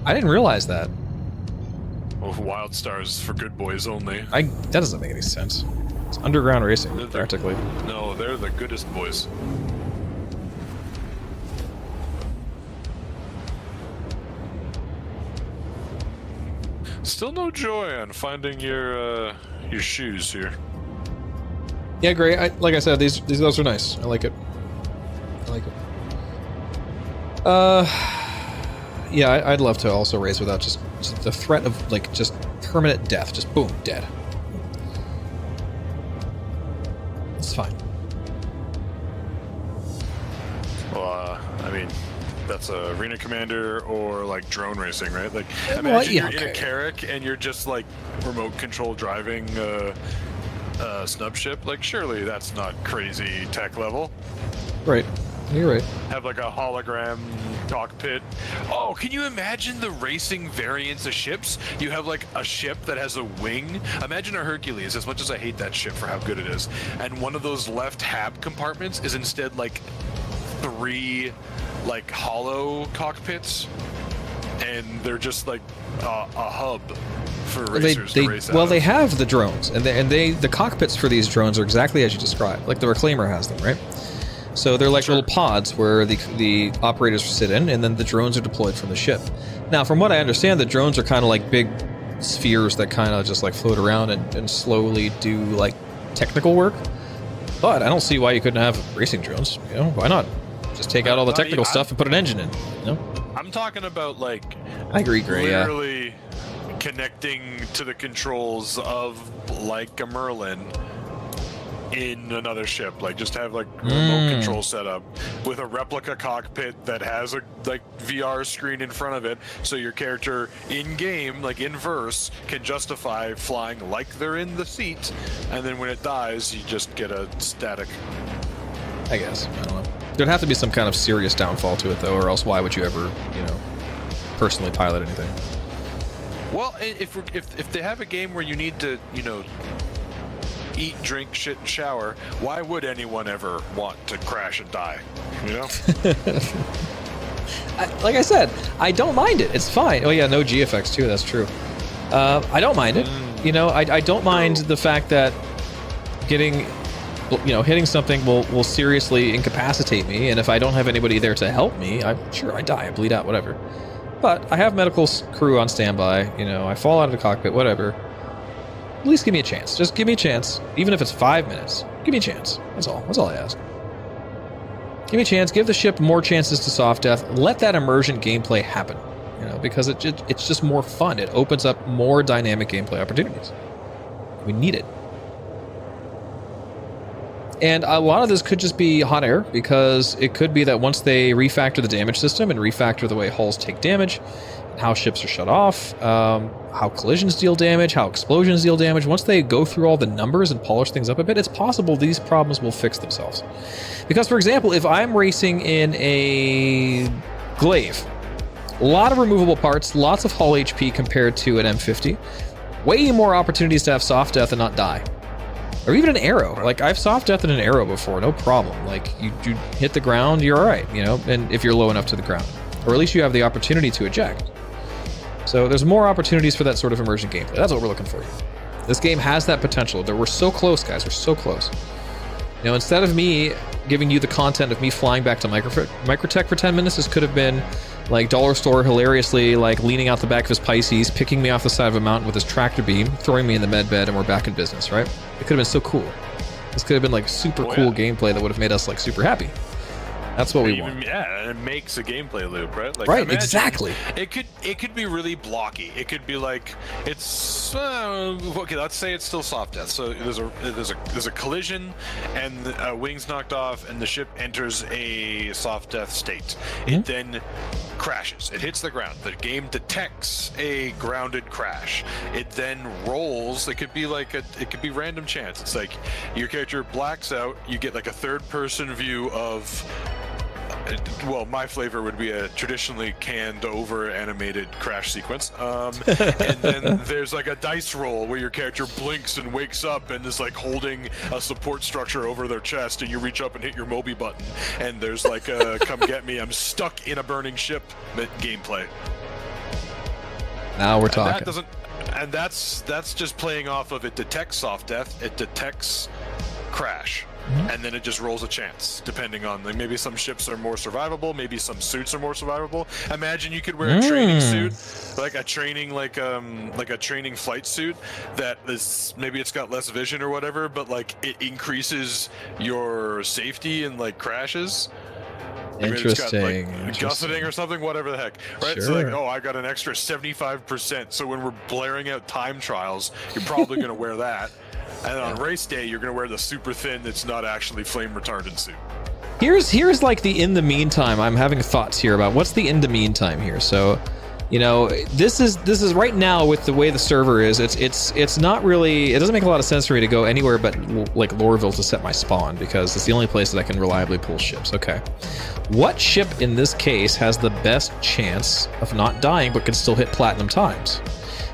I didn't realize that. Oh, Wild Stars for good boys only. That doesn't make any sense. It's underground racing, practically. No, they're the goodest boys. Still no joy on finding your shoes here. Yeah, great. Like I said, those are nice. I like it. Yeah, I'd love to also race without just the threat of like just permanent death. Just boom, dead. It's fine. Well, I mean, that's Arena Commander or like drone racing, right? Like, imagine you're in a Carrack and you're just like remote control driving a snub ship. Like, surely that's not crazy tech level. Right. You're right. Have like a hologram cockpit. Oh, can you imagine the racing variants of ships? You have like a ship that has a wing. Imagine a Hercules, as much as I hate that ship for how good it is. And one of those left hab compartments is instead like 3 like hollow cockpits. And they're just like a hub for racers to race out well, of. they have the drones, and the cockpits for these drones are exactly as you described. Like the Reclaimer has them, right? So they're like little pods where the operators sit in, and then the drones are deployed from the ship. Now, from what I understand, the drones are kind of like big spheres that kind of just like float around and slowly do like technical work. But I don't see why you couldn't have racing drones. You know, why not? Just take out all the technical stuff and put an engine in. You know? I'm talking about like I agree, Gray. literally connecting to the controls of like a Merlin in another ship. Like just have like remote control set up with a replica cockpit that has a like VR screen in front of it, so your character in game, like in verse, can justify flying like they're in the seat, and then when it dies, you just get a static. I guess. I don't know. There'd have to be some kind of serious downfall to it, though, or else why would you ever, you know, personally pilot anything? Well, if they have a game where you need to, you know, eat, drink, shit, and shower, why would anyone ever want to crash and die? You know? Like I said, I don't mind it. It's fine. Oh yeah, no GFX too. That's true. I don't mind it. You know, I don't mind the fact that getting, you know, hitting something will seriously incapacitate me, and if I don't have anybody there to help me, I die, I bleed out, whatever. But I have medical crew on standby. You know, I fall out of the cockpit, whatever. At least give me a chance. Just give me a chance, even if it's 5 minutes. Give me a chance. That's all. That's all I ask. Give me a chance. Give the ship more chances to soft death. Let that immersion gameplay happen. You know, because it's just more fun. It opens up more dynamic gameplay opportunities. We need it. And a lot of this could just be hot air, because it could be that once they refactor the damage system and refactor the way hulls take damage, how ships are shut off, how collisions deal damage, how explosions deal damage, once they go through all the numbers and polish things up a bit, it's possible these problems will fix themselves. Because, for example, if I'm racing in a Glaive, a lot of removable parts, lots of hull HP compared to an M50, way more opportunities to have soft death and not die. Or even an arrow. Like, I've soft deathed an arrow before, no problem. Like, you hit the ground, you're alright, you know, and if you're low enough to the ground. Or at least you have the opportunity to eject. So there's more opportunities for that sort of immersion gameplay. That's what we're looking for. This game has that potential. We're so close, guys. We're so close. You know, instead of me giving you the content of me flying back to Microtech for 10 minutes, this could have been like Dollar Store hilariously like leaning out the back of his Pisces, picking me off the side of a mountain with his tractor beam, throwing me in the med bed, and we're back in business, right? It could have been so cool. This could have been like super cool gameplay that would have made us like super happy. That's what we want. Yeah, and it makes a gameplay loop, right? Like, right, exactly. It could be really blocky. It could be like it's okay. Let's say it's still soft death. So there's a collision, and wings knocked off, and the ship enters a soft death state. It then crashes. It hits the ground. The game detects a grounded crash. It then rolls. It could be like it could be random chance. It's like your character blacks out. You get like a third-person view of. Well, my flavor would be a traditionally canned over animated crash sequence. And then there's like a dice roll where your character blinks and wakes up and is like holding a support structure over their chest, and you reach up and hit your Moby button, and there's like a come get me, I'm stuck in a burning ship gameplay. Now we're talking. And that's just playing off of it detects soft death, it detects crash. And then it just rolls a chance, depending on like, maybe some ships are more survivable, maybe some suits are more survivable. Imagine you could wear a training suit, like a training flight suit that is maybe it's got less vision or whatever, but like it increases your safety in like crashes. Interesting. Got, like, gusseting or something, whatever the heck, right? Sure. So like, oh, I got an extra 75%. So when we're blaring out time trials, you're probably going to wear that. And on race day, you're going to wear the super thin that's not actually flame retardant suit. Here's like the in the meantime. I'm having thoughts here about what's the in the meantime here. So You know, this is right now with the way the server is. It's not really. It doesn't make a lot of sense for me to go anywhere but like Lorville to set my spawn because it's the only place that I can reliably pull ships. Okay, what ship in this case has the best chance of not dying but can still hit platinum times?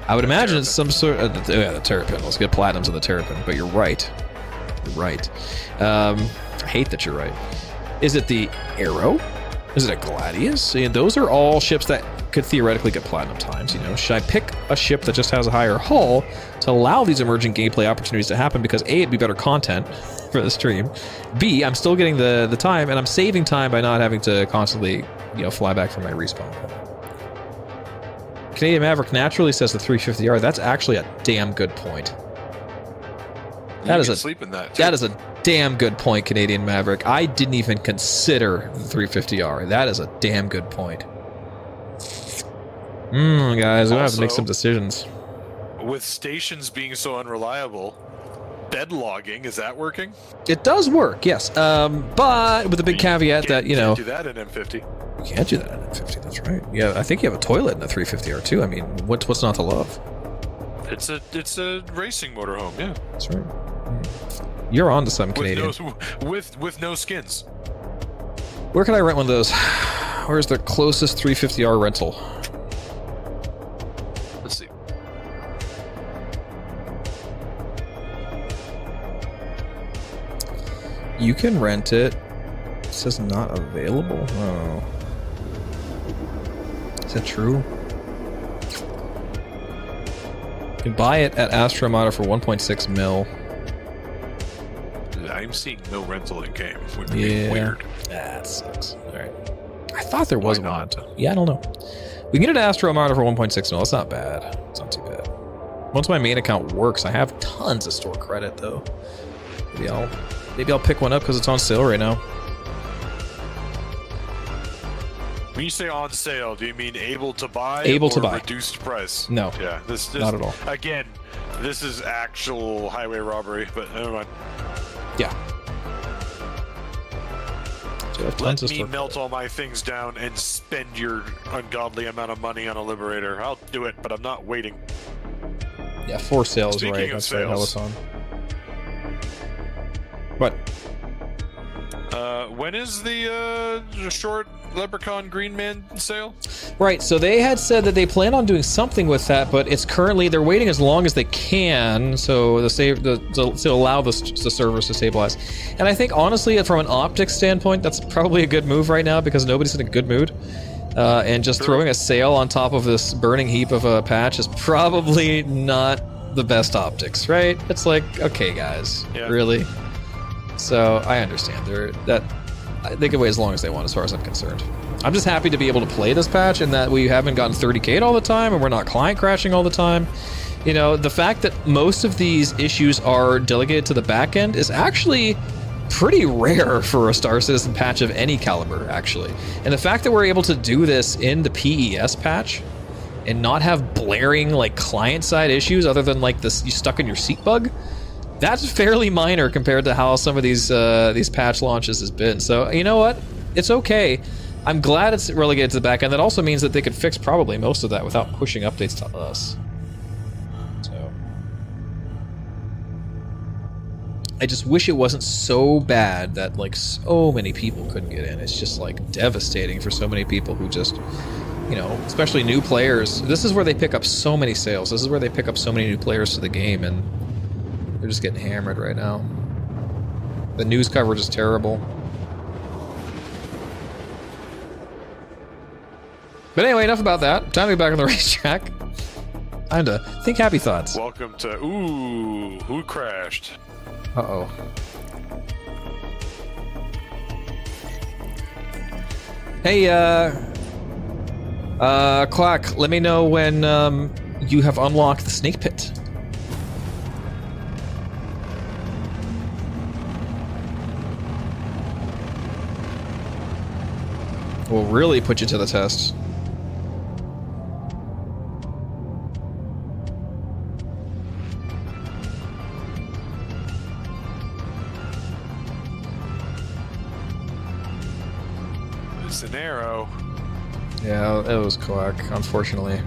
I would imagine it's some sort of the Terrapin. Let's get platinums on the Terrapin. But you're right. You're right. I hate that you're right. Is it the Arrow? Is it a Gladius? See, those are all ships that could theoretically get platinum times. You know, should I pick a ship that just has a higher hull to allow these emerging gameplay opportunities to happen? Because A, it'd be better content for the stream. B, I'm still getting the time, and I'm saving time by not having to constantly, you know, fly back from my respawn point. Canadian Maverick naturally says the 350R. That's actually a damn good point. That is a damn good point, Canadian Maverick. I didn't even consider the 350R. That is a damn good point. Guys, we have to make some decisions. With stations being so unreliable, bed logging, is that working? It does work, yes. But with a big caveat that, you know... You can't do that in M50. You can't do that in M50, that's right. Yeah, I think you have a toilet in the 350R too. I mean, what's not to love? It's a racing motorhome, yeah. That's right. You're on to some Canadian. With no skins. Where can I rent one of those? Where's the closest 350R rental? Let's see. You can rent it. It says not available. Oh. Is that true? You can buy it at Astro Armada for 1.6 mil. I'm seeing no rental in game. Would be weird. That sucks. Alright. I thought there was one. Yeah, I don't know. We can get it at Astro Armada for 1.6 mil. That's not bad. It's not too bad. Once my main account works, I have tons of store credit though. Maybe I'll pick one up because it's on sale right now. When you say on sale, do you mean able to buy? Able to buy. Reduced price? No. Yeah, this not at all. Again, this is actual highway robbery, but never mind. Yeah. So let me melt all my things down and spend your ungodly amount of money on a Liberator. I'll do it, but I'm not waiting. Yeah, for sale is Speaking right. of That's sales, right, Helison. What? When is the short Leprechaun Green Man sale? Right, so they had said that they plan on doing something with that, but it's currently, they're waiting as long as they can so to allow the servers to stabilize. And I think, honestly, from an optics standpoint, that's probably a good move right now because nobody's in a good mood. And just throwing a sale on top of this burning heap of a patch is probably not the best optics, right? It's like, okay, guys, really? So I understand. They can wait as long as they want, as far as I'm concerned. I'm just happy to be able to play this patch and that we haven't gotten 30K'd all the time and we're not client crashing all the time. You know, the fact that most of these issues are delegated to the back end is actually pretty rare for a Star Citizen patch of any caliber, actually. And the fact that we're able to do this in the PES patch and not have blaring like client-side issues other than like this you stuck in your seat bug, that's fairly minor compared to how some of these patch launches has been. So you know what? It's okay. I'm glad it's relegated to the back end. That also means that they could fix probably most of that without pushing updates to us. So I just wish it wasn't so bad that like so many people couldn't get in. It's just like devastating for so many people who just, you know, especially new players. This is where they pick up so many sales. This is where they pick up so many new players to the game, and they're just getting hammered right now. The news coverage is terrible. But anyway, enough about that. Time to get back on the racetrack. Time to think happy thoughts. Welcome to... Ooh, who crashed? Uh-oh. Hey, Quack, let me know when you have unlocked the snake pit. We'll really put you to the test. It's an arrow. Yeah, it was Quack, unfortunately.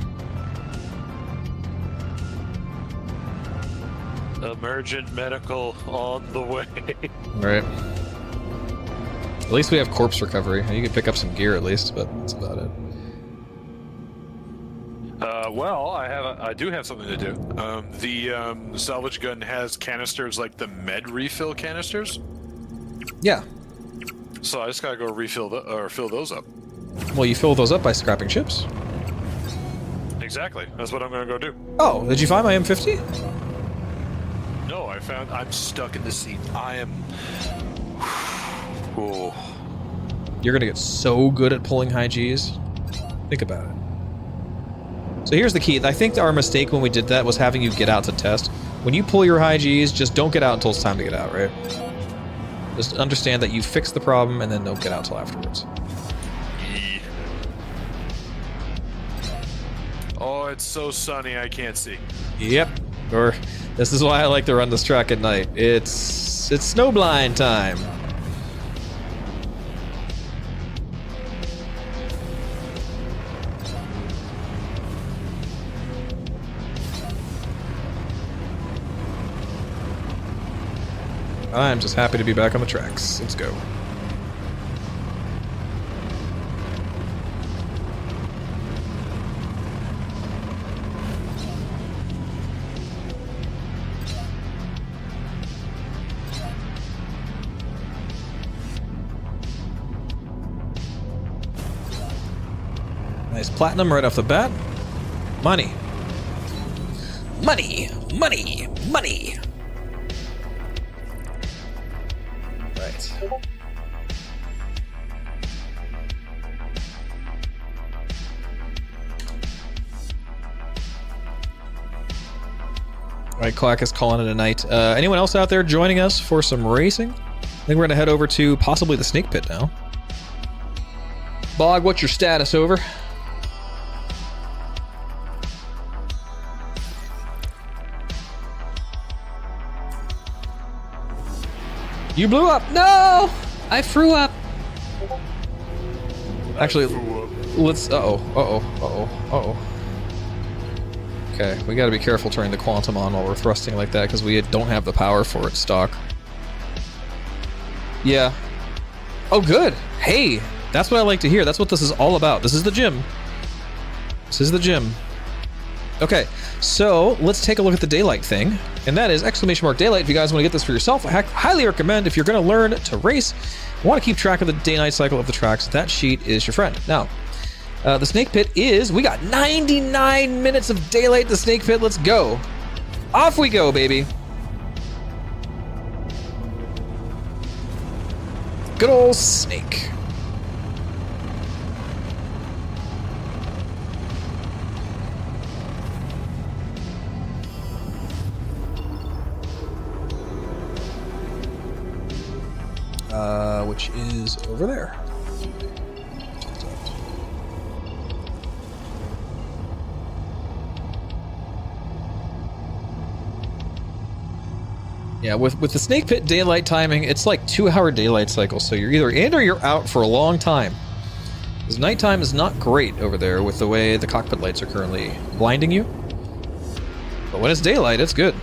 Emergent medical on the way. Right. At least we have corpse recovery. You can pick up some gear at least, but that's about it. Well, I do have something to do. The salvage gun has canisters like the med refill canisters. Yeah. So I just gotta go refill fill those up. Well, you fill those up by scrapping chips. Exactly. That's what I'm gonna go do. Oh, did you find my M50? No, I'm stuck in the seat. I am. Oh. You're gonna get so good at pulling high Gs. Think about it. So here's the key. I think our mistake when we did that was having you get out to test. When you pull your high Gs, just don't get out until it's time to get out, right? Just understand that you fixed the problem and then don't get out till afterwards. Oh, it's so sunny I can't see. Yep. Or this is why I like to run this track at night. It's snowblind time. I'm just happy to be back on the tracks. Let's go. Nice platinum right off the bat. Money. Money! Money! Money! Right. Alright, Clack is calling it a night. Anyone else out there joining us for some racing? I think we're gonna head over to possibly the Snake Pit now. Bog, what's your status? Over? You blew up! No! I threw up! Actually, let's... Uh-oh. Okay, we gotta be careful turning the Quantum on while we're thrusting like that, because we don't have the power for it stock. Yeah. Oh, good! Hey! That's what I like to hear. That's what this is all about. This is the gym. This is the gym. Okay, so let's take a look at the daylight thing, and that is !daylight. If you guys want to get this for yourself, I highly recommend if you're going to learn to race, you want to keep track of the day-night cycle of the tracks, that sheet is your friend. Now, the Snake Pit is, we got 99 minutes of daylight at the Snake Pit. Let's go. Off we go, baby. Good old Snake. Which is over there. Yeah, with the Snake Pit daylight timing, it's like 2-hour daylight cycle, so you're either in or you're out for a long time. Because nighttime is not great over there with the way the cockpit lights are currently blinding you. But when it's daylight, it's good.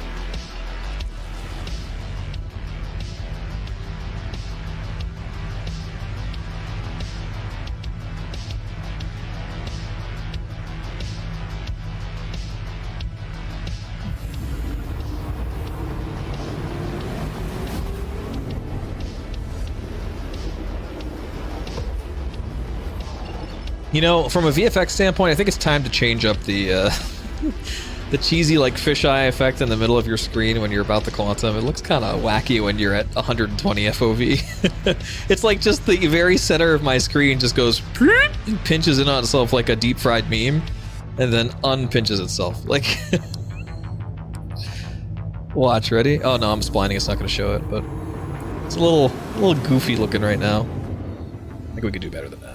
You know, from a VFX standpoint, I think it's time to change up the the cheesy like fisheye effect in the middle of your screen when you're about the Quantum. It looks kind of wacky when you're at 120 FOV. It's like just the very center of my screen just goes and pinches in on itself like a deep fried meme, and then unpinches itself. Like, watch, ready? Oh no, I'm splining. It's not going to show it, but it's a little goofy looking right now. I think we could do better than that.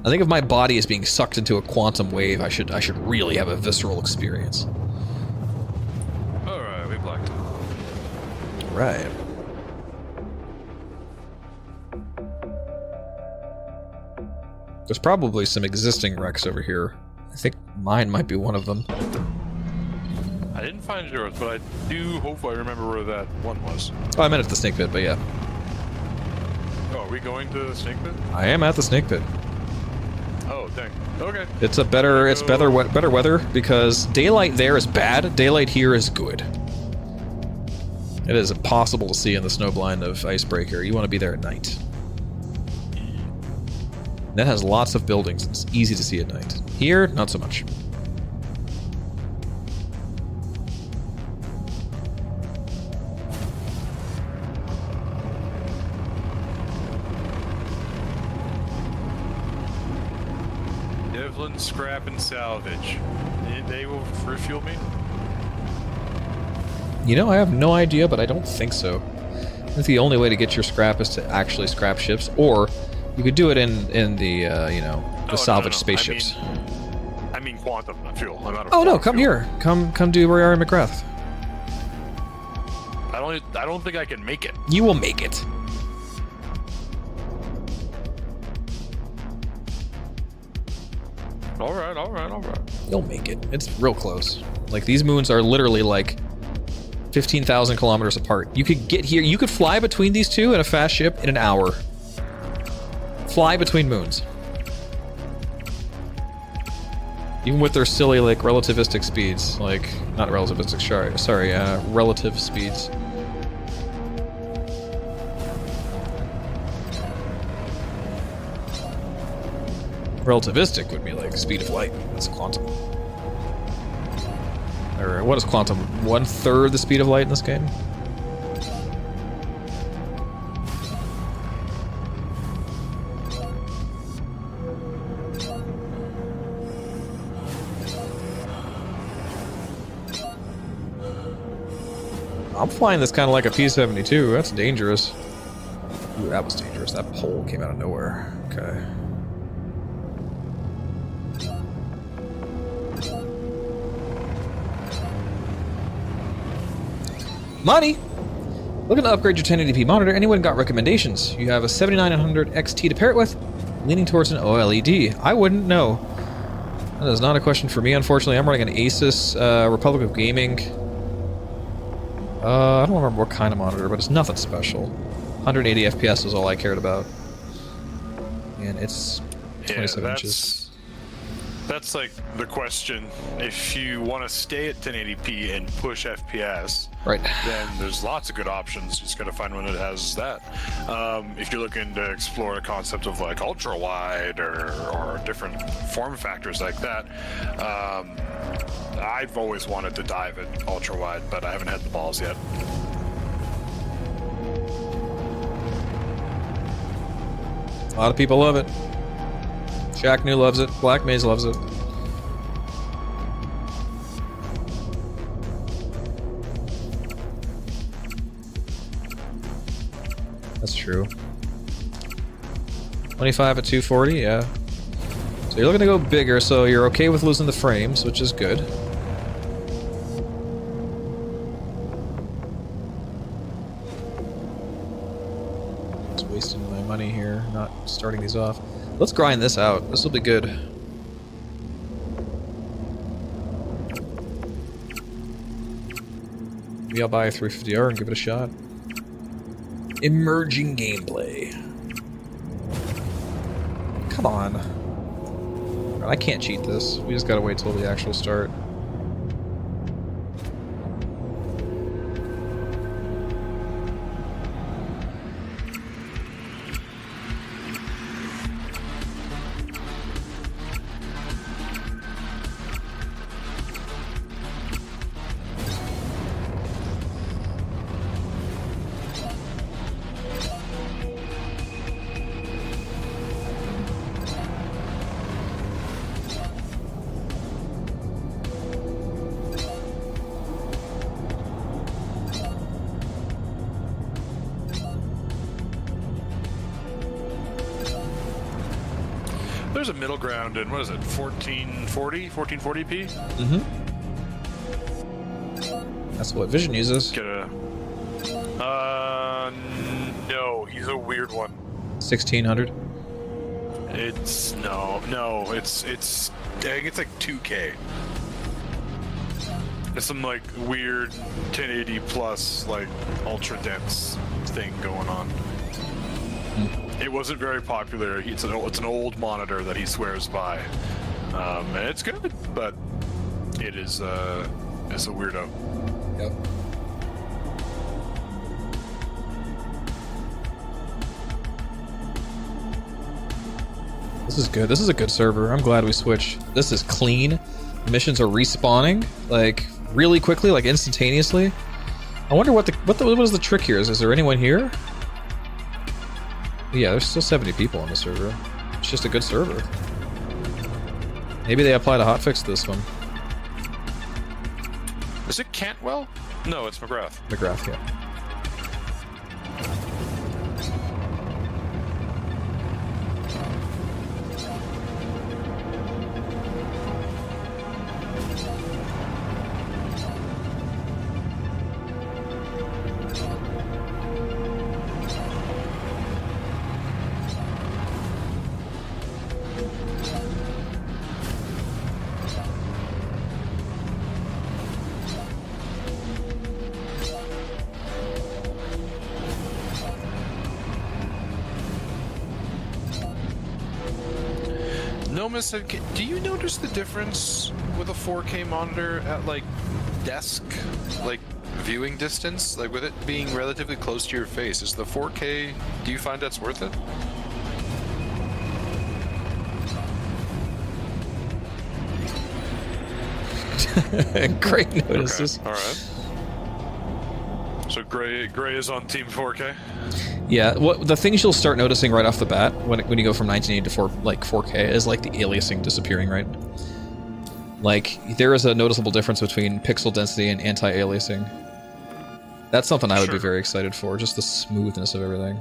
I think if my body is being sucked into a quantum wave, I should really have a visceral experience. Alright, we blocked it. Right. There's probably some existing wrecks over here. I think mine might be one of them. I didn't find yours, but I do hopefully remember where that one was. Oh, I meant at the snake pit, but yeah. Oh, are we going to the snake pit? I am at the snake pit. Oh, dang. Okay. It's a better, better weather because daylight there is bad. Daylight here is good. It is impossible to see in the snowblind of Icebreaker. You want to be there at night. That has lots of buildings. It's easy to see at night. Here, not so much. Devlin Scrap and Salvage. They will refuel me? You know, I have no idea, but I don't think so. I think the only way to get your scrap is to actually scrap ships, or you could do it in the, you know, the salvage spaceships. I mean quantum, not fuel. I'm out of Oh no, come fuel. here. Come do where you are in McGrath. I don't think I can make it. You will make it. Alright. You'll make it. It's real close. Like, these moons are literally like 15,000 kilometers apart. You could get here, you could fly between these two in a fast ship in an hour. Fly between moons. Even with their silly, like, relativistic speeds. Like, not relativistic, sorry, relative speeds. Relativistic would be like speed of light. That's quantum. Or what is quantum? 1/3 the speed of light in this game? I'm flying this kind of like a P-72. That's dangerous. Ooh, that was dangerous. That pole came out of nowhere. Okay. Money! Looking to upgrade your 1080p monitor. Anyone got recommendations? You have a 7900 XT to pair it with, leaning towards an OLED. I wouldn't know. That is not a question for me, unfortunately. I'm running an Asus Republic of Gaming. I don't remember what kind of monitor, but it's nothing special. 180 FPS is all I cared about. And it's 27 inches. That's like the question. If you want to stay at 1080p and push FPS, right, then there's lots of good options. You just got to find one that has that. If you're looking to explore a concept of like ultra wide or different form factors like that, I've always wanted to dive at ultra wide, but I haven't had the balls yet. A lot of people love it. Shaq New loves it. Black Maze loves it. That's true. 25 at 240, yeah. So you're looking to go bigger, so you're okay with losing the frames, which is good. Just wasting my money here, not starting these off. Let's grind this out. This will be good. Maybe I'll buy a 350R and give it a shot. Emerging gameplay. Come on. I can't cheat this. We just gotta wait till the actual start. There's a middle ground in, what is it, 1440? 1440p? Mm-hmm. That's what Vision uses. Get a... no, he's a weird one. 1600. It's no. It's I think it's like 2K. It's some like weird 1080 plus like ultra dense thing going on. It wasn't very popular. It's an old monitor that he swears by, and it's good, but it is it's a weirdo. Yep. This is good. This is a good server. I'm glad we switched. This is clean. Missions are respawning like really quickly, like instantaneously. I wonder what is the trick here? Is there anyone here? Yeah, there's still 70 people on the server. It's just a good server. Maybe they applied a hotfix to this one. Is it Cantwell? No, it's McGrath. McGrath, yeah. Nomis said, do you notice the difference with a 4K monitor at like desk, like viewing distance, like with it being relatively close to your face? Is the 4K, do you find that's worth it? Great notices. Okay. All right. So Gray is on Team 4K. Yeah, what the things you'll start noticing right off the bat when you go from 1980 to 4K is like the aliasing disappearing, right? Like there is a noticeable difference between pixel density and anti-aliasing. That's something I would be very excited for, just the smoothness of everything.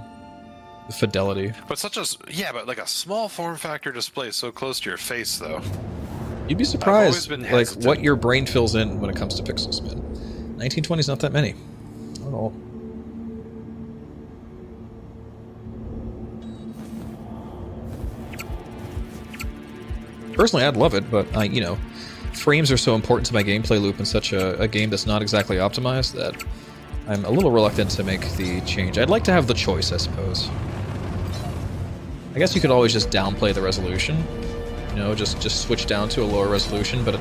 The fidelity. But but like a small form factor display so close to your face though. You'd be surprised like what your brain fills in when it comes to pixels, man. 1920 is not that many. Not at all. Personally, I'd love it, but you know, frames are so important to my gameplay loop in such a game that's not exactly optimized that I'm a little reluctant to make the change. I'd like to have the choice, I suppose. I guess you could always just downplay the resolution, you know, just switch down to a lower resolution, but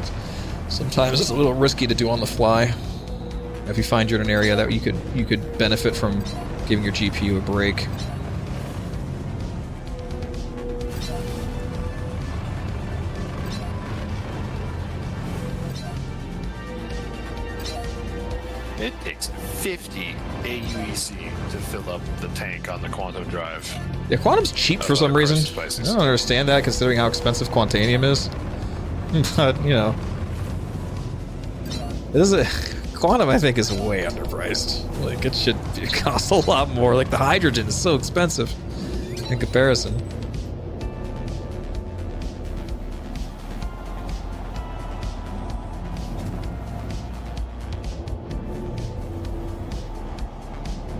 sometimes it's a little risky to do on the fly. If you find you're in an area that you could benefit from giving your GPU a break. It takes 50 AUEC to fill up the tank on the Quantum Drive. Yeah, Quantum's cheap for some reason. I don't understand that, considering how expensive Quantanium is. But, you know. Quantum, I think, is way underpriced. Like, it should cost a lot more. Like, the hydrogen is so expensive in comparison.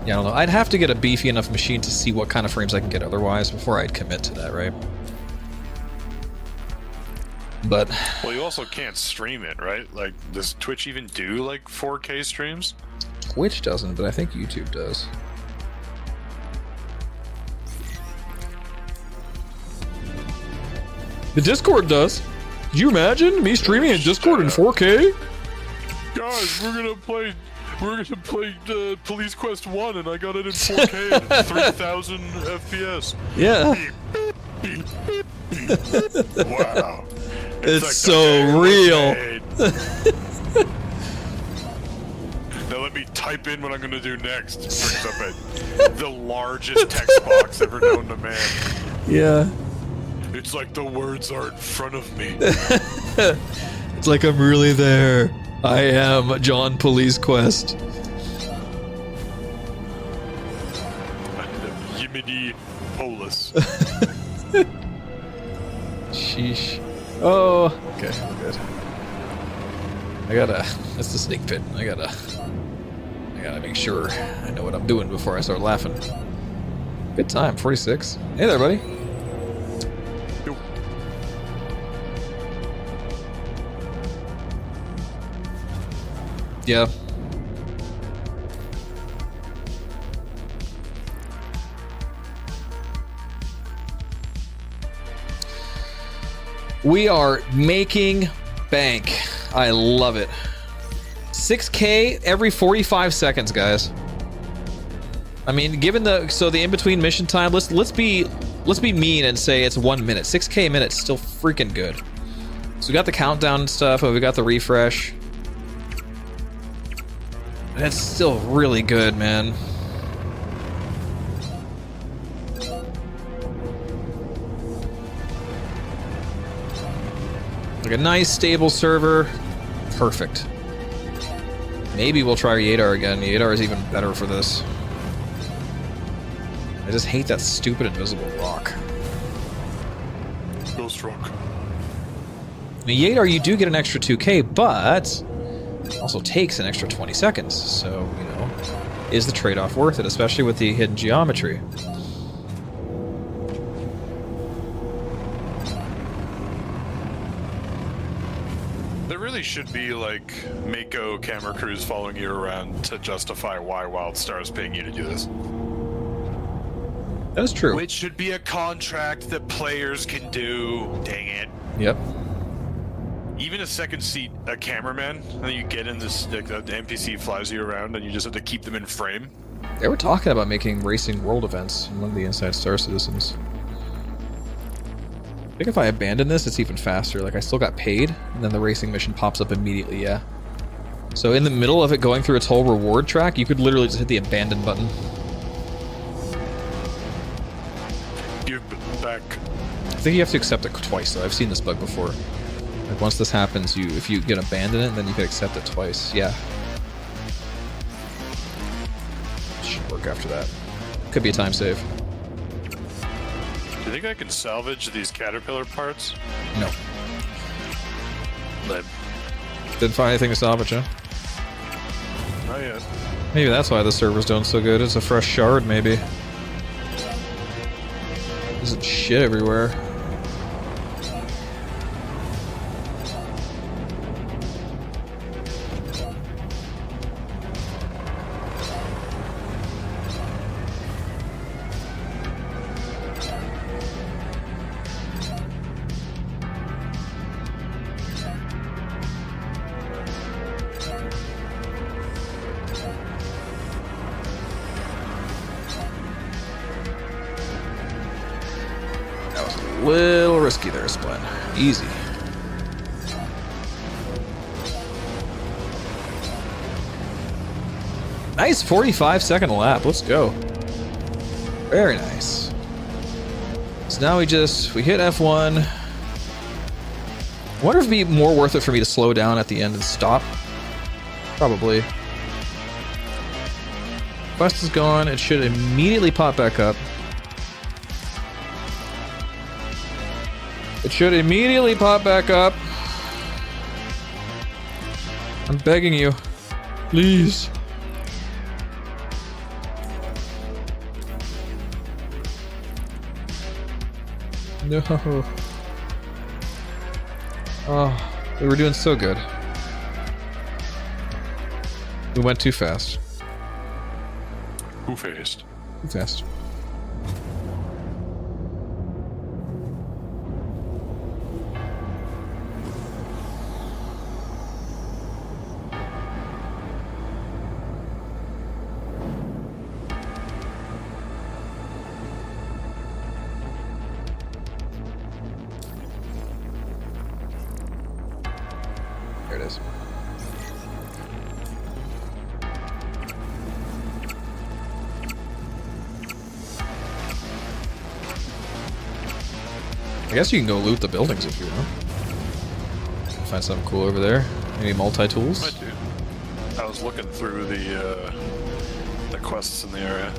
Yeah, I don't know. I'd have to get a beefy enough machine to see what kind of frames I can get otherwise before I'd commit to that, right? But well, you also can't stream it, right? Like, does Twitch even do like 4K streams? Twitch doesn't, but I think YouTube does. The Discord does. Could you imagine me streaming in Discord in 4K? Guys, we're gonna play Police Quest 1, and I got it in 4K at 3,000 FPS. Yeah. Wow. It's like so real. Now let me type in what I'm gonna do next. Brings up the largest text box ever known to man. Yeah. It's like the words are in front of me. It's like I'm really there. I am John Police Quest. Yimini Polis. Sheesh. Oh, okay, we're good. That's the snake pit. I gotta make sure I know what I'm doing before I start laughing. Good time, 46. Hey there, buddy. Yeah. We are making bank. I love it. 6K every 45 seconds, guys. I mean, given the in-between mission time, let's be mean and say it's 1 minute. 6K a minute, still freaking good. So we got the countdown and stuff, and we got the refresh. That's still really good, man. Like a nice stable server. Perfect. Maybe we'll try Yadar again. Yadar is even better for this. I just hate that stupid invisible rock. Ghost rock. I mean, Yadar, you do get an extra 2K, but also takes an extra 20 seconds. So, you know, is the trade-off worth it, especially with the hidden geometry? There really should be like Mako camera crews following you around to justify why WildStar is paying you to do this. That is true. Which should be a contract that players can do. Dang it. Yep. Even a second seat, a cameraman, and then you get in this, like, the NPC flies you around and you just have to keep them in frame. They were talking about making racing world events in one of the Inside Star Citizens. I think if I abandon this, it's even faster. Like, I still got paid, and then the racing mission pops up immediately, yeah. So in the middle of it going through its whole reward track, you could literally just hit the abandon button. Give back. I think you have to accept it twice, though. I've seen this bug before. Like, once this happens, if you get abandoned, then you can accept it twice. Yeah. Should work after that. Could be a time save. Do you think I can salvage these caterpillar parts? No. Lib. Didn't find anything to salvage, huh? Not yet. Maybe that's why the server's doing so good. It's a fresh shard, maybe. There's shit everywhere. Little risky there, Splin. Easy. Nice 45-second lap. Let's go. Very nice. So now we hit F1. I wonder if it'd be more worth it for me to slow down at the end and stop. Probably. Quest is gone. It should immediately pop back up. It should immediately pop back up. I'm begging you. Please. No. Oh, we were doing so good. We went too fast. Who faced? Too fast. There it is. I guess you can go loot the buildings if you want. Find something cool over there. Any multi-tools? I do. I was looking through the quests in the area.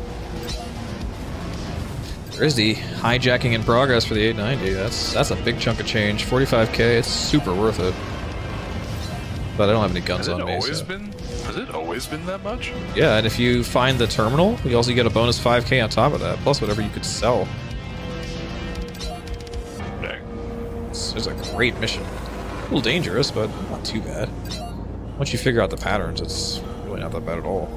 There's the hijacking in progress for the 890. That's a big chunk of change. 45k. It's super worth it. But I don't have any guns on me. Has it always been that much? Yeah, and if you find the terminal, you also get a bonus 5k on top of that, plus whatever you could sell. It's a great mission. A little dangerous, but not too bad. Once you figure out the patterns, it's really not that bad at all.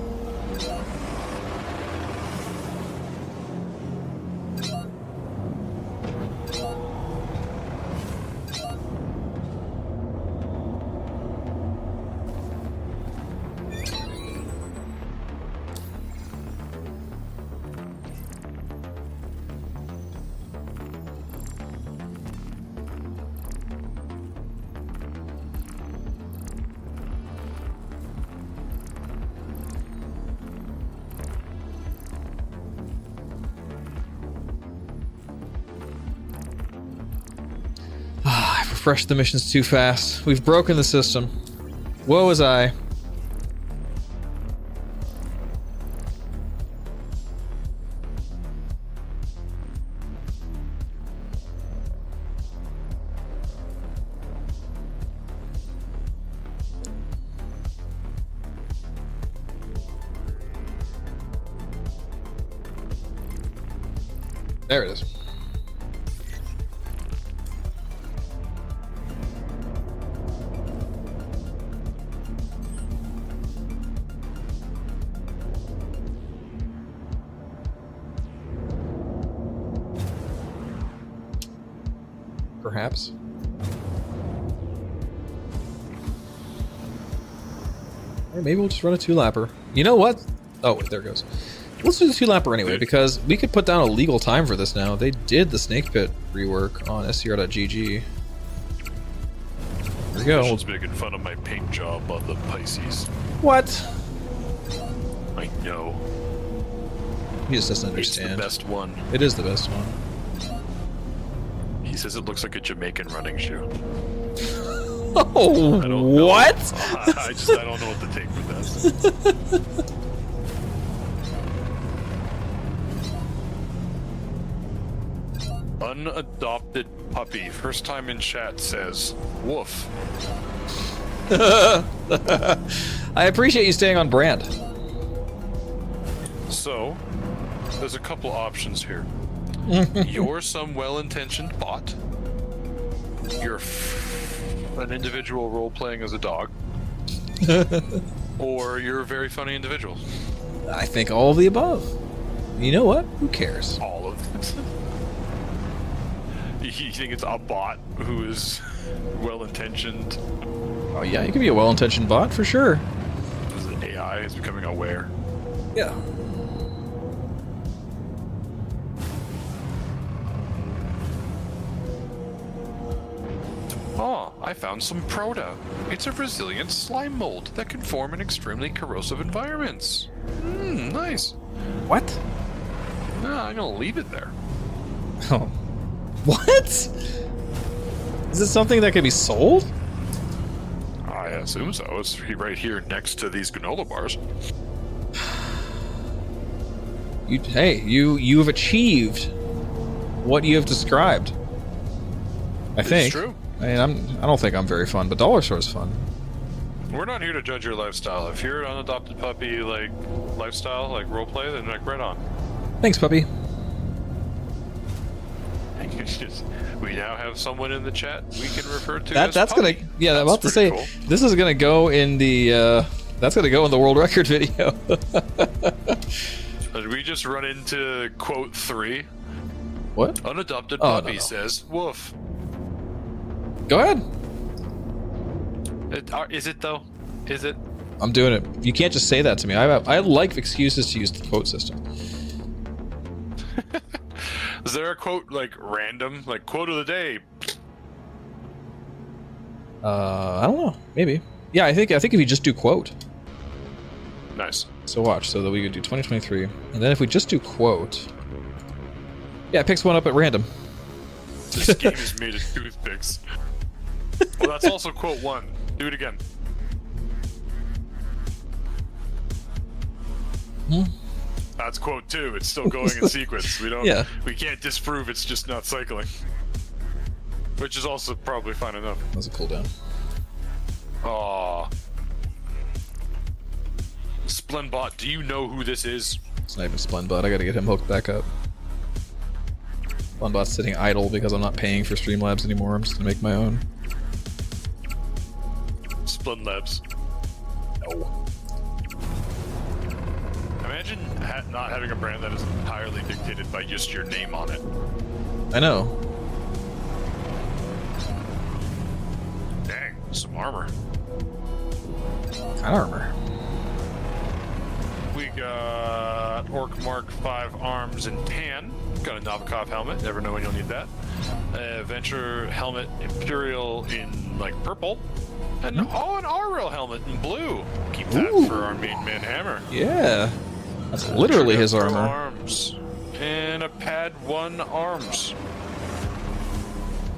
I've refreshed the missions too fast. We've broken the system. Woe is I. There it is. Perhaps. Or maybe we'll just run a 2-lapper. You know what? Oh, wait, there it goes. Let's do the 2-lapper anyway, because we could put down a legal time for this now. They did the Snake Pit rework on scr.gg. There we go. Mission's making fun of my paint job on the Pisces. What? I know. He just doesn't It's understand. the best one. It is the best one. He says it looks like a Jamaican running shoe. Oh, I don't know. what? I don't know what to take for this. Unadopted puppy. First time in chat says, woof. I appreciate you staying on brand. So, there's a couple options here. You're some well-intentioned bot. You're an individual role-playing as a dog. Or you're a very funny individual. I think all of the above. You know what? Who cares? All of it. You think it's a bot who is well-intentioned? Oh yeah, you can be a well-intentioned bot for sure. The AI is becoming aware. Yeah. Oh, I found some Proto. It's a resilient slime mold that can form in extremely corrosive environments. Nice. What? No, I'm gonna leave it there. Oh. What? Is it something that can be sold? I assume so. It's right here next to these granola bars. You have achieved what you have described. I think. It's true. I mean, I don't think I'm very fun, but Dollar Store is fun. We're not here to judge your lifestyle. If you're an unadopted puppy, like, lifestyle, like, roleplay, then, like, right on. Thanks, puppy. We now have someone in the chat we can refer to That's as gonna, puppy. yeah, I'm about to say, pretty cool. this is gonna go in the, that's gonna go in the world record video. Did we just run into quote 3? What? Unadopted Oh, puppy no. says, woof. Go ahead. Is it, though? Is it? I'm doing it. You can't just say that to me. I like excuses to use the quote system. Is there a quote, like, random? Like, quote of the day? I don't know. Maybe. Yeah, I think if you just do quote. Nice. So watch. So that we could do 2023, and then if we just do quote, yeah, it picks one up at random. This game is made of toothpicks. Well, that's also quote 1. Do it again. That's quote 2. It's still going in sequence. We don't. Yeah. We can't disprove it's just not cycling. Which is also probably fine enough. That's a cooldown. Aw. Splendbot, do you know who this is? It's not even Splendbot. I gotta get him hooked back up. Splendbot's sitting idle because I'm not paying for Streamlabs anymore. I'm just gonna make my own. Splendlabs. No. Imagine not having a brand that is entirely dictated by just your name on it. I know. Dang, some armor. Kind of armor. We got Orc Mark 5 arms in tan. Got a Novikov helmet. Never know when you'll need that. Venture helmet Imperial in like purple. And an Auril helmet in blue. Keep that for our main man Hammer. Yeah. That's literally his Trigger armor. Arms. And a Pad 1 arms.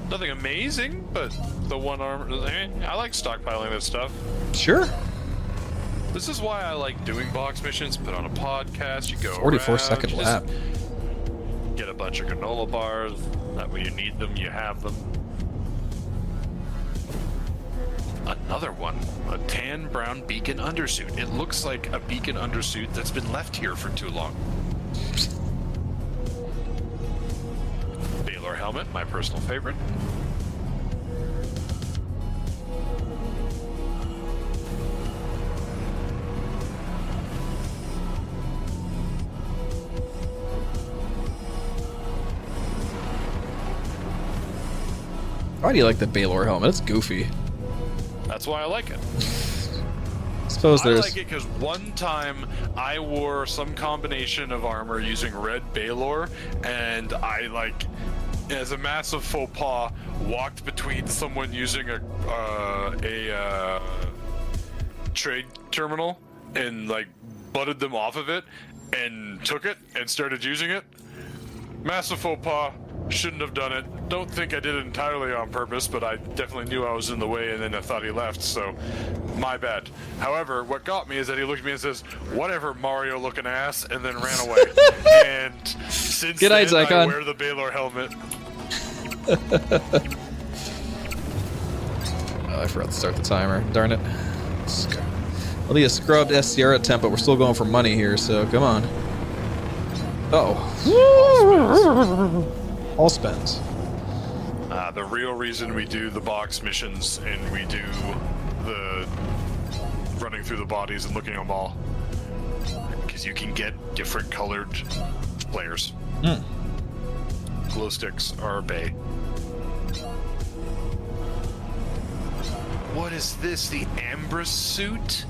Nothing amazing, but the one arm. I like stockpiling this stuff. Sure. This is why I like doing box missions. Put on a podcast. You go 44-second around, lap. Get a bunch of granola bars. That way you need them, you have them. Another one. A tan brown beacon undersuit. It looks like a beacon undersuit that's been left here for too long. Baylor helmet, my personal favorite. Why do you like the Baylor helmet? It's goofy. That's why I like it. I suppose I there's... like it because one time I wore some combination of armor using red Baylor, and I, like, as a massive faux pas, walked between someone using a trade terminal and, like, butted them off of it and took it and started using it. Massive faux pas. Shouldn't have done it. Don't think I did it entirely on purpose, but I definitely knew I was in the way, and then I thought he left, so my bad. However, what got me is that he looked at me and says, "Whatever, Mario looking ass," and then ran away. And since Good night, then, I Zycon. wear the Baylor helmet. Oh, I forgot to start the timer. Darn it. Well, he has scrubbed SCR at temp, but we're still going for money here, so come on. Uh-oh. All spends. The real reason we do the box missions and we do the running through the bodies and looking at them all, because you can get different colored players. Glow sticks are bay. What is this? The Ambrose suit?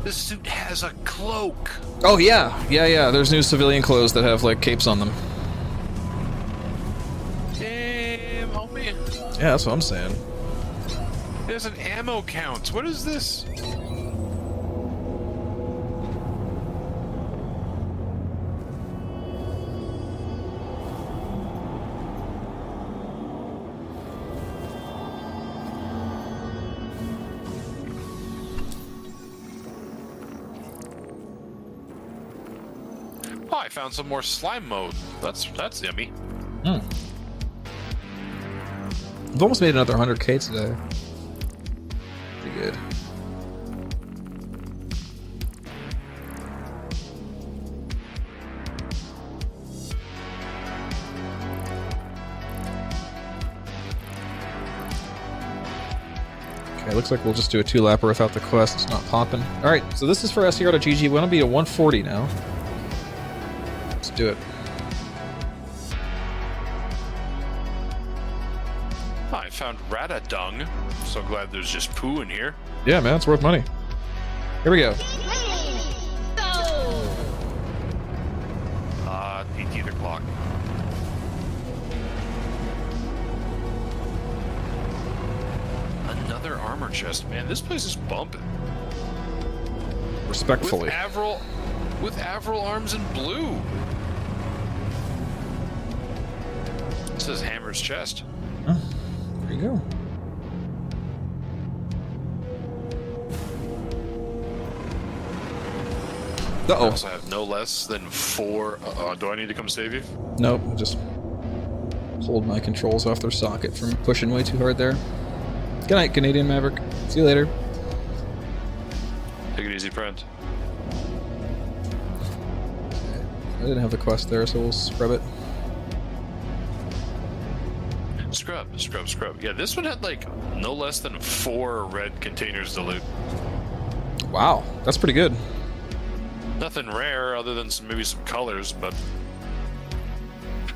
This suit has a cloak. Oh, yeah. Yeah. There's new civilian clothes that have, like, capes on them. Damn, homie. Yeah, that's what I'm saying. There's an ammo count. What is this? Oh, I found some more slime mode. That's yummy. I've almost made another 100k today. Pretty good. Okay, looks like we'll just do a 2-lapper without the quest. It's not popping. Alright, so this is for SCR.GG. We want to be at 140 now. Let's do it. I found Rata dung. So glad there's just poo in here. Yeah, man, it's worth money. Here we go. It's either clock. Another armor chest, man. This place is bumping. Respectfully. With Avril arms in blue. It says Hammer's chest. There you go. I Uh-oh. also have no less than 4. Do I need to come save you? Nope, I just hold my controls off their socket from pushing way too hard there. Good night, Canadian Maverick. See you later. Take it easy, friend. I didn't have the quest there, so we'll scrub it. Scrub. Yeah, this one had like no less than 4 red containers to loot. Wow, that's pretty good. Nothing rare other than maybe some colors, but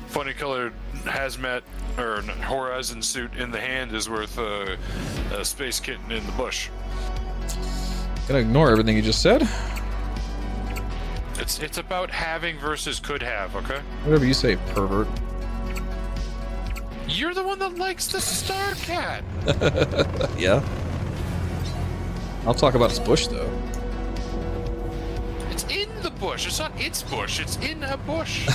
funny colored hazmat or horizon suit in the hand is worth a space kitten in the bush. Gonna ignore everything you just said. It's about having versus could have, okay? Whatever you say, pervert. You're the one that likes the Star Cat. Yeah. I'll talk about its bush though. It's in the bush. It's not its bush. It's in a bush.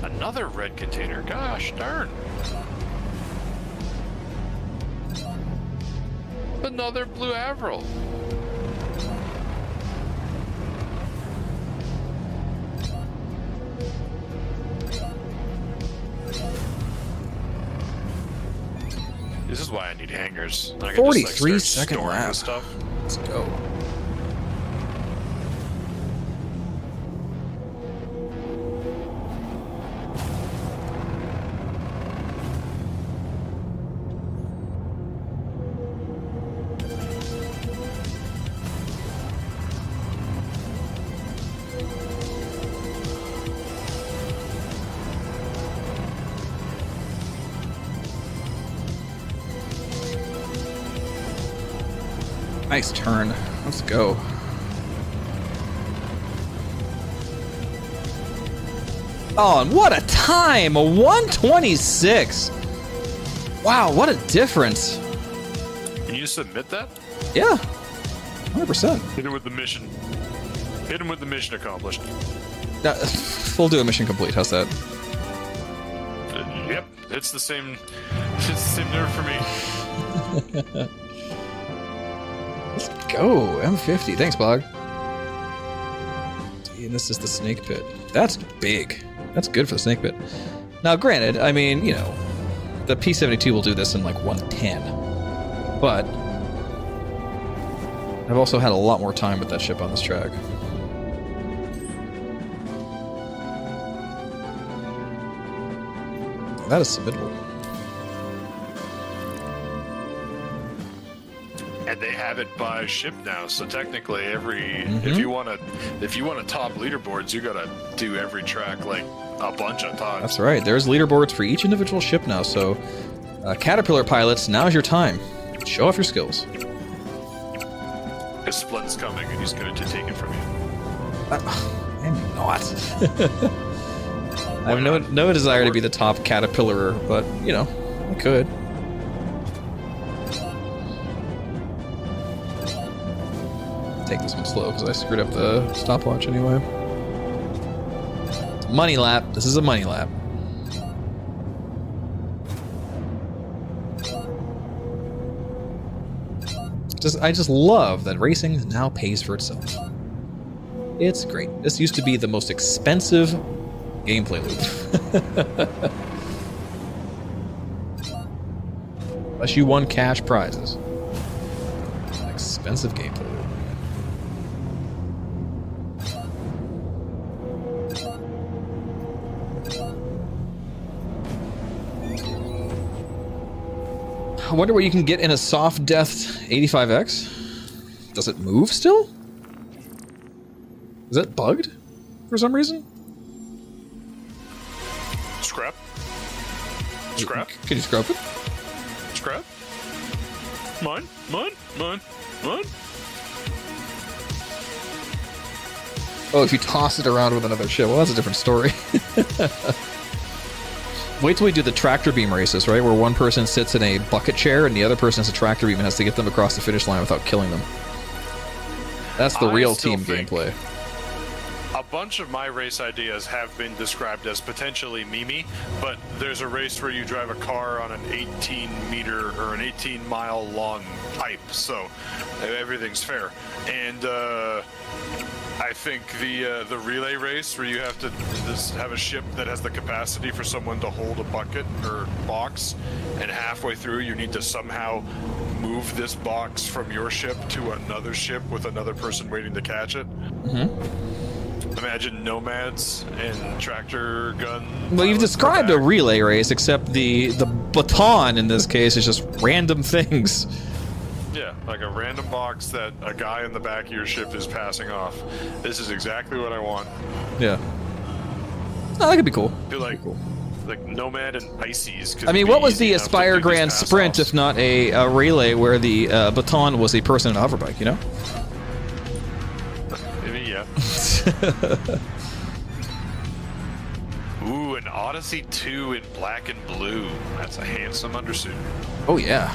Another red container. Gosh darn. Another blue Avril. This is why I need hangers. I can 43 just, start second storing lap. this stuff. Let's go. Nice turn. Let's go. Oh, and what a time! A 126! Wow, what a difference. Can you submit that? Yeah, 100%. Hit him with the mission. Hit him with the mission accomplished. We'll do a mission complete. How's that? Yep, it's the same. It's the same nerve for me. Let's go. M50. Thanks, Bog. And this is the snake pit. That's big. That's good for the snake pit. Now, granted, I mean, you know, the P-72 will do this in like 110. But I've also had a lot more time with that ship on this track. That is submittable. And they have it by ship now, so technically if you want to top leaderboards, you gotta do every track like a bunch of times. That's right. There's leaderboards for each individual ship now, so Caterpillar pilots, now's your time. Show off your skills. His Splint's coming and he's going to take it from you. I'm not. I have no desire to be the top Caterpillarer, but, you know, I could. Take this one slow, because I screwed up the stopwatch anyway. Money lap. This is a money lap. I just love that racing now pays for itself. It's great. This used to be the most expensive gameplay loop. Unless you won cash prizes. Expensive gameplay loop. I wonder what you can get in a soft death 85X. Does it move still? Is it bugged for some reason? Scrap. Scrap. Can you scrap it? Scrap. Mine. Oh, if you toss it around with another ship, well, that's a different story. Wait till we do the tractor beam races, right? Where one person sits in a bucket chair and the other person has a tractor beam and has to get them across the finish line without killing them. That's the real team gameplay. A bunch of my race ideas have been described as potentially memey, but there's a race where you drive a car on an 18-meter or an 18-mile long pipe, so everything's fair. And I think the relay race where you have to have a ship that has the capacity for someone to hold a bucket or box, and halfway through you need to somehow move this box from your ship to another ship with another person waiting to catch it. Imagine nomads and tractor gun. Well, you've described a relay race, except the baton in this case is just random things. Yeah, like a random box that a guy in the back of your ship is passing off. This is exactly what I want. Yeah. Oh, that could be cool. Feel like Nomad and Pisces. I mean, what was the Aspire Grand Sprint if not a relay where the baton was a person in a hoverbike, you know? Maybe, yeah. Ooh, an Odyssey 2 in black and blue. That's a handsome undersuit. Oh, yeah.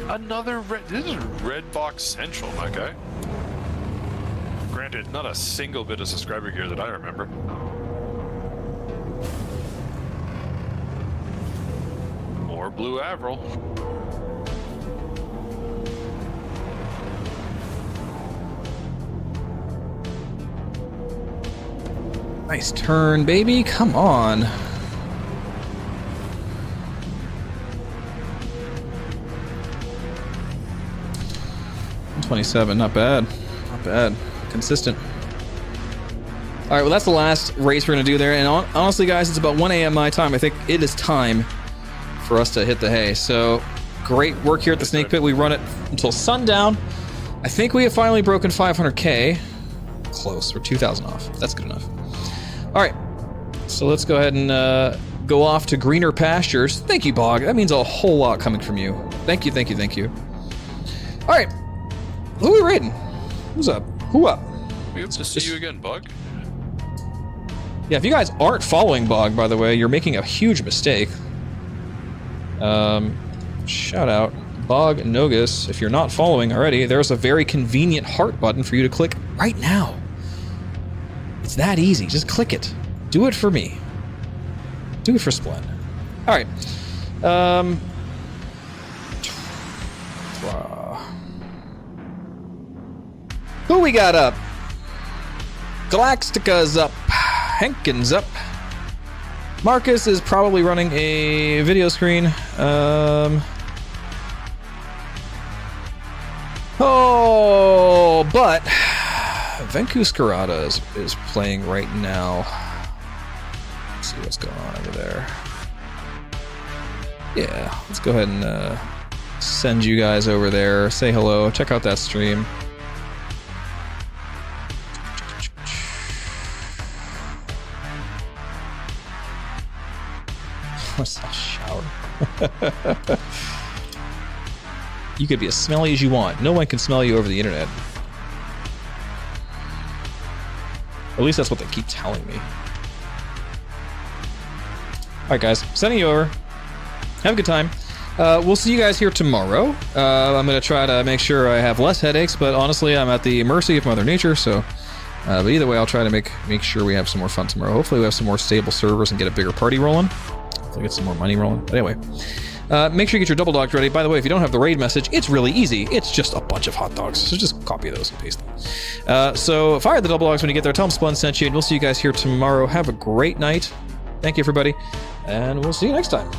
Another red. This is Red Box Central, my guy. Granted, not a single bit of subscriber gear that I remember. More Blue Avril. Nice turn, baby. Come on. $27, not bad. Not bad. Consistent. All right, well, that's the last race we're going to do there. And honestly, guys, it's about 1 a.m. my time. I think it is time for us to hit the hay. So great work here at the Snake Pit. We run it until sundown. I think we have finally broken 500K. Close. We're 2,000 off. That's good enough. All right. So let's go ahead and go off to greener pastures. Thank you, Bog. That means a whole lot coming from you. Thank you, thank you, thank you. All right. Who are we raiding? Who's up? Who up? We hope to see you again, Bug. Yeah, if you guys aren't following Bog, by the way, you're making a huge mistake. Shout out Bog Nogus. If you're not following already, there's a very convenient heart button for you to click right now. It's that easy. Just click it. Do it for me. Do it for Splend. All right. Who we got up? Galactica's up. Hankins up. Marcus is probably running a video screen. But Venku Scarata is playing right now. Let's see what's going on over there. Yeah, let's go ahead and send you guys over there. Say hello. Check out that stream. What's that shower? You could be as smelly as you want. No one can smell you over the internet. At least that's what they keep telling me. Alright guys, sending you over. Have a good time. We'll see you guys here tomorrow. I'm going to try to make sure I have less headaches, but honestly, I'm at the mercy of Mother Nature, so... but either way, I'll try to make sure we have some more fun tomorrow. Hopefully we have some more stable servers and get a bigger party rolling. Hopefully get some more money rolling. But anyway, make sure you get your double dogs ready. By the way, if you don't have the raid message, it's really easy. It's just a bunch of hot dogs. So just copy those and paste them. So fire the double dogs when you get there. Tell them Splend sent you, and we'll see you guys here tomorrow. Have a great night. Thank you, everybody, and we'll see you next time.